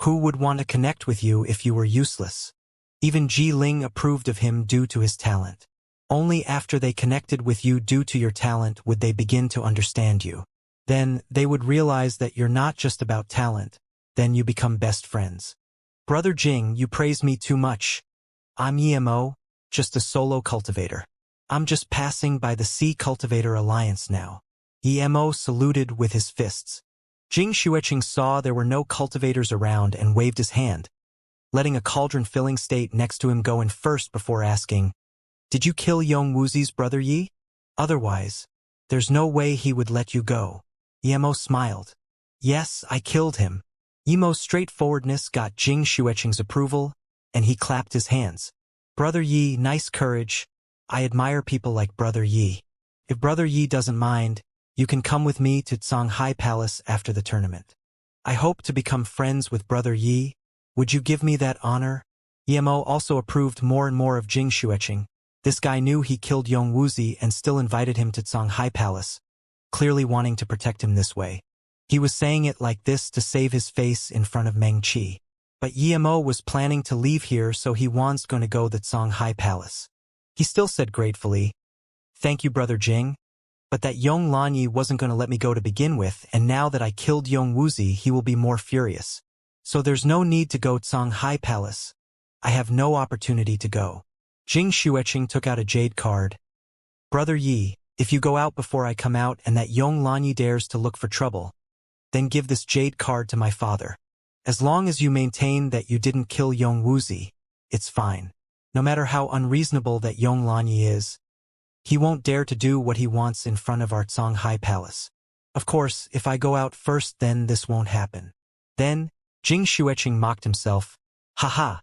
Who would want to connect with you if you were useless? Even Ji Ling approved of him due to his talent. Only after they connected with you due to your talent would they begin to understand you. Then, they would realize that you're not just about talent. Then you become best friends. "Brother Jing, you praise me too much. I'm Emo, just a solo cultivator. I'm just passing by the Sea Cultivator Alliance now. Emo saluted with his fists. Jing Xueqing saw there were no cultivators around and waved his hand, letting a cauldron-filling state next to him go in first before asking, "Did you kill Yong Wuzi's brother Yi? Otherwise, there's no way he would let you go." Emo smiled. "Yes, I killed him." Emo's straightforwardness got Jing Xueqing's approval, and he clapped his hands. "Brother Yi, nice courage. I admire people like Brother Yi. If Brother Yi doesn't mind, you can come with me to Shanghai Palace after the tournament. I hope to become friends with Brother Yi. Would you give me that honor?" Emo also approved more and more of Jing Xueqing. This guy knew he killed Yong Wuzi and still invited him to Shanghai Palace, clearly wanting to protect him this way. He was saying it like this to save his face in front of Meng Qi. But Emo was planning to leave here, so he was going to go to Shanghai Palace. He still said gratefully, "Thank you, Brother Jing. But that Yong Lanyi wasn't going to let me go to begin with, and now that I killed Yong Wuzi, he will be more furious. So there's no need to go to Shanghai Palace. I have no opportunity to go." Jing Xueqing took out a jade card. "Brother Yi, if you go out before I come out and that Yong Lanyi dares to look for trouble, then give this jade card to my father. As long as you maintain that you didn't kill Yong Wuzi, it's fine. No matter how unreasonable that Yong Lanyi is, he won't dare to do what he wants in front of our Shanghai Palace. Of course, if I go out first, then this won't happen." Then, Jing Xueqing mocked himself. "Haha,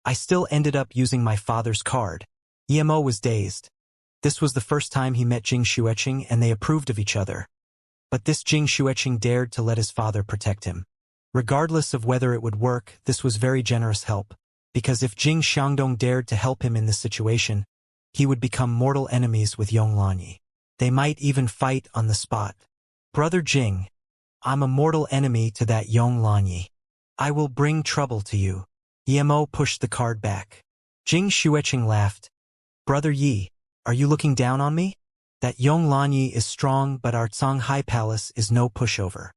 I still ended up using my father's card." Emo was dazed. This was the first time he met Jing Xueqing, and they approved of each other. But this Jing Xueqing dared to let his father protect him. Regardless of whether it would work, this was very generous help, because if Jing Xiangdong dared to help him in this situation, he would become mortal enemies with Yong Lanyi. They might even fight on the spot. "Brother Jing, I'm a mortal enemy to that Yong Lanyi. I will bring trouble to you." Emo pushed the card back. Jing Xueqing laughed. "Brother Yi, are you looking down on me? That Yong Lanyi is strong, but our Shanghai Palace is no pushover.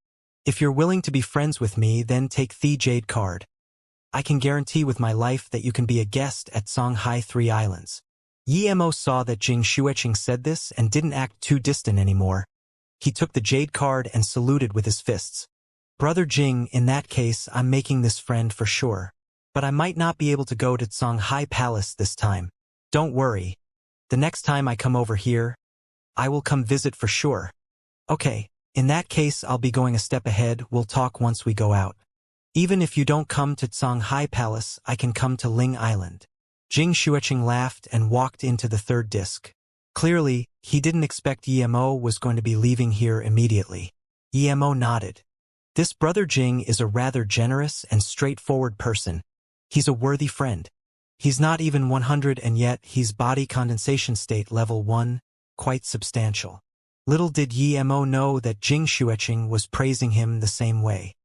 If you're willing to be friends with me, then take the jade card. I can guarantee with my life that you can be a guest at Shanghai Three Islands." Emo saw that Jing Xueqing said this and didn't act too distant anymore. He took the jade card and saluted with his fists. "Brother Jing, in that case, I'm making this friend for sure. But I might not be able to go to Shanghai Palace this time. Don't worry. The next time I come over here, I will come visit for sure." "Okay, in that case I'll be going a step ahead. We'll talk once we go out. Even if you don't come to Shanghai Palace, I can come to Ling Island." Jing Xueqing laughed and walked into the third disc. Clearly, he didn't expect Emo was going to be leaving here immediately. Emo nodded. This Brother Jing is a rather generous and straightforward person. He's a worthy friend. He's not even 100 and yet he's body condensation state level 1, quite substantial. Little did Emo know that Jing Xueqing was praising him the same way.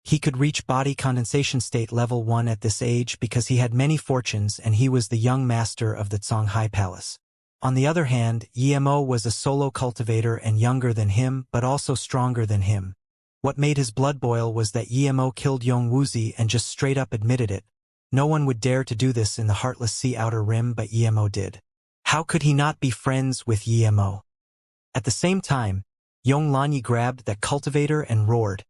He could reach body condensation state level 1 at this age because he had many fortunes and he was the young master of the Shanghai Palace. On the other hand, Emo was a solo cultivator and younger than him but also stronger than him. What made his blood boil was that Emo killed Yong Wuzi and just straight up admitted it. No one would dare to do this in the Heartless Sea Outer Rim, but Emo did. How could he not be friends with Emo? At the same time, Yong Lanyi grabbed that cultivator and roared.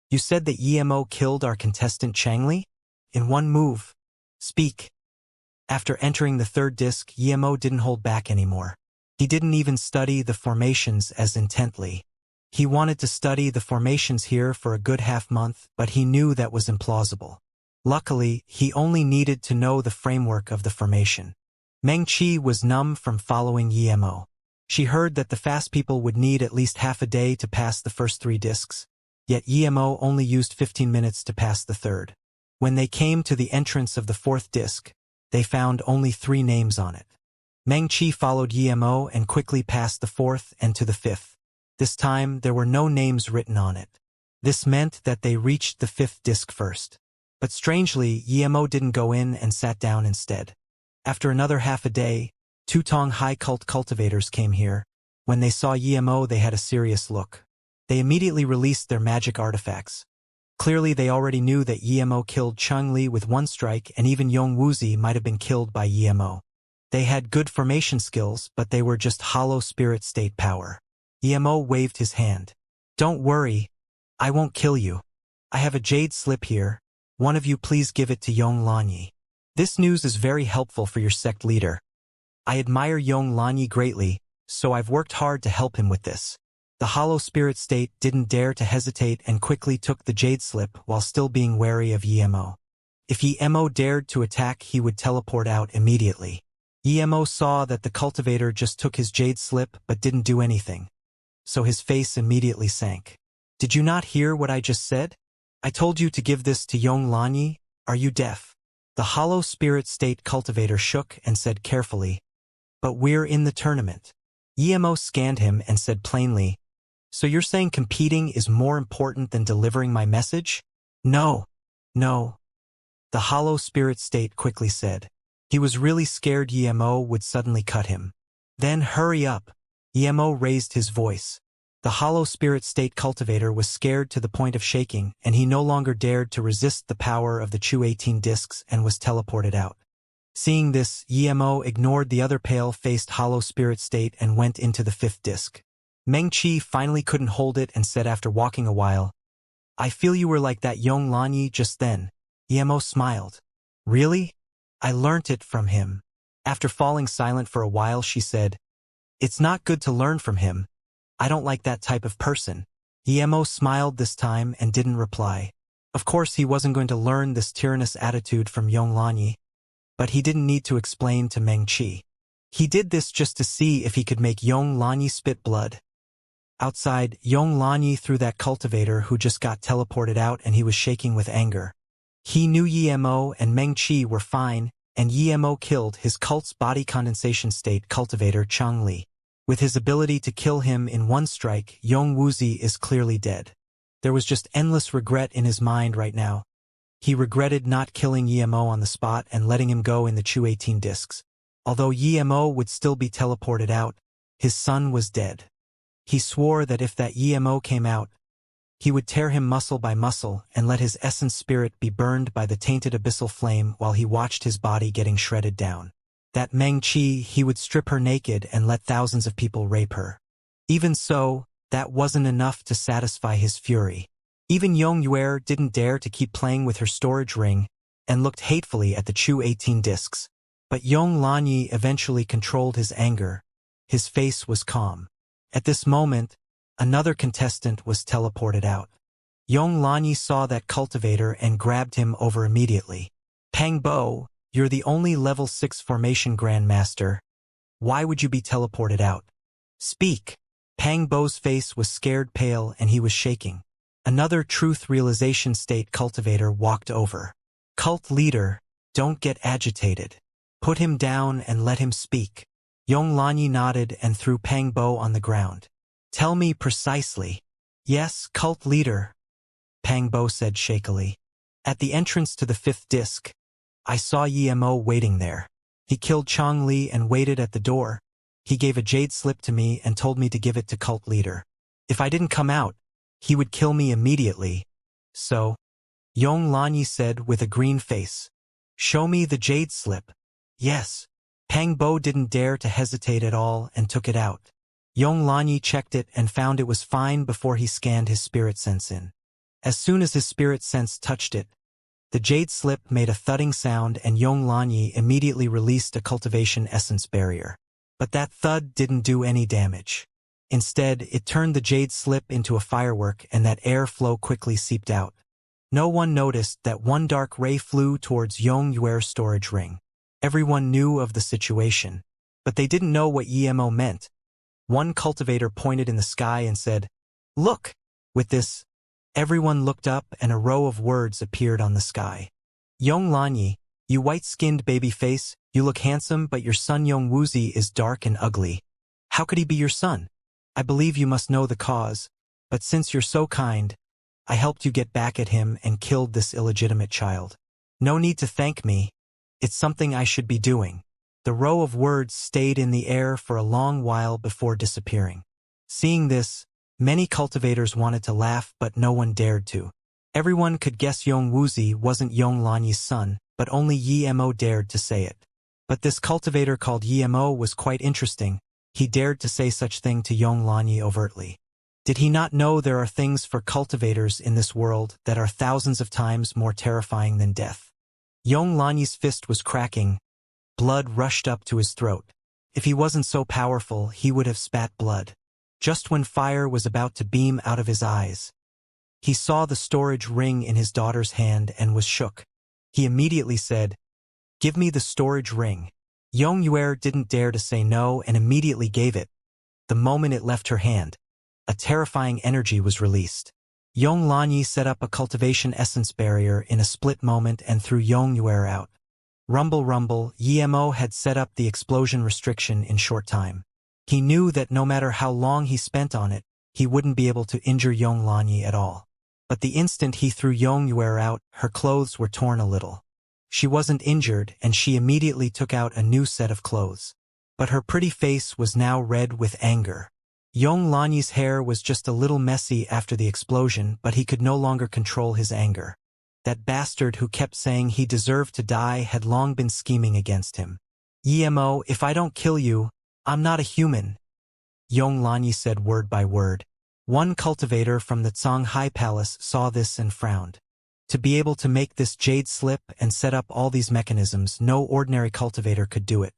"You said that Emo killed our contestant Changli? In one move. Speak." After entering the third disc, Emo didn't hold back anymore. He didn't even study the formations as intently. He wanted to study the formations here for a good half-month, but he knew that was implausible. Luckily, he only needed to know the framework of the formation. Meng Qi was numb from following Emo. She heard that the fast people would need at least half a day to pass the first 3 discs, yet Emo only used 15 minutes to pass the third. When they came to the entrance of the 4th disc, they found only 3 names on it. Meng Qi followed Emo and quickly passed the 4th and to the 5th. This time, there were no names written on it. This meant that they reached the 5th disc first. But strangely, Emo didn't go in and sat down instead. After another half a day, 2 Tong High Cult cultivators came here. When they saw Emo, they had a serious look. They immediately released their magic artifacts. Clearly, they already knew that Emo killed Changli with 1 strike and even Yong Wuzi might have been killed by Emo. They had good formation skills, but they were just hollow spirit state power. Emo waved his hand. Don't worry, I won't kill you. I have a jade slip here. One of you please give it to Yong Lanyi. This news is very helpful for your sect leader. I admire Yong Lanyi greatly, so I've worked hard to help him with this. The hollow spirit state didn't dare to hesitate and quickly took the jade slip while still being wary of Emo. If Emo dared to attack, he would teleport out immediately. Emo saw that the cultivator just took his jade slip but didn't do anything. So his face immediately sank. Did you not hear what I just said? I told you to give this to Yong Lanyi. Are you deaf? The hollow spirit state cultivator shook and said carefully, but we're in the tournament. Emo scanned him and said plainly, so you're saying competing is more important than delivering my message? No. No. The hollow spirit state quickly said. He was really scared Emo would suddenly cut him. Then hurry up. Emo raised his voice. The hollow spirit state cultivator was scared to the point of shaking, and he no longer dared to resist the power of the Chu 18 discs and was teleported out. Seeing this, Emo ignored the other pale-faced hollow spirit state and went into the 5th disc. Meng-Chi finally couldn't hold it and said after walking a while, I feel you were like that Yong Lanyi just then. Emo smiled. Really? I learnt it from him. After falling silent for a while, she said, it's not good to learn from him. I don't like that type of person. Emo smiled this time and didn't reply. Of course he wasn't going to learn this tyrannous attitude from Yong Lanyi, but he didn't need to explain to Meng-Chi. He did this just to see if he could make Yong Lanyi spit blood. Outside, Yong Lanyi threw that cultivator who just got teleported out and he was shaking with anger. He knew Emo and Meng-Chi were fine, and Emo killed his cult's body condensation state cultivator Changli. With his ability to kill him in one strike, Yong Wuxia is clearly dead. There was just endless regret in his mind right now. He regretted not killing Emo on the spot and letting him go in the Chu 18 discs. Although Emo would still be teleported out, his son was dead. He swore that if that Emo came out, he would tear him muscle by muscle and let his essence spirit be burned by the tainted abyssal flame while he watched his body getting shredded down. That Meng-Chi, he would strip her naked and let thousands of people rape her. Even so, that wasn't enough to satisfy his fury. Even Yong Yue didn't dare to keep playing with her storage ring and looked hatefully at the Chu 18 discs. But Yong Lanyi eventually controlled his anger. His face was calm. At this moment, another contestant was teleported out. Yong Lanyi saw that cultivator and grabbed him over immediately. Pang Bo, you're the only level 6 formation grandmaster. Why would you be teleported out? Speak. Pang Bo's face was scared pale and he was shaking. Another truth realization state cultivator walked over. Cult leader, don't get agitated. Put him down and let him speak. Yong Lanyi nodded and threw Pang Bo on the ground. Tell me precisely. Yes, cult leader, Pang Bo said shakily. At the entrance to the 5th disc, I saw Emo waiting there. He killed Chang Li and waited at the door. He gave a jade slip to me and told me to give it to cult leader. If I didn't come out, he would kill me immediately. So, Yong Lanyi said with a green face. Show me the jade slip. Yes. Pang Bo didn't dare to hesitate at all and took it out. Yong Lanyi checked it and found it was fine before he scanned his spirit sense in. As soon as his spirit sense touched it, the jade slip made a thudding sound and Yong Lanyi immediately released a cultivation essence barrier. But that thud didn't do any damage. Instead, it turned the jade slip into a firework and that air flow quickly seeped out. No one noticed that one dark ray flew towards Yong Yue's storage ring. Everyone knew of the situation, but they didn't know what Emo meant. One cultivator pointed in the sky and said, Look! With this, everyone looked up and a row of words appeared on the sky. Yong Lanyi, you white-skinned baby face, you look handsome but your son Yong Wuxia is dark and ugly. How could he be your son? I believe you must know the cause, but since you're so kind, I helped you get back at him and killed this illegitimate child. No need to thank me. It's something I should be doing. The row of words stayed in the air for a long while before disappearing. Seeing this, many cultivators wanted to laugh but no one dared to. Everyone could guess Yong Wuxia wasn't Yong Lanyi's son, but only Emo dared to say it. But this cultivator called Yemo was quite interesting. He dared to say such thing to Yong Lanyi overtly. Did he not know there are things for cultivators in this world that are thousands of times more terrifying than death? Yong Lanyi's fist was cracking. Blood rushed up to his throat. If he wasn't so powerful, he would have spat blood. Just when fire was about to beam out of his eyes, he saw the storage ring in his daughter's hand and was shook. He immediately said, "Give me the storage ring." Yong Yuer didn't dare to say no and immediately gave it. The moment it left her hand, a terrifying energy was released. Yong Lanyi set up a cultivation essence barrier in a split moment and threw Yong Yuer out. Rumble rumble, Yemo had set up the explosion restriction in short time. He knew that no matter how long he spent on it, he wouldn't be able to injure Yong Lanyi at all. But the instant he threw Yong Yuer out, her clothes were torn a little. She wasn't injured, and she immediately took out a new set of clothes. But her pretty face was now red with anger. Yong Lanyi's hair was just a little messy after the explosion, but he could no longer control his anger. That bastard who kept saying he deserved to die had long been scheming against him. "Yemo, if I don't kill you, I'm not a human," Yong Lanyi said word by word. One cultivator from the Zonghai Palace saw this and frowned. To be able to make this jade slip and set up all these mechanisms, no ordinary cultivator could do it.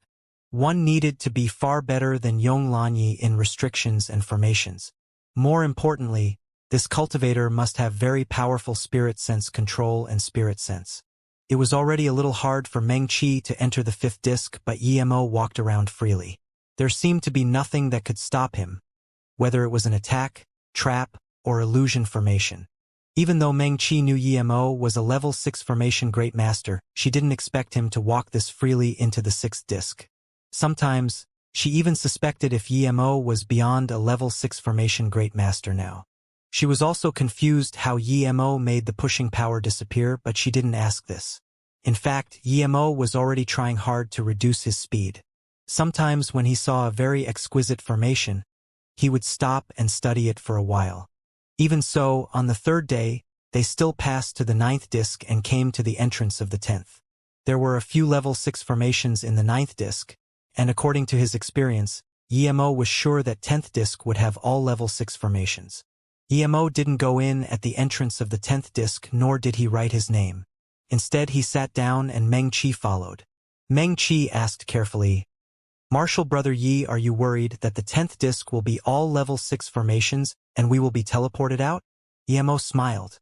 One needed to be far better than Yong Lanyi in restrictions and formations. More importantly, this cultivator must have very powerful spirit sense control and spirit sense. It was already a little hard for Meng Qi to enter the fifth disc, but Yemo walked around freely. There seemed to be nothing that could stop him, whether it was an attack, trap, or illusion formation. Even though Meng Qi knew Yemo was a level 6 formation great master, she didn't expect him to walk this freely into the sixth disc. Sometimes, she even suspected if Yemo was beyond a level 6 formation great master now. She was also confused how Yemo made the pushing power disappear, but she didn't ask this. In fact, Yemo was already trying hard to reduce his speed. Sometimes when he saw a very exquisite formation, he would stop and study it for a while. Even so, on the third day, they still passed to the 9th disc and came to the entrance of the 10th. There were a few level 6 formations in the 9th disc, and according to his experience, Yemo was sure that 10th disc would have all level 6 formations. Yemo didn't go in at the entrance of the 10th disc, nor did he write his name. Instead, he sat down and Meng Qi followed. Meng Qi asked carefully, "Martial Brother Yi, are you worried that the 10th disc will be all level 6 formations and we will be teleported out?" Yemo smiled.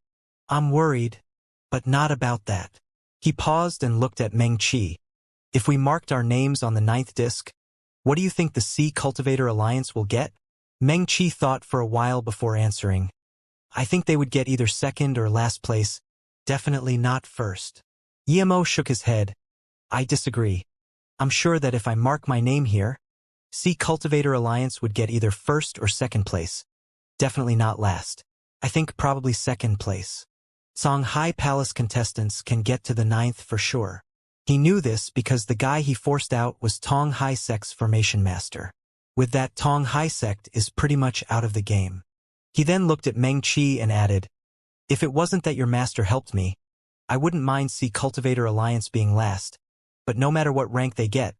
"I'm worried, but not about that." He paused and looked at Meng Qi. "If we marked our names on the 9th disc, what do you think the Sea Cultivator Alliance will get?" Meng Qi thought for a while before answering. "I think they would get either second or last place, definitely not first." Yemo shook his head. "I disagree. I'm sure that if I mark my name here, Sea Cultivator Alliance would get either first or second place. Definitely not last. I think probably second place. Zonghai Palace contestants can get to the 9th for sure." He knew this because the guy he forced out was Tong Hai Sect's formation master. With that, Tong Hai Sect is pretty much out of the game. He then looked at Meng Qi and added, "If it wasn't that your master helped me, I wouldn't mind Sea Cultivator Alliance being last. But no matter what rank they get,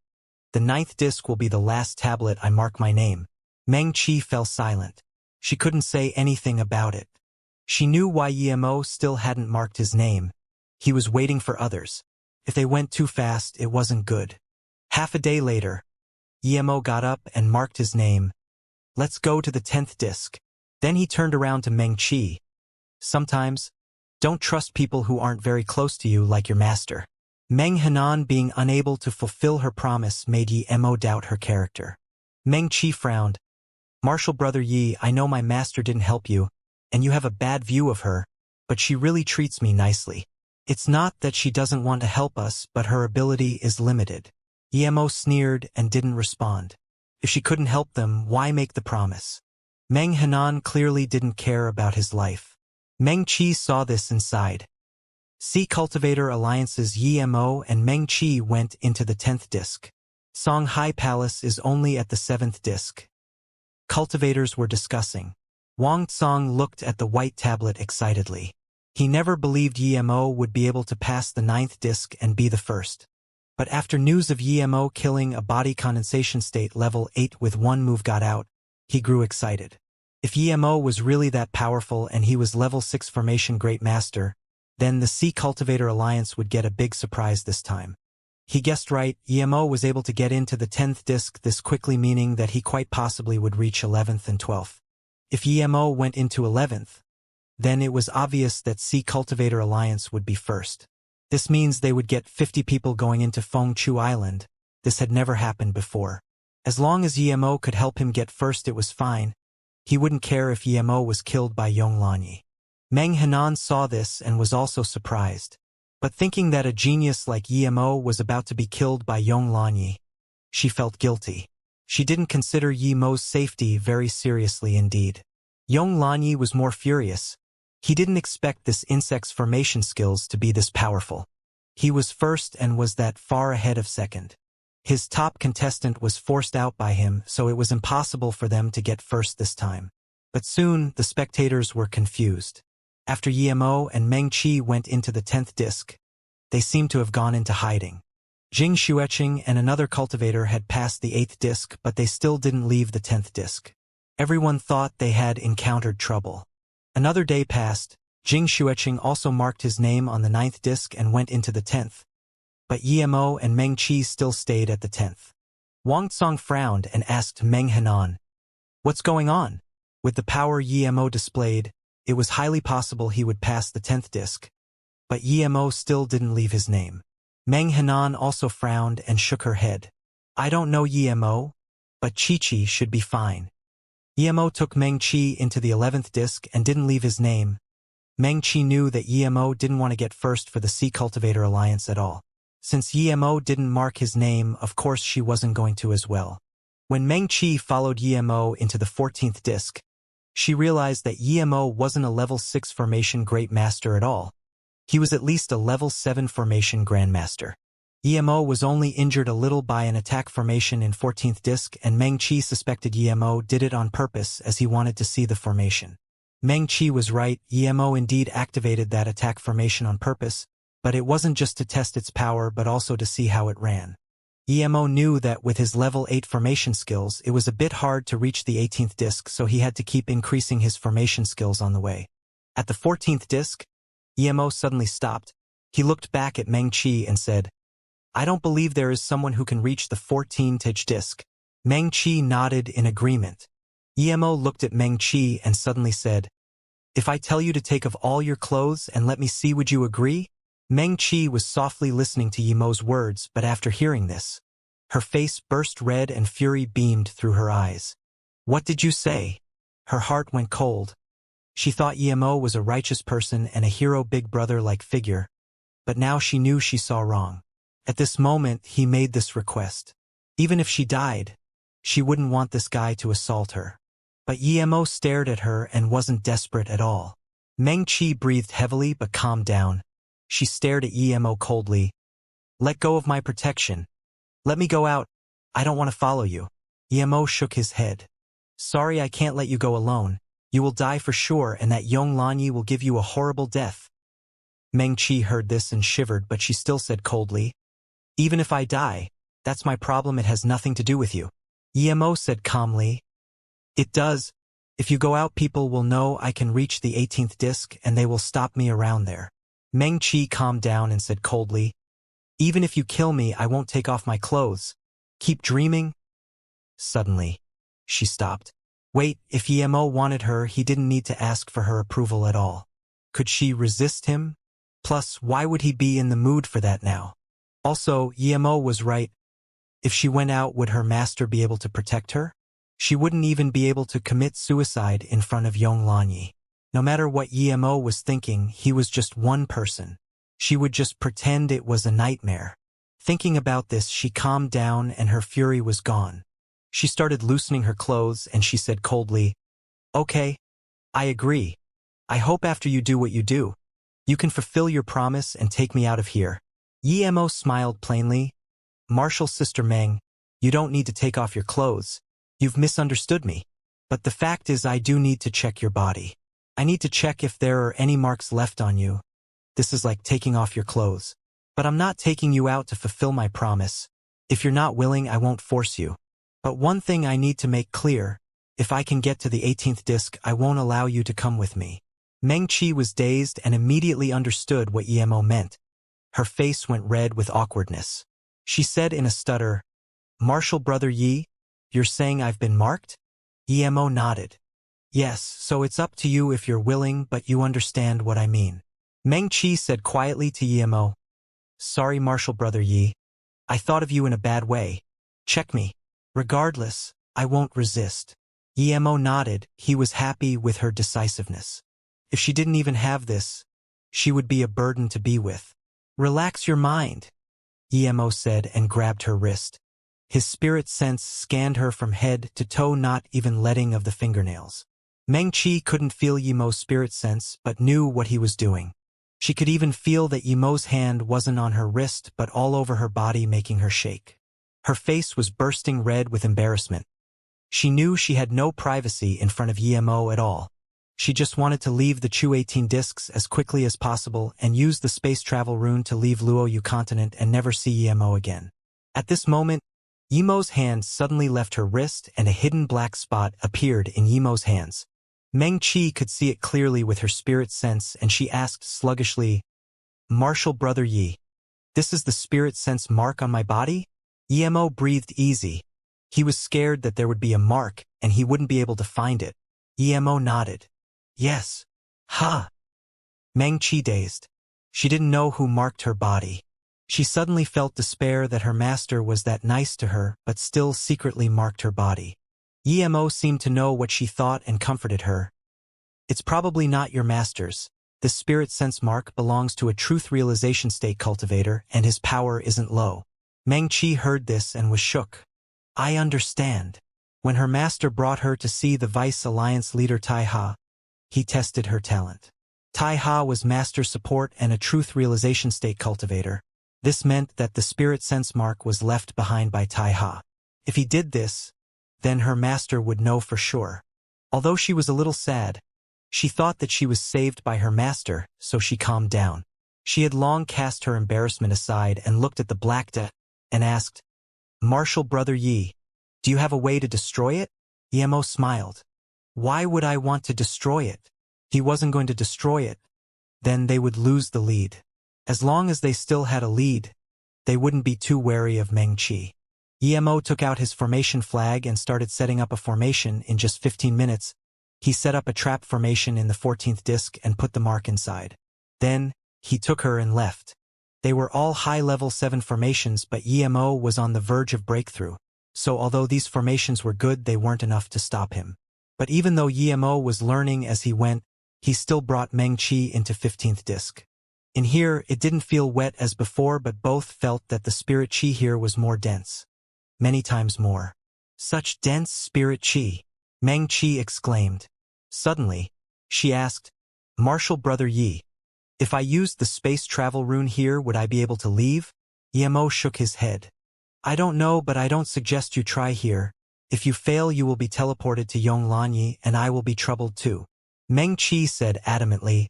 the 9th disc will be the last tablet I mark my name." Meng Qi fell silent. She couldn't say anything about it. She knew why Yemo still hadn't marked his name. He was waiting for others. If they went too fast, it wasn't good. Half a day later, Yemo got up and marked his name. "Let's go to the 10th disc." Then he turned around to Meng Qi. "Sometimes, don't trust people who aren't very close to you like your master." Meng Hanan being unable to fulfill her promise made Yemo doubt her character. Meng Qi frowned. "Martial Brother Yi, I know my master didn't help you, and you have a bad view of her, but she really treats me nicely. It's not that she doesn't want to help us, but her ability is limited." Yemo sneered and didn't respond. If she couldn't help them, why make the promise? Meng Hanan clearly didn't care about his life. Meng Qi saw this and sighed. Sea Cultivator Alliance's Yemo and Meng Qi went into the 10th disc. Zonghai Palace is only at the 7th disc. Cultivators were discussing. Wang Tsong looked at the white tablet excitedly. He never believed Yemo would be able to pass the 9th disc and be the first. But after news of Emo killing a body condensation state level 8 with one move got out, he grew excited. If Emo was really that powerful and he was level 6 formation Great Master, then the Sea Cultivator Alliance would get a big surprise this time. He guessed right, Emo was able to get into the 10th disc this quickly, meaning that he quite possibly would reach 11th and 12th. If Emo went into 11th, then it was obvious that Sea Cultivator Alliance would be first. This means they would get 50 people going into Fengchu Island. This had never happened before. As long as Emo could help him get first, it was fine. He wouldn't care if Emo was killed by Yonglanyi. Meng Henan saw this and was also surprised. But thinking that a genius like Emo was about to be killed by Yonglanyi, she felt guilty. She didn't consider Yemo's safety very seriously indeed. Yonglanyi was more furious. He didn't expect this insect's formation skills to be this powerful. He was first and was that far ahead of second. His top contestant was forced out by him, so it was impossible for them to get first this time. But soon, the spectators were confused. After Emo and Meng Qi went into the 10th disc, they seemed to have gone into hiding. Jing Xueqing and another cultivator had passed the 8th disc, but they still didn't leave the 10th disc. Everyone thought they had encountered trouble. Another day passed. Jing Xueqing also marked his name on the 9th disc and went into the 10th. But Emo and Meng Qi still stayed at the 10th. Wang Tsong frowned and asked Meng Henan, "What's going on?" With the power Emo displayed, it was highly possible he would pass the 10th disc. But Emo still didn't leave his name. Meng Henan also frowned and shook her head. "I don't know Emo, but Chi-Chi should be fine." Emo took Meng Qi into the 11th disc and didn't leave his name. Meng Qi knew that Emo didn't want to get first for the Sea Cultivator Alliance at all. Since Emo didn't mark his name, of course she wasn't going to as well. When Meng Qi followed Emo into the 14th disc, she realized that Emo wasn't a level 6 formation Great Master at all. He was at least a level 7 formation Grandmaster. Emo was only injured a little by an attack formation in 14th disc, and Meng Qi suspected Emo did it on purpose as he wanted to see the formation. Meng Qi was right, Emo indeed activated that attack formation on purpose, but it wasn't just to test its power but also to see how it ran. Emo knew that with his level 8 formation skills it was a bit hard to reach the 18th disc, so he had to keep increasing his formation skills on the way. At the 14th disc, Emo suddenly stopped. He looked back at Meng Qi and said, "I don't believe there is someone who can reach the 14th disc." Meng Qi nodded in agreement. Emo looked at Meng Qi and suddenly said, "If I tell you to take off all your clothes and let me see, would you agree?" Meng Qi was softly listening to Emo's words, but after hearing this, her face burst red and fury beamed through her eyes. "What did you say?" Her heart went cold. She thought Emo was a righteous person and a hero big brother-like figure, but now she knew she saw wrong. At this moment, he made this request. Even if she died, she wouldn't want this guy to assault her. But Emo stared at her and wasn't desperate at all. Meng Qi breathed heavily but calmed down. She stared at Emo coldly. "Let go of my protection. Let me go out. I don't want to follow you." Emo shook his head. "Sorry, I can't let you go alone. You will die for sure, and that Yonglanyi will give you a horrible death." Meng Qi heard this and shivered, but she still said coldly, "Even if I die, that's my problem, it has nothing to do with you." Emo said calmly, "It does. If you go out, people will know I can reach the 18th disc and they will stop me around there." Meng Qi calmed down and said coldly, "Even if you kill me, I won't take off my clothes. Keep dreaming." Suddenly, she stopped. Wait, if Emo wanted her, he didn't need to ask for her approval at all. Could she resist him? Plus, why would he be in the mood for that now? Also, Emo was right. If she went out, would her master be able to protect her? She wouldn't even be able to commit suicide in front of Yonglanyi. No matter what Emo was thinking, he was just one person. She would just pretend it was a nightmare. Thinking about this, she calmed down and her fury was gone. She started loosening her clothes and she said coldly, "Okay, I agree. I hope after you do what you do, you can fulfill your promise and take me out of here." Emo smiled plainly. "Martial Sister Meng, you don't need to take off your clothes. You've misunderstood me. But the fact is I do need to check your body. I need to check if there are any marks left on you. This is like taking off your clothes." But I'm not taking you out to fulfill my promise. If you're not willing, I won't force you. But one thing I need to make clear, if I can get to the 18th disc, I won't allow you to come with me. Meng Qi was dazed and immediately understood what Emo meant. Her face went red with awkwardness. She said in a stutter, "Martial Brother Yi, you're saying I've been marked?" Emo nodded. "Yes, so it's up to you if you're willing, but you understand what I mean." Meng Qi said quietly to Emo, "Sorry, Martial Brother Yi. I thought of you in a bad way. Check me. Regardless, I won't resist." Emo nodded. He was happy with her decisiveness. If she didn't even have this, she would be a burden to be with. "Relax your mind," Emo said and grabbed her wrist. His spirit sense scanned her from head to toe, not even letting of the fingernails. Meng Qi couldn't feel Emo's spirit sense, but knew what he was doing. She could even feel that Emo's hand wasn't on her wrist, but all over her body, making her shake. Her face was bursting red with embarrassment. She knew she had no privacy in front of Emo at all. She just wanted to leave the Chu 18 discs as quickly as possible and use the space travel rune to leave Luoyu continent and never see Emo again. At this moment, Emo's hand suddenly left her wrist and a hidden black spot appeared in Emo's hands. Meng Qi could see it clearly with her spirit sense, and she asked sluggishly, "Martial Brother Yi, this is the spirit sense mark on my body?" Emo breathed easy. He was scared that there would be a mark and he wouldn't be able to find it. Emo nodded. "Yes." "Ha!" Meng Qi dazed. She didn't know who marked her body. She suddenly felt despair that her master was that nice to her, but still secretly marked her body. Emo seemed to know what she thought and comforted her. "It's probably not your master's. The spirit sense mark belongs to a truth realization state cultivator, and his power isn't low." Meng Qi heard this and was shook. "I understand. When her master brought her to see the Vice Alliance leader Tai Ha, he tested her talent. Tai Ha was master support and a truth realization state cultivator. This meant that the spirit sense mark was left behind by Tai Ha. If he did this, then her master would know for sure. Although she was a little sad, she thought that she was saved by her master, so she calmed down. She had long cast her embarrassment aside and looked at the black dot and asked, "Martial Brother Yi, do you have a way to destroy it?" Emo smiled. "Why would I want to destroy it? He wasn't going to destroy it. Then they would lose the lead. As long as they still had a lead, they wouldn't be too wary of Meng Qi." Emo took out his formation flag and started setting up a formation. In just 15 minutes, he set up a trap formation in the 14th disc and put the mark inside. Then, he took her and left. They were all high-level 7 formations, but Emo was on the verge of breakthrough. So although these formations were good, they weren't enough to stop him. But even though Emo was learning as he went, he still brought Meng Qi into 15th disc. In here, it didn't feel wet as before, but both felt that the spirit qi here was more dense. Many times more. "Such dense spirit qi!" Meng Qi exclaimed. Suddenly, she asked, "Martial Brother Yi, if I used the space travel rune here, would I be able to leave?" Emo shook his head. "I don't know, but I don't suggest you try here. If you fail, you will be teleported to Yonglanyi, and I will be troubled too." Meng Qi said adamantly,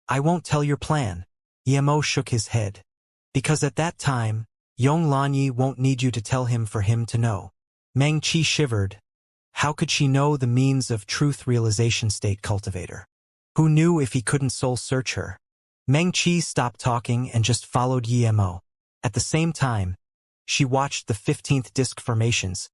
"I won't tell your plan." Emo shook his head. "Because at that time, Yonglanyi won't need you to tell him for him to know." Meng Qi shivered. How could she know the means of truth realization state cultivator? Who knew if he couldn't soul search her? Meng Qi stopped talking and just followed Emo. At the same time, she watched the 15th disc formations.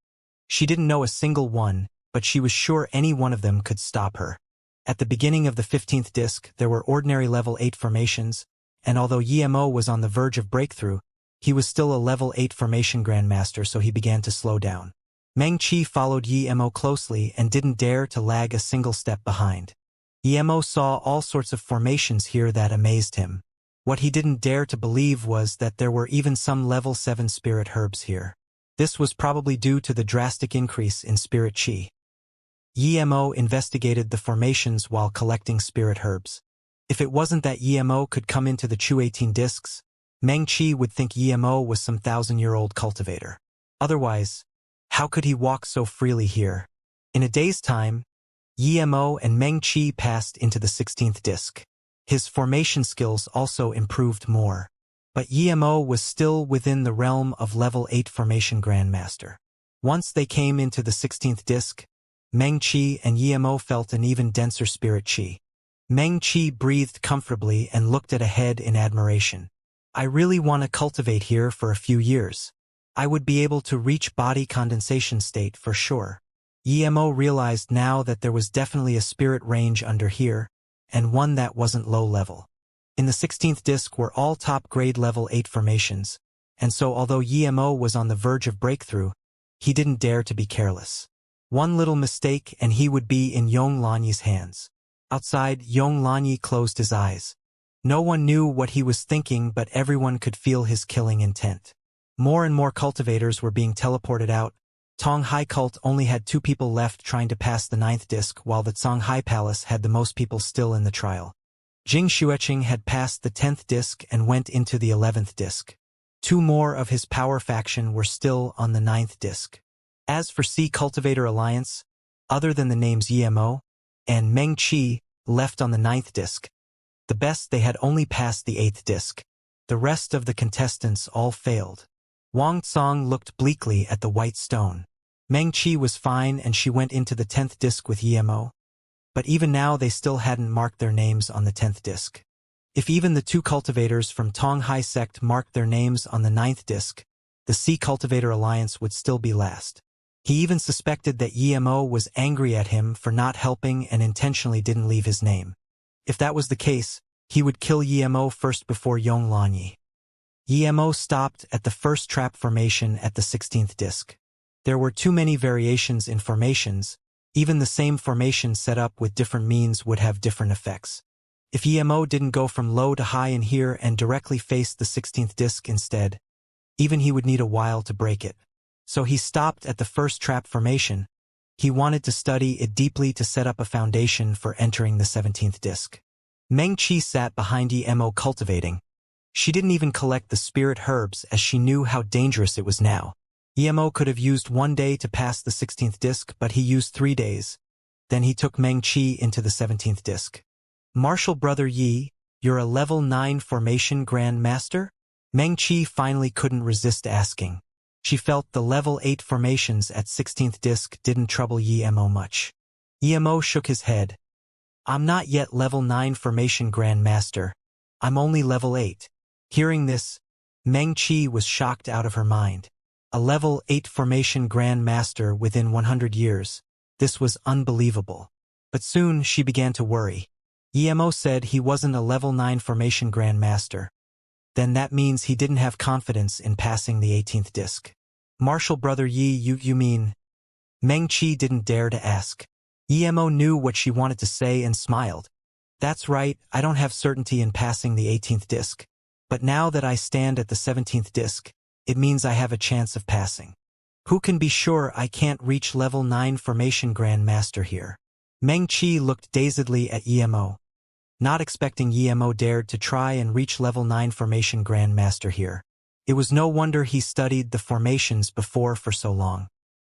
She didn't know a single one, but she was sure any one of them could stop her. At the beginning of the 15th disc, there were ordinary level 8 formations, and although Emo was on the verge of breakthrough, he was still a level 8 formation grandmaster, so he began to slow down. Meng Qi followed Emo closely and didn't dare to lag a single step behind. Emo saw all sorts of formations here that amazed him. What he didn't dare to believe was that there were even some level 7 spirit herbs here. This was probably due to the drastic increase in spirit qi. Emo investigated the formations while collecting spirit herbs. If it wasn't that Emo could come into the Chu 18 discs, Meng Qi would think Emo was some 1,000-year-old cultivator. Otherwise, how could he walk so freely here? In a day's time, Emo and Meng Qi passed into the 16th disc. His formation skills also improved more. But Yemo was still within the realm of level 8 formation Grandmaster. Once they came into the 16th disc, Meng Qi and Yemo felt an even denser spirit qi. Meng Qi breathed comfortably and looked at ahead in admiration. I really want to cultivate here for a few years. I would be able to reach body condensation state for sure. Yemo realized now that there was definitely a spirit range under here, and one that wasn't low level. In the 16th disc were all top-grade level 8 formations, and so although Yemo was on the verge of breakthrough, he didn't dare to be careless. One little mistake and he would be in Yong Lanyi's hands. Outside, Yong Lanyi closed his eyes. No one knew what he was thinking, but everyone could feel his killing intent. More and more cultivators were being teleported out. Tonghai cult only had 2 people left trying to pass the 9th disc, while the Songhai Palace had the most people still in the trial. Jing Xueqing had passed the 10th disc and went into the 11th disc. 2 more of his power faction were still on the 9th disc. As for C Cultivator Alliance, other than the names Yemo and Meng Qi left on the 9th disc, the best they had only passed the 8th disc. The rest of the contestants all failed. Wang Tsong looked bleakly at the white stone. Meng Qi was fine and she went into the 10th disc with Yemo. But even now they still hadn't marked their names on the 10th disc. If even the 2 cultivators from Tonghai sect marked their names on the 9th disc, the C Cultivator Alliance would still be last. He even suspected that Yemo was angry at him for not helping and intentionally didn't leave his name. If that was the case, he would kill Yemo first before Yong Lanyi. Yemo stopped at the first trap formation at the 16th disc. There were too many variations in formations. Even the same formation set up with different means would have different effects. If Yemo didn't go from low to high in here and directly face the 16th disc instead, even he would need a while to break it. So he stopped at the first trap formation. He wanted to study it deeply to set up a foundation for entering the 17th disc. Meng Qi sat behind Yemo cultivating. She didn't even collect the spirit herbs as she knew how dangerous it was now. Yemo could have used 1 day to pass the 16th disc, but he used 3 days. Then he took Meng Qi into the 17th disc. Martial Brother Yi, you're a level 9 formation Grand Master? Meng Qi finally couldn't resist asking. She felt the level 8 formations at 16th disc didn't trouble Yemo much. Yemo shook his head. I'm not yet level 9 formation Grand Master. I'm only level 8. Hearing this, Meng Qi was shocked out of her mind. A level 8 formation Grand Master within 100 years. This was unbelievable. But soon she began to worry. Yemo said he wasn't a level 9 formation Grand Master. Then that means he didn't have confidence in passing the 18th disc. Martial Brother Yi, you mean? Meng Qi didn't dare to ask. Yemo knew what she wanted to say and smiled. That's right, I don't have certainty in passing the 18th disc. But now that I stand at the 17th disc, it means I have a chance of passing. Who can be sure I can't reach level 9 formation Grand Master here? Meng Qi looked dazedly at Yemo. Not expecting Yemo dared to try and reach level 9 formation Grand Master here. It was no wonder he studied the formations before for so long.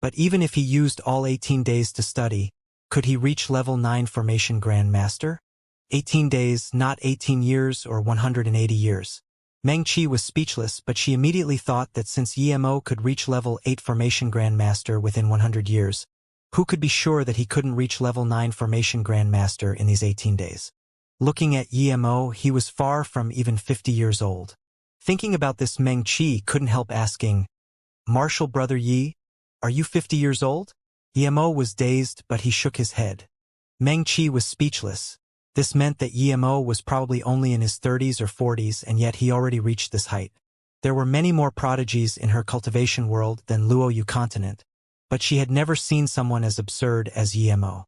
But even if he used all 18 days to study, could he reach level 9 formation Grand Master? 18 days, not 18 years or 180 years. Meng Qi was speechless, but she immediately thought that since Yemo could reach level 8 formation Grand Master within 100 years, who could be sure that he couldn't reach level 9 formation Grand Master in these 18 days? Looking at Yemo, he was far from even 50 years old. Thinking about this, Meng Qi couldn't help asking, Martial Brother Yi, are you 50 years old? Yemo was dazed, but he shook his head. Meng Qi was speechless. This meant that Yemo was probably only in his 30s or 40s, and yet he already reached this height. There were many more prodigies in her cultivation world than Luoyu continent, but she had never seen someone as absurd as Yemo.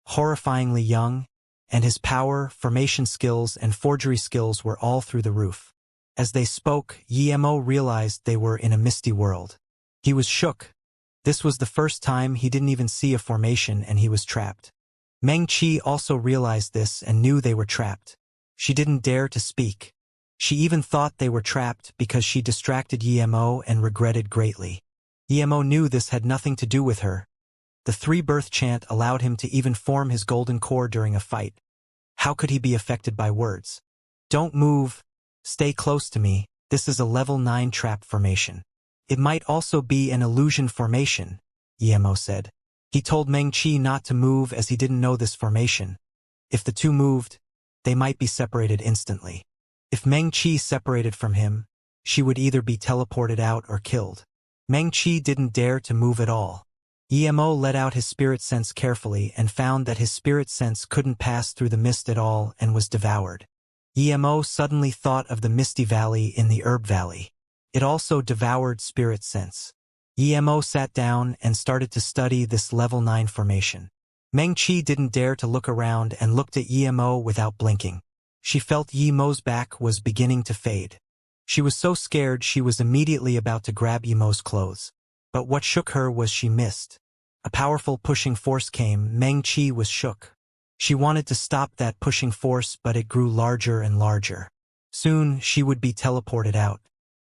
Horrifyingly young, and his power, formation skills, and forgery skills were all through the roof. As they spoke, Yemo realized they were in a misty world. He was shook. This was the first time he didn't even see a formation and he was trapped. Meng Qi also realized this and knew they were trapped. She didn't dare to speak. She even thought they were trapped because she distracted Yemo and regretted greatly. Yemo knew this had nothing to do with her. The 3-birth chant allowed him to even form his golden core during a fight. How could he be affected by words? Don't move. Stay close to me. This is a level 9 trap formation. It might also be an illusion formation, Emo said. He told Meng Qi not to move as he didn't know this formation. If the two moved, they might be separated instantly. If Meng Qi separated from him, she would either be teleported out or killed. Meng Qi didn't dare to move at all. Emo let out his spirit sense carefully and found that his spirit sense couldn't pass through the mist at all and was devoured. Emo suddenly thought of the Misty Valley in the Herb Valley. It also devoured spirit sense. Emo sat down and started to study this level 9 formation. Meng Qi didn't dare to look around and looked at Emo without blinking. She felt Emo's back was beginning to fade. She was so scared she was immediately about to grab Emo's clothes. But what shook her was she missed. A powerful pushing force came. Meng Qi was shook. She wanted to stop that pushing force, but it grew larger and larger. Soon, she would be teleported out.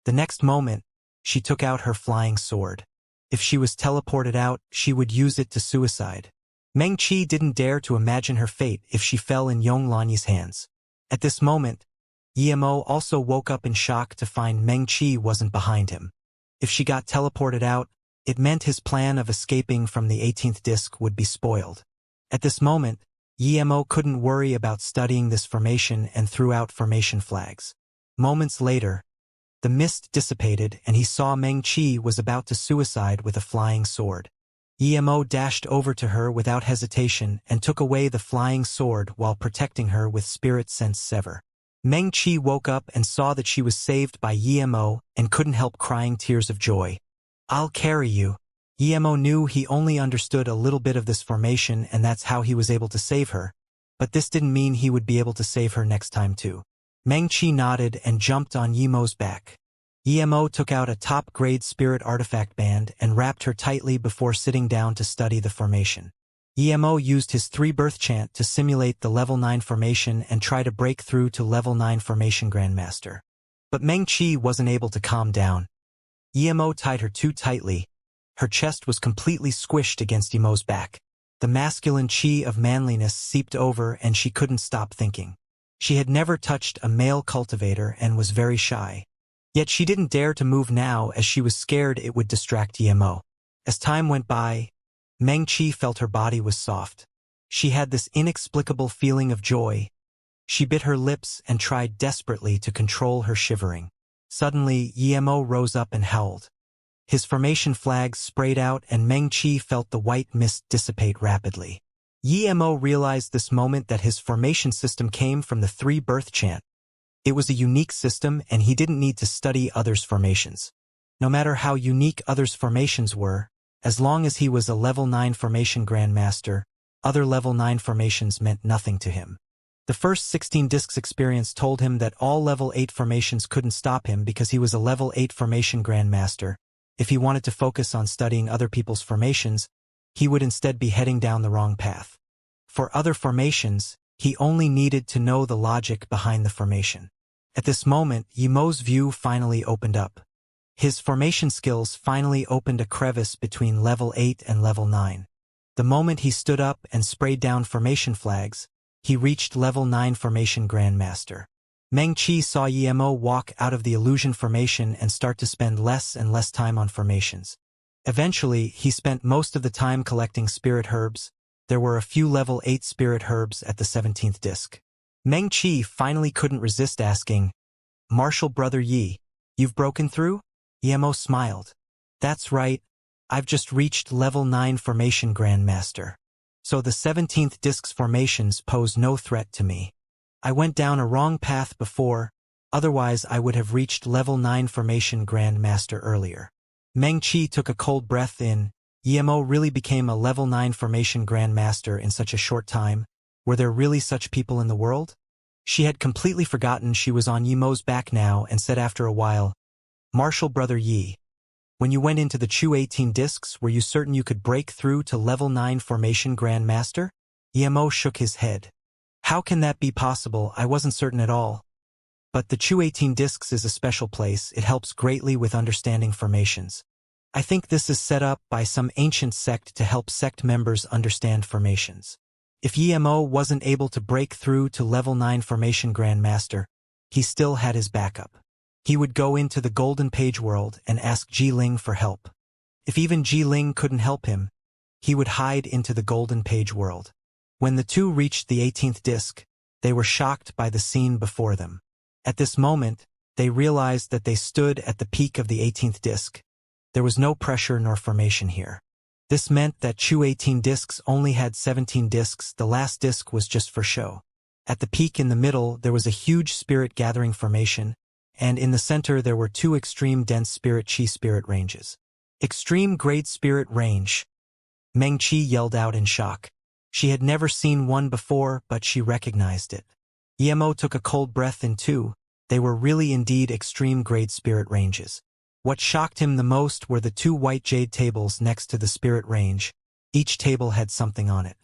The next moment, she took out her flying sword. If she was teleported out, she would use it to suicide. Meng Qi didn't dare to imagine her fate if she fell in Yonglanyi's hands. At this moment, Emo also woke up in shock to find Meng Qi wasn't behind him. If she got teleported out, it meant his plan of escaping from the 18th disc would be spoiled. At this moment, Emo couldn't worry about studying this formation and threw out formation flags. Moments later, the mist dissipated and he saw Meng Qi was about to suicide with a flying sword. Emo dashed over to her without hesitation and took away the flying sword while protecting her with spirit sense sever. Meng Qi woke up and saw that she was saved by Emo and couldn't help crying tears of joy. "I'll carry you." Emo knew he only understood a little bit of this formation and that's how he was able to save her, but this didn't mean he would be able to save her next time too. Meng Qi nodded and jumped on Emo's back. Emo took out a top-grade spirit artifact band and wrapped her tightly before sitting down to study the formation. Emo used his 3-birth chant to simulate the level 9 formation and try to break through to level 9 formation Grandmaster. But Meng Qi wasn't able to calm down. Emo tied her too tightly. Her chest was completely squished against Emo's back. The masculine qi of manliness seeped over and she couldn't stop thinking. She had never touched a male cultivator and was very shy. Yet she didn't dare to move now as she was scared it would distract Emo. As time went by, Meng Qi felt her body was soft. She had this inexplicable feeling of joy. She bit her lips and tried desperately to control her shivering. Suddenly, Emo rose up and howled. His formation flags sprayed out and Meng Qi felt the white mist dissipate rapidly. Emo realized this moment that his formation system came from the 3-birth chant. It was a unique system and he didn't need to study others' formations. No matter how unique others' formations were, as long as he was a level 9 formation Grandmaster, other level 9 formations meant nothing to him. The first 16 discs experience told him that all level 8 formations couldn't stop him because he was a level 8 formation Grandmaster. If he wanted to focus on studying other people's formations, he would instead be heading down the wrong path. For other formations, he only needed to know the logic behind the formation. At this moment, Emo's view finally opened up. His formation skills finally opened a crevice between level 8 and level 9. The moment he stood up and sprayed down formation flags, he reached level 9 formation Grandmaster. Meng Qi saw Emo walk out of the illusion formation and start to spend less and less time on formations. Eventually, he spent most of the time collecting spirit herbs. There were a few level 8 spirit herbs at the 17th disc. Meng Qi finally couldn't resist asking, "Martial Brother Yi, you've broken through?" Emo smiled. "That's right, I've just reached level 9 formation Grandmaster. So the 17th disc's formations pose no threat to me. I went down a wrong path before, otherwise I would have reached level 9 formation Grandmaster earlier." Meng Qi took a cold breath in. Emo really became a level 9 formation Grandmaster in such a short time. Were there really such people in the world? She had completely forgotten she was on Emo's back now and said after a while, "Martial Brother Yi, when you went into the Chu 18 discs, were you certain you could break through to level 9 formation Grandmaster?" Emo shook his head. "How can that be possible? I wasn't certain at all. But the Chu 18 discs is a special place. It helps greatly with understanding formations. I think this is set up by some ancient sect to help sect members understand formations. If Emo wasn't able to break through to level 9 formation Grandmaster, he still had his backup. He would go into the Golden Page world and ask Ji-Ling for help. If even Ji-Ling couldn't help him, he would hide into the Golden Page world. When the two reached the 18th disc, they were shocked by the scene before them. At this moment, they realized that they stood at the peak of the 18th disc. There was no pressure nor formation here. This meant that Chu 18 discs only had 17 discs, the last disc was just for show. At the peak in the middle, there was a huge spirit-gathering formation, and in the center there were two extreme dense spirit-chi spirit ranges. Extreme grade spirit range. Meng Qi yelled out in shock. She had never seen one before, but she recognized it. Emo took a cold breath in too. They were really indeed extreme grade spirit ranges. What shocked him the most were the two white jade tables next to the spirit range. Each table had something on it.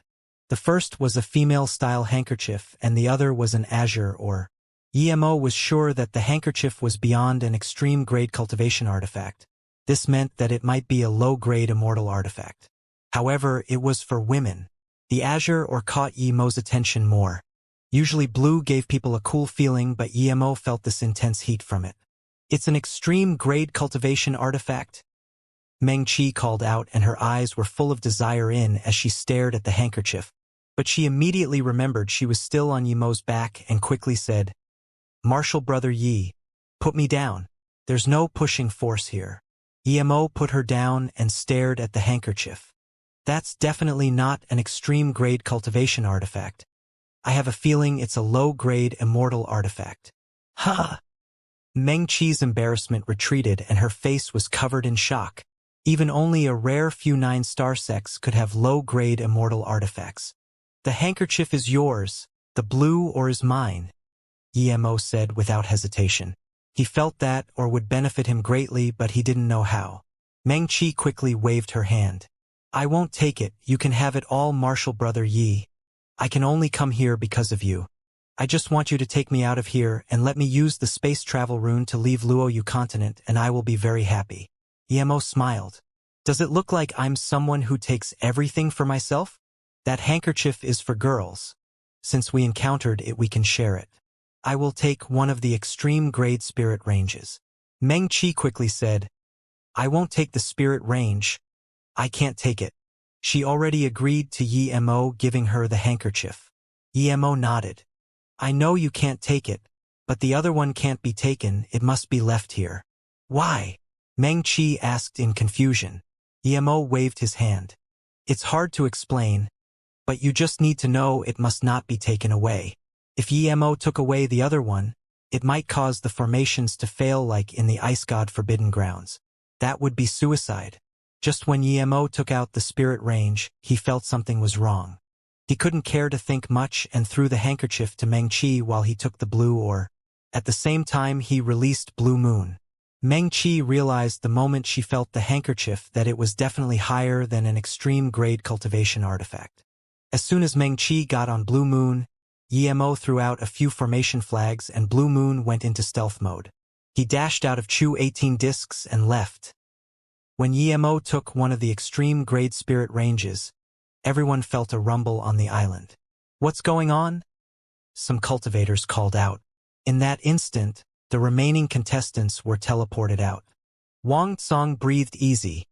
The first was a female-style handkerchief, and the other was an azure or. Emo was sure that the handkerchief was beyond an extreme-grade cultivation artifact. This meant that it might be a low-grade immortal artifact. However, it was for women. The azure or caught Emo's attention more. Usually blue gave people a cool feeling, but Emo felt this intense heat from it. It's an extreme-grade cultivation artifact? Meng Qi called out, and her eyes were full of desire as she stared at the handkerchief. But she immediately remembered she was still on Yemo's back and quickly said, "Martial brother Yi, put me down. There's no pushing force here." Yemo put her down and stared at the handkerchief. "That's definitely not an extreme-grade cultivation artifact. I have a feeling it's a low-grade immortal artifact." "Huh!" Meng Qi's embarrassment retreated and her face was covered in shock. Even only a rare few 9-star sects could have low-grade immortal artifacts. "The handkerchief is yours, the blue or is mine," Emo said without hesitation. He felt that or would benefit him greatly, but he didn't know how. Meng Qi quickly waved her hand. "I won't take it, you can have it all, Martial brother Yi. I can only come here because of you. I just want you to take me out of here and let me use the space travel rune to leave Luoyu continent, and I will be very happy." Emo smiled. "Does it look like I'm someone who takes everything for myself? That handkerchief is for girls. Since we encountered it, we can share it. I will take one of the extreme grade spirit ranges." Meng Qi quickly said, "I won't take the spirit range. I can't take it." She already agreed to Emo giving her the handkerchief. Emo nodded. "I know you can't take it, but the other one can't be taken, it must be left here." "Why?" Meng Qi asked in confusion. Emo waved his hand. "It's hard to explain, but you just need to know it must not be taken away. If Emo took away the other one, it might cause the formations to fail like in the Ice God Forbidden Grounds. That would be suicide." Just when Emo took out the spirit range, he felt something was wrong. He couldn't care to think much and threw the handkerchief to Meng Qi while he took the blue ore. At the same time he released Blue Moon. Meng Qi realized the moment she felt the handkerchief that it was definitely higher than an extreme-grade cultivation artifact. As soon as Meng Qi got on Blue Moon, Emo threw out a few formation flags and Blue Moon went into stealth mode. He dashed out of Chu 18 discs and left. When Emo took one of the extreme-grade spirit ranges, everyone felt a rumble on the island. "What's going on?" some cultivators called out. In that instant, the remaining contestants were teleported out. Wang Tsong breathed easy.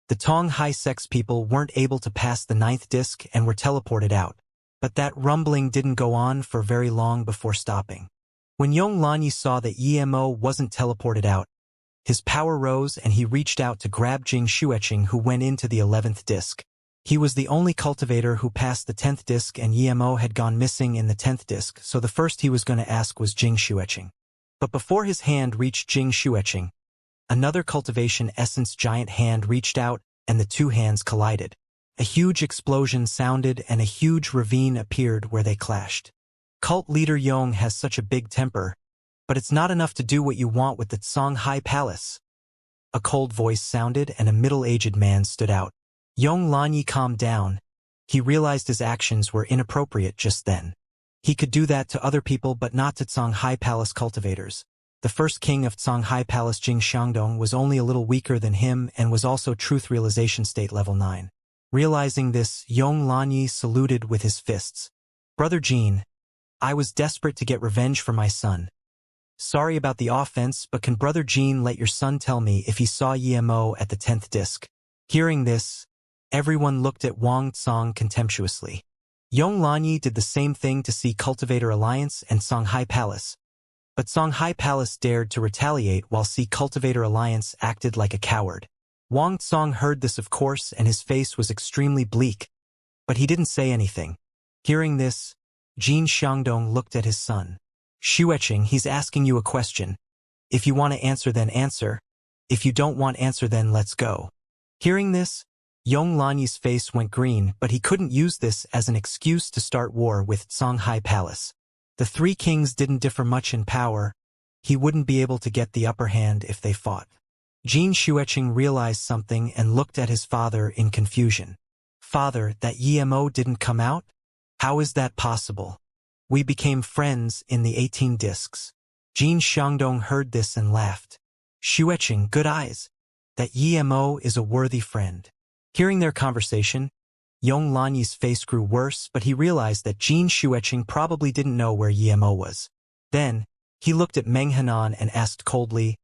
The Tong High Sex people weren't able to pass the 9th disc and were teleported out, but that rumbling didn't go on for very long before stopping. When Yong Lanyi saw that Emo wasn't teleported out, his power rose and he reached out to grab Jing Xueqing, who went into the 11th disc. He was the only cultivator who passed the 10th disc, and Emo had gone missing in the 10th disc, so the first he was going to ask was Jing Xueqing. But before his hand reached Jing Xueqing, another cultivation essence giant hand reached out and the two hands collided. A huge explosion sounded and a huge ravine appeared where they clashed. Cult leader Yong has such a big temper, but it's not enough to do what you want with the Tsang Hai Palace. A cold voice sounded and a middle-aged man stood out. Yong Lanyi calmed down. He realized his actions were inappropriate just then. He could do that to other people but not to Tsang Hai Palace cultivators. The first king of Tsang Hai Palace, Jing Xiangdong, was only a little weaker than him and was also truth realization state level 9. Realizing this, Yong Lanyi saluted with his fists. "Brother Jean, I was desperate to get revenge for my son. Sorry about the offense, but can Brother Jean let your son tell me if he saw Yemo at the 10th disc? Hearing this, everyone looked at Wang Tsong contemptuously. Yong Lanyi did the same thing to see Cultivator Alliance and Songhai Palace. But Songhai Palace dared to retaliate while See Cultivator Alliance acted like a coward. Wang Tsong heard this of course and his face was extremely bleak, but he didn't say anything. Hearing this, Jin Xiangdong looked at his son. Xueqing, he's asking you a question. If you want to answer then answer. If you don't want answer then let's go. Hearing this, Yong Lanyi's face went green, but he couldn't use this as an excuse to start war with Songhai Palace. The three kings didn't differ much in power. He wouldn't be able to get the upper hand if they fought. Jin Xueqing realized something and looked at his father in confusion. Father, that Yemo didn't come out? How is that possible? We became friends in the 18 discs. Jin Xiangdong heard this and laughed. Xueqing, good eyes. That Yemo is a worthy friend. Hearing their conversation, Yong Lanyi's face grew worse, but he realized that Jin Xueqing probably didn't know where Yemo was. Then, he looked at Meng Hanan and asked coldly,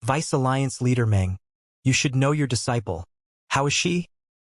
Vice Alliance Leader Meng, you should know your disciple. How is she?